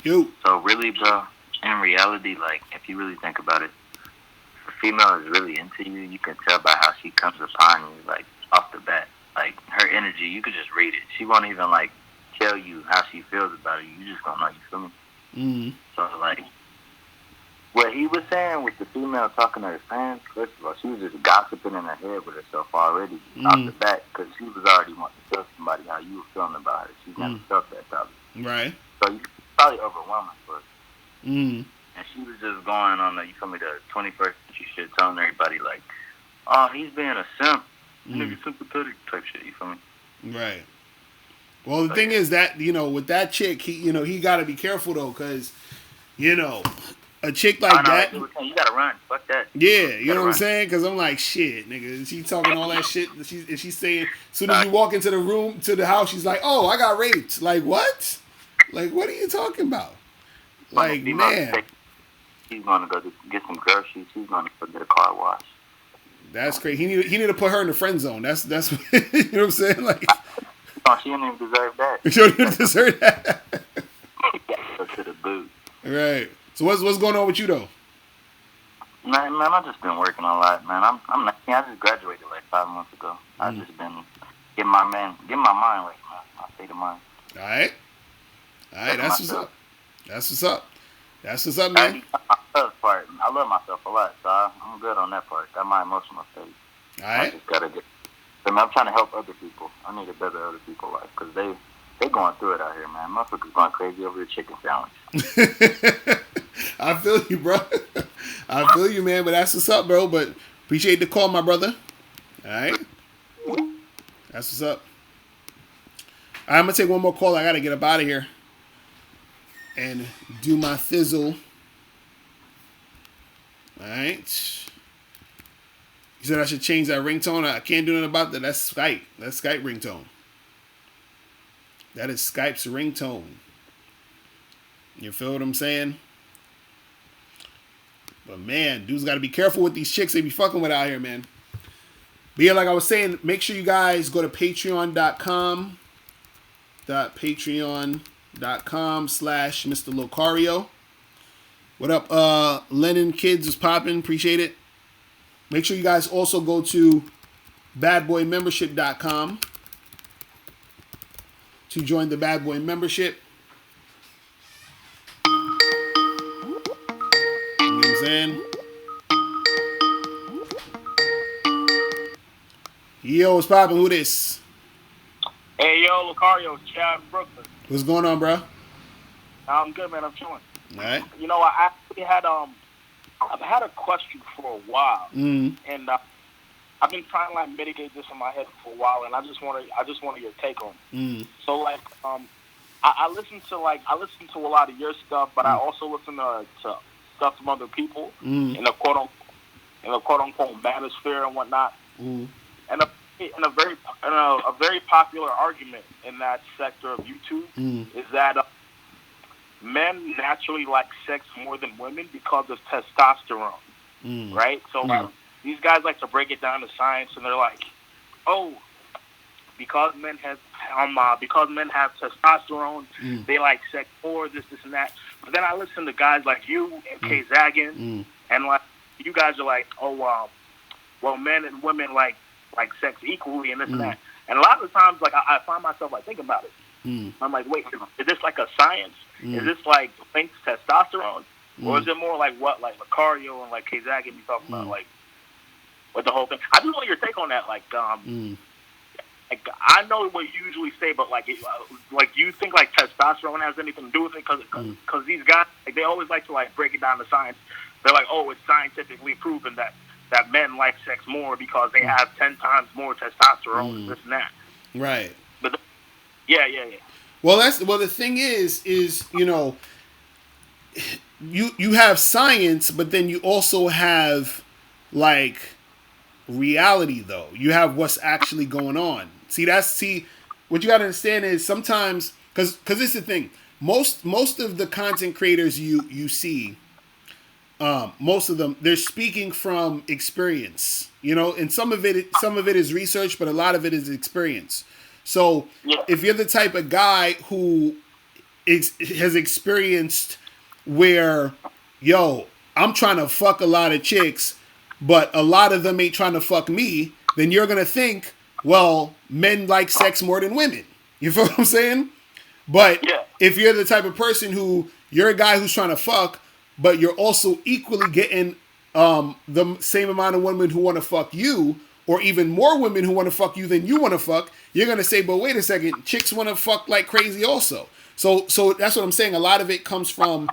Yo. So really, bro, in reality, like, if you really think about it, if a female is really into you, you can tell by how she comes upon you, like, off the bat. Like, her energy, you could just read it. She won't even, like, tell you how she feels about it. You just gonna know, you feel me? Mm-hmm. So, like, what he was saying with the female talking to her fans, first of all, she was just gossiping in her head with herself already off the bat because she was already wanting to tell somebody how you were feeling about her. She's never felt that probably. Right. So you probably overwhelming for her. Mm. And she was just going on the, you feel me, the 21st century shit, telling everybody like, oh, he's being a simp. Nigga sympathetic type shit, you feel me? Right. Well, the thing is that, you know, with that chick, he got to be careful though, because, you know, a chick like that. You gotta run. Fuck that. Yeah, you know what I'm saying? Because I'm like, shit, nigga. She talking all that shit. She's saying, as soon as you walk into the room, to the house, she's like, oh, I got raped. Like, what? Like, what are you talking about? Like, man. He's gonna go to get some groceries. He's gonna go get a car wash. That's crazy. He need to put her in the friend zone. That's you know what I'm saying? Like, oh, she don't even deserve that. She don't even deserve that. Go to the boot. Right. So what's going on with you though? Man, I've just been working a lot, man. I just graduated like 5 months ago. I've just been getting my mind right, man. My state of mind. All right. That's what's up. That's what's up, man. First part, I love myself a lot, so I'm good on that part. Got my emotional state. All I right. just gotta get. I mean, I'm trying to help other people. I need to better other people's life because they going through it out here, man. Motherfuckers going crazy over the chicken sandwich. I feel you, bro. I feel you, man. But that's what's up, bro. But appreciate the call, my brother. All right. That's what's up. All right, I'm gonna take one more call. I gotta get up out of here and do my thizzle. All right. You said I should change that ringtone. I can't do nothing about that. That's Skype. That's Skype ringtone. That is Skype's ringtone. You feel what I'm saying? But man, dudes got to be careful with these chicks they be fucking with out here, man. But yeah, like I was saying, make sure you guys go to patreon.com. Patreon.com/Mr. Locario. What up, Lennon Kids is popping. Appreciate it. Make sure you guys also go to badboymembership.com to join the Bad Boy membership. You know what I'm saying? Yo, what's poppin'? Who this? Hey, yo, Locario, it's Chad in Brooklyn. What's going on, bro? I'm good, man. I'm chilling. All right. You know, I actually had I've had a question for a while, and I've been trying to like mitigate this in my head for a while, and I just wanted your take on it. So like, I listen to a lot of your stuff, but I also listen to stuff from other people in the quote unquote manosphere and whatnot. And a very popular argument in that sector of YouTube is that men naturally like sex more than women because of testosterone, right? So these guys like to break it down to science, and they're like, "Oh, because men have testosterone, they like sex more, this, and that." But then I listen to guys like you and Kay Zagan, and like you guys are like, "Oh, well, men and women like sex equally and this and that." And a lot of the times, like I find myself like thinking about it. I'm like, wait, is this like a science? Is this like linked to testosterone, or is it more like what like Locario and like Kay Zagan be talking about, like with the whole thing? I just want your take on that. Like, like I know what you usually say, but like you think like testosterone has anything to do with it? Because these guys, like, they always like to like break it down to science. They're like, oh, it's scientifically proven that men like sex more because they have 10 times more testosterone and this and that. Right. But yeah. Well, the thing is you know, you have science, but then you also have like reality though. You have what's actually going on. See, what you got to understand is sometimes because this is the thing. Most of the content creators you see, most of them, they're speaking from experience, you know, and some of it is research, but a lot of it is experience. So if you're the type of guy who has experienced where, yo, I'm trying to fuck a lot of chicks, but a lot of them ain't trying to fuck me, then you're going to think, well, men like sex more than women. You feel what I'm saying? But if you're the type of person who, you're a guy who's trying to fuck, but you're also equally getting the same amount of women who want to fuck you, or even more women who want to fuck you than you want to fuck, you're going to say, but wait a second, chicks want to fuck like crazy also. So that's what I'm saying. A lot of it comes from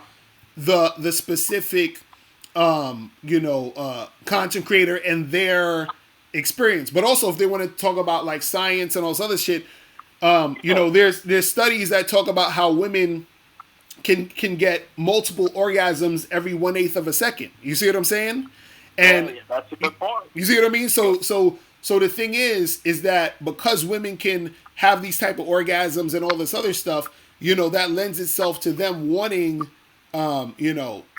the specific, content creator and their experience. But also if they want to talk about like science and all this other shit, there's studies that talk about how women can get multiple orgasms every 1/8 of a second. You see what I'm saying? And that's a good point. You see what I mean? So the thing is that because women can have these type of orgasms and all this other stuff, that lends itself to them wanting,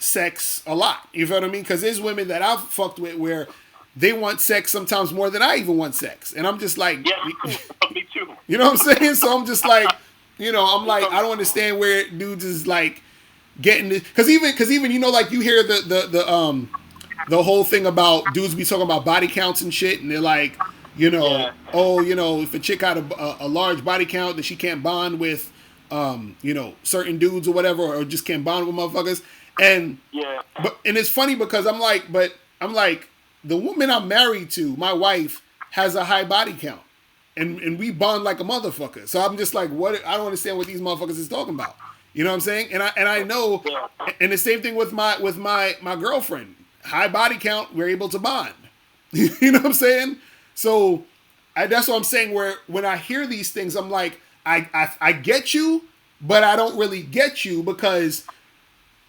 sex a lot. You feel what I mean? Because there's women that I've fucked with where they want sex sometimes more than I even want sex, and I'm just like, me too. You know what I'm saying? So I'm just like, I'm like, I don't understand where dudes is like getting this, because even like you hear the whole thing about dudes be talking about body counts and shit, and they're like, if a chick got a large body count, then she can't bond with, certain dudes or whatever, or just can't bond with motherfuckers. And Yeah. and it's funny because I'm like, the woman I'm married to, my wife, has a high body count. And we bond like a motherfucker. So I'm just like, what? I don't understand what these motherfuckers is talking about. You know what I'm saying? And I know, and the same thing with my girlfriend. High body count, we're able to bond. You know what I'm saying? So that's what I'm saying. Where when I hear these things, I'm like, I get you, but I don't really get you because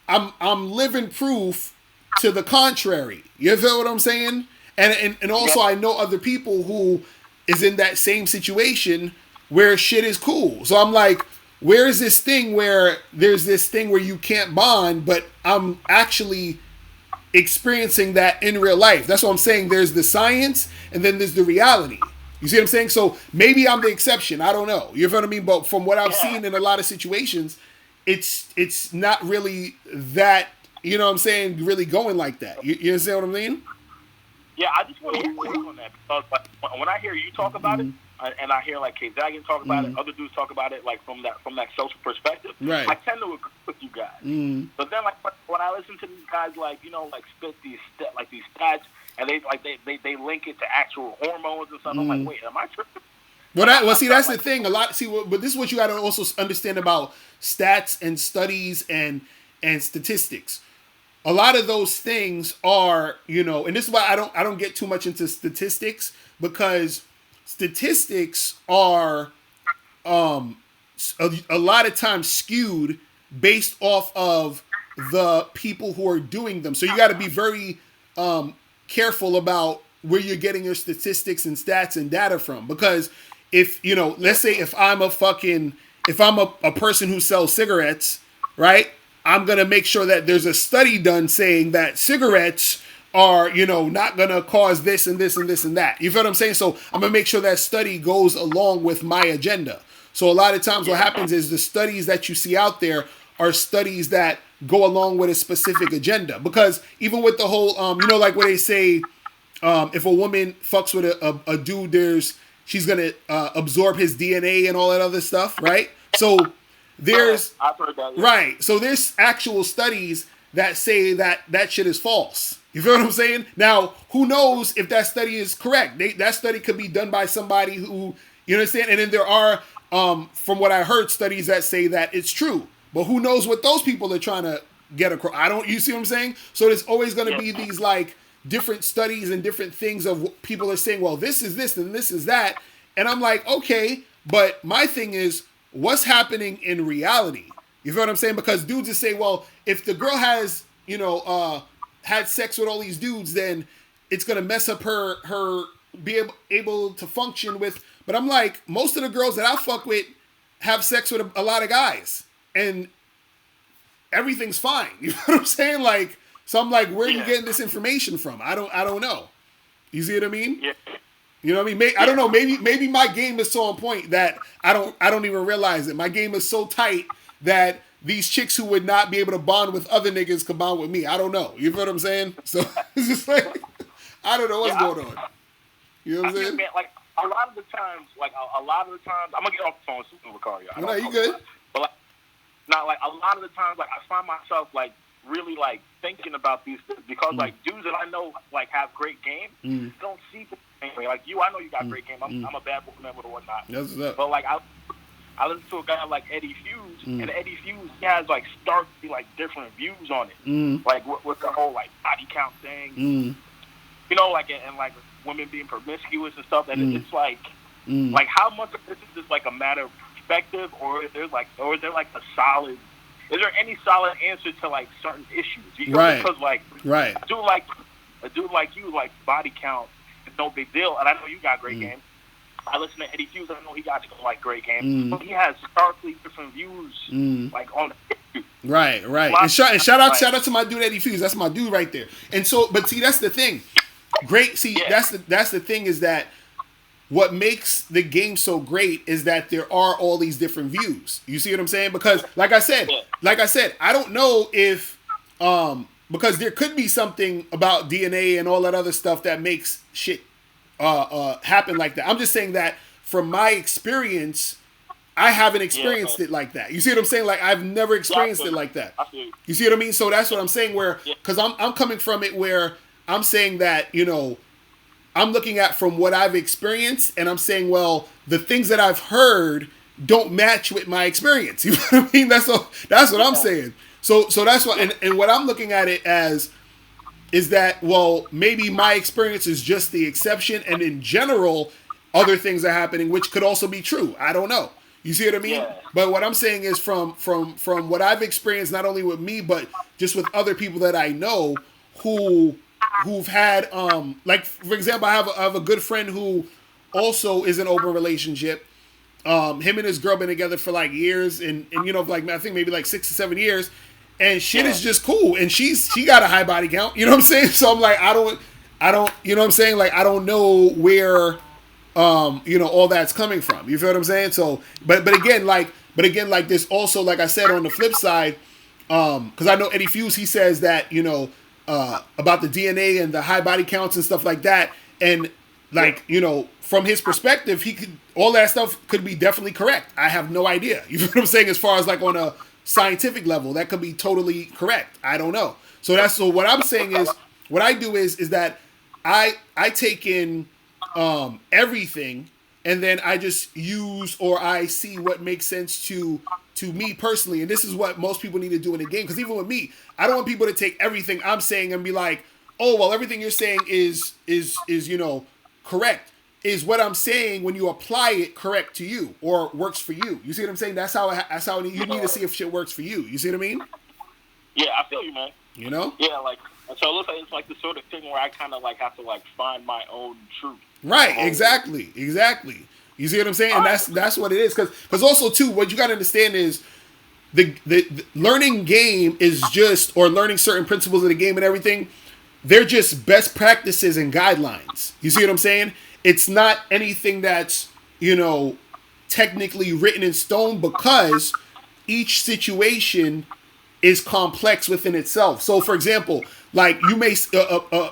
I'm living proof to the contrary. You feel what I'm saying? And also I know other people who is in that same situation where shit is cool. So I'm like, where is this thing where there's this thing where you can't bond, but I'm actually experiencing that in real life. That's what I'm saying. There's the science and then there's the reality. You see what I'm saying? So maybe I'm the exception. I don't know. You feel what I mean? But from what I've seen in a lot of situations, it's not really that, you know what I'm saying, really going like that. You understand what I mean? Yeah, I just want to hear your take on that because when I hear you talk about it, and I hear like K Zagan talk about it, other dudes talk about it, like from that social perspective, right. I tend to agree with you guys. But then like when I listen to these guys, like like spit these stats, and they link it to actual hormones and stuff. I'm like, wait, am I tripping? Well, see, that's the thing. A lot. See, but this is what you got to also understand about stats and studies and statistics. A lot of those things are, and this is why I don't get too much into statistics, because statistics are a lot of times skewed based off of the people who are doing them. So you got to be very careful about where you're getting your statistics and stats and data from, because if let's say if I'm a person who sells cigarettes, right? I'm going to make sure that there's a study done saying that cigarettes are, not going to cause this and this and this and that. You feel what I'm saying? So I'm going to make sure that study goes along with my agenda. So a lot of times what happens is the studies that you see out there are studies that go along with a specific agenda. Because even with the whole, like what they say, if a woman fucks with a dude, she's going to absorb his DNA and all that other stuff, right? So there's right. So there's actual studies that say that shit is false. You feel what I'm saying? Now, who knows if that study is correct? That study could be done by somebody who, you understand? And then there are, from what I heard, studies that say that it's true. But who knows what those people are trying to get across? You see what I'm saying? So there's always going to be these like different studies and different things of what people are saying, well, this is this and this is that. And I'm like, okay, but my thing is, what's happening in reality? You feel what I'm saying? Because dudes just say, well, if the girl has, had sex with all these dudes, then it's gonna mess up her be able to function with. But I'm like, most of the girls that I fuck with have sex with a lot of guys, and everything's fine. You know what I'm saying? Like, so I'm like, where are you getting this information from? I don't know. You see what I mean? Yeah. You know what I mean? I don't know. Maybe my game is so on point that I don't even realize it. My game is so tight that these chicks who would not be able to bond with other niggas could bond with me. I don't know. You feel what I'm saying? So it's just like, I don't know what's going on. You know what I'm saying? Man, like a lot of the times, I'm gonna get off the phone soon, Locario. No, you good? But like, not like a lot of the times, like I find myself like really like thinking about these things because like dudes that I know like have great game don't see the anyway. Like you, I know you got great game. I'm a bad boy member or whatnot. That's what's up. But like I listen to a guy like Eddie Hughes, and Eddie Hughes has like starkly like different views on it. Like with the whole like body count thing, like and like women being promiscuous and stuff. And it's like how much of this is just like a matter of perspective, or is there like a solid? Is there any solid answer to like certain issues? Right. Because like right. A dude like you, like body count is no big deal, and I know you got great game. I listen to Eddie Hughes. I know he got like great game, but he has starkly different views, like on the issue. Right. And shout out to my dude Eddie Hughes. That's my dude right there. And so, but see, that's the thing. Great. See, that's the thing is that what makes the game so great is that there are all these different views. You see what I'm saying? Because, like I said, I don't know if because there could be something about DNA and all that other stuff that makes shit happen like that. I'm just saying that from my experience, I haven't experienced it like that. You see what I'm saying? Like I've never experienced it like that. You see what I mean? So that's what I'm saying. Where because I'm coming from it where I'm saying that I'm looking at from what I've experienced, and I'm saying, well, the things that I've heard don't match with my experience. You know what I mean? That's what I'm saying. So that's what, and what I'm looking at it as is that, well, maybe my experience is just the exception, and in general, other things are happening, which could also be true. I don't know. You see what I mean? Yeah. But what I'm saying is from what I've experienced, not only with me, but just with other people that I know who've had, like, for example, I have a good friend who also is in an open relationship. Him and his girl been together for like years, and like I think maybe like 6 or 7 years, and shit is just cool. And she got a high body count. You know what I'm saying? So I'm like, I don't. You know what I'm saying? Like I don't know where, all that's coming from. You feel what I'm saying? So, but again, like this also, like I said, on the flip side, because I know Eddie Fuse, he says that about the DNA and the high body counts and stuff like that, and like from his perspective, all that stuff could be definitely correct. I have no idea. You know what I'm saying? As far as like on a scientific level, that could be totally correct. I don't know. So what I'm saying is, what I do is that I take in everything, and then I just use, or I see what makes sense to me personally. And this is what most people need to do in the game. Because even with me, I don't want people to take everything I'm saying and be like, oh, well, everything you're saying is correct. Is what I'm saying, when you apply it, correct to you or works for you? You see what I'm saying? That's how you need to see if shit works for you. You see what I mean? Yeah, I feel you, man. You know? Yeah, like, so it looks like it's like the sort of thing where I kind of like have to like find my own truth. Right, exactly. You see what I'm saying? And that's what it is. Because also too, what you got to understand is the learning game is just, or learning certain principles of the game and everything, they're just best practices and guidelines. You see what I'm saying? It's not anything that's, technically written in stone, because each situation is complex within itself. So, for example, like you may,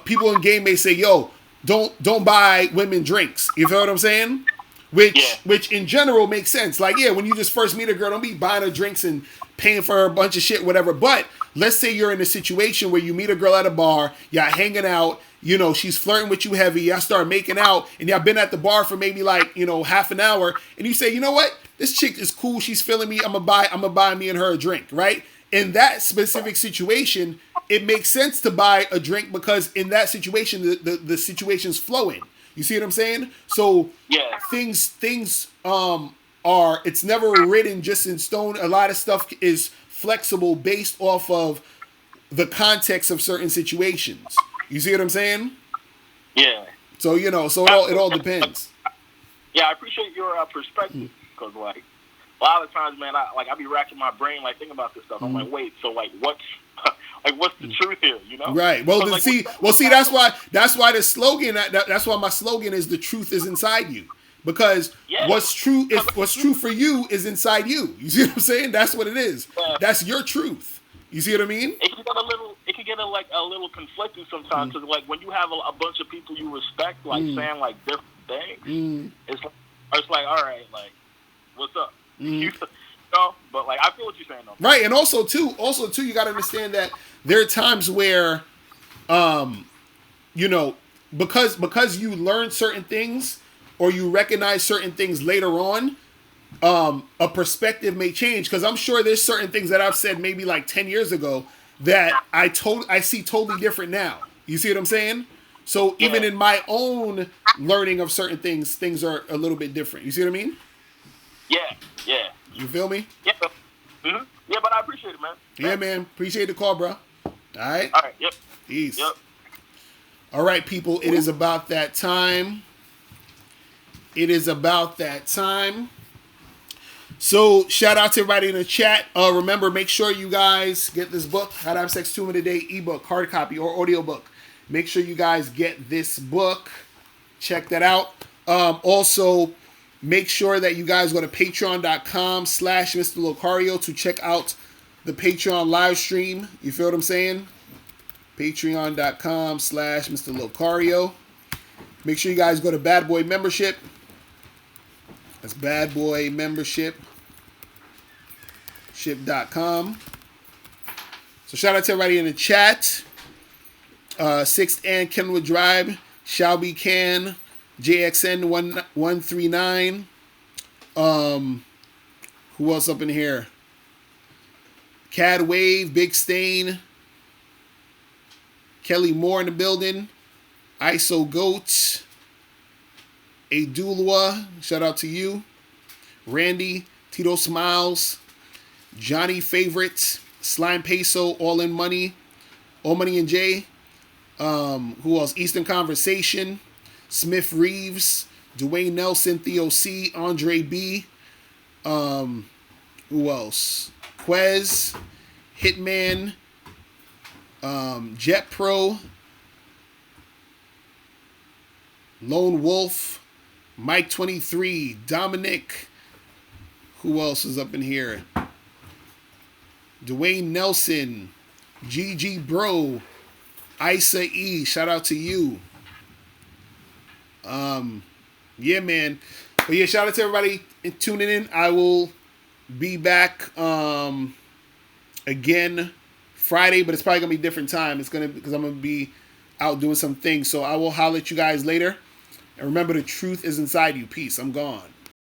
people in game may say, "Yo, don't buy women drinks." You feel what I'm saying? Which in general makes sense. Like, yeah, when you just first meet a girl, don't be buying her drinks and paying for her a bunch of shit, whatever. But let's say you're in a situation where you meet a girl at a bar, y'all hanging out, she's flirting with you heavy, y'all start making out, and y'all been at the bar for maybe like, half an hour, and you say, you know what? This chick is cool, she's feeling me, I'm gonna buy me and her a drink, right? In that specific situation, it makes sense to buy a drink, because in that situation, the situation's flowing. You see what I'm saying? So things are, it's never written just in stone. A lot of stuff is flexible based off of the context of certain situations. You see what I'm saying? Yeah. So it all depends. Yeah, I appreciate your perspective, because like a lot of times, man, I be racking my brain like thinking about this stuff. I'm like, wait, so like what's the truth here? Right. Well, like, see, that's why the slogan. That's why my slogan is "The truth is inside you." Because what's true for you is inside you. You see what I'm saying? That's what it is. That's your truth. You see what I mean? It can get a little conflicting sometimes, because like when you have a bunch of people you respect, like saying like different things, it's like, all right, like, what's up? But like I feel what you're saying though. Right, and also too, you got to understand that there are times where, because you learn certain things, or you recognize certain things later on, a perspective may change. Because I'm sure there's certain things that I've said maybe like 10 years ago that I see totally different now. You see what I'm saying? So even in my own learning of certain things are a little bit different. You see what I mean? Yeah. You feel me? Yeah. Mm-hmm. Yeah, but I appreciate it, man. Yeah, man. Appreciate the call, bro. All right? All right, yep. Peace. Yep. All right, people. It is about that time. So, shout out to everybody in the chat. Remember, make sure you guys get this book, How to Have Sex 2 Minutes a Day, ebook, hard copy, or audiobook. Make sure you guys get this book. Check that out. Also, make sure that you guys go to patreon.com/Mr. Locario to check out the Patreon live stream. You feel what I'm saying? Patreon.com/Mr. Locario. Make sure you guys go to Bad Boy Membership. That's Bad Boy Membership. Membership.com. So shout out to everybody in the chat. 6th and Kenwood Drive, Shelby Can, JXN 139. Who else up in here? Cad Wave, Big Stain, Kelly Moore in the building, ISO Goats, Adulwa, shout out to you, Randy, Tito Smiles, Johnny Favorites, Slime Peso, All in Money, All Money and Jay. Who else? Eastern Conversation, Smith Reeves, Dwayne Nelson, Theo C, Andre B. Who else? Quez, Hitman, Jet Pro, Lone Wolf, Mike 23, Dominic. Who else is up in here? Dwayne Nelson, GG Bro, Isa E, shout out to you. Yeah, man. But yeah, shout out to everybody tuning in. I will be back again Friday, but it's probably gonna be a different time. It's gonna because I'm gonna be out doing some things. So I will holler at you guys later. And remember, the truth is inside you. Peace. I'm gone.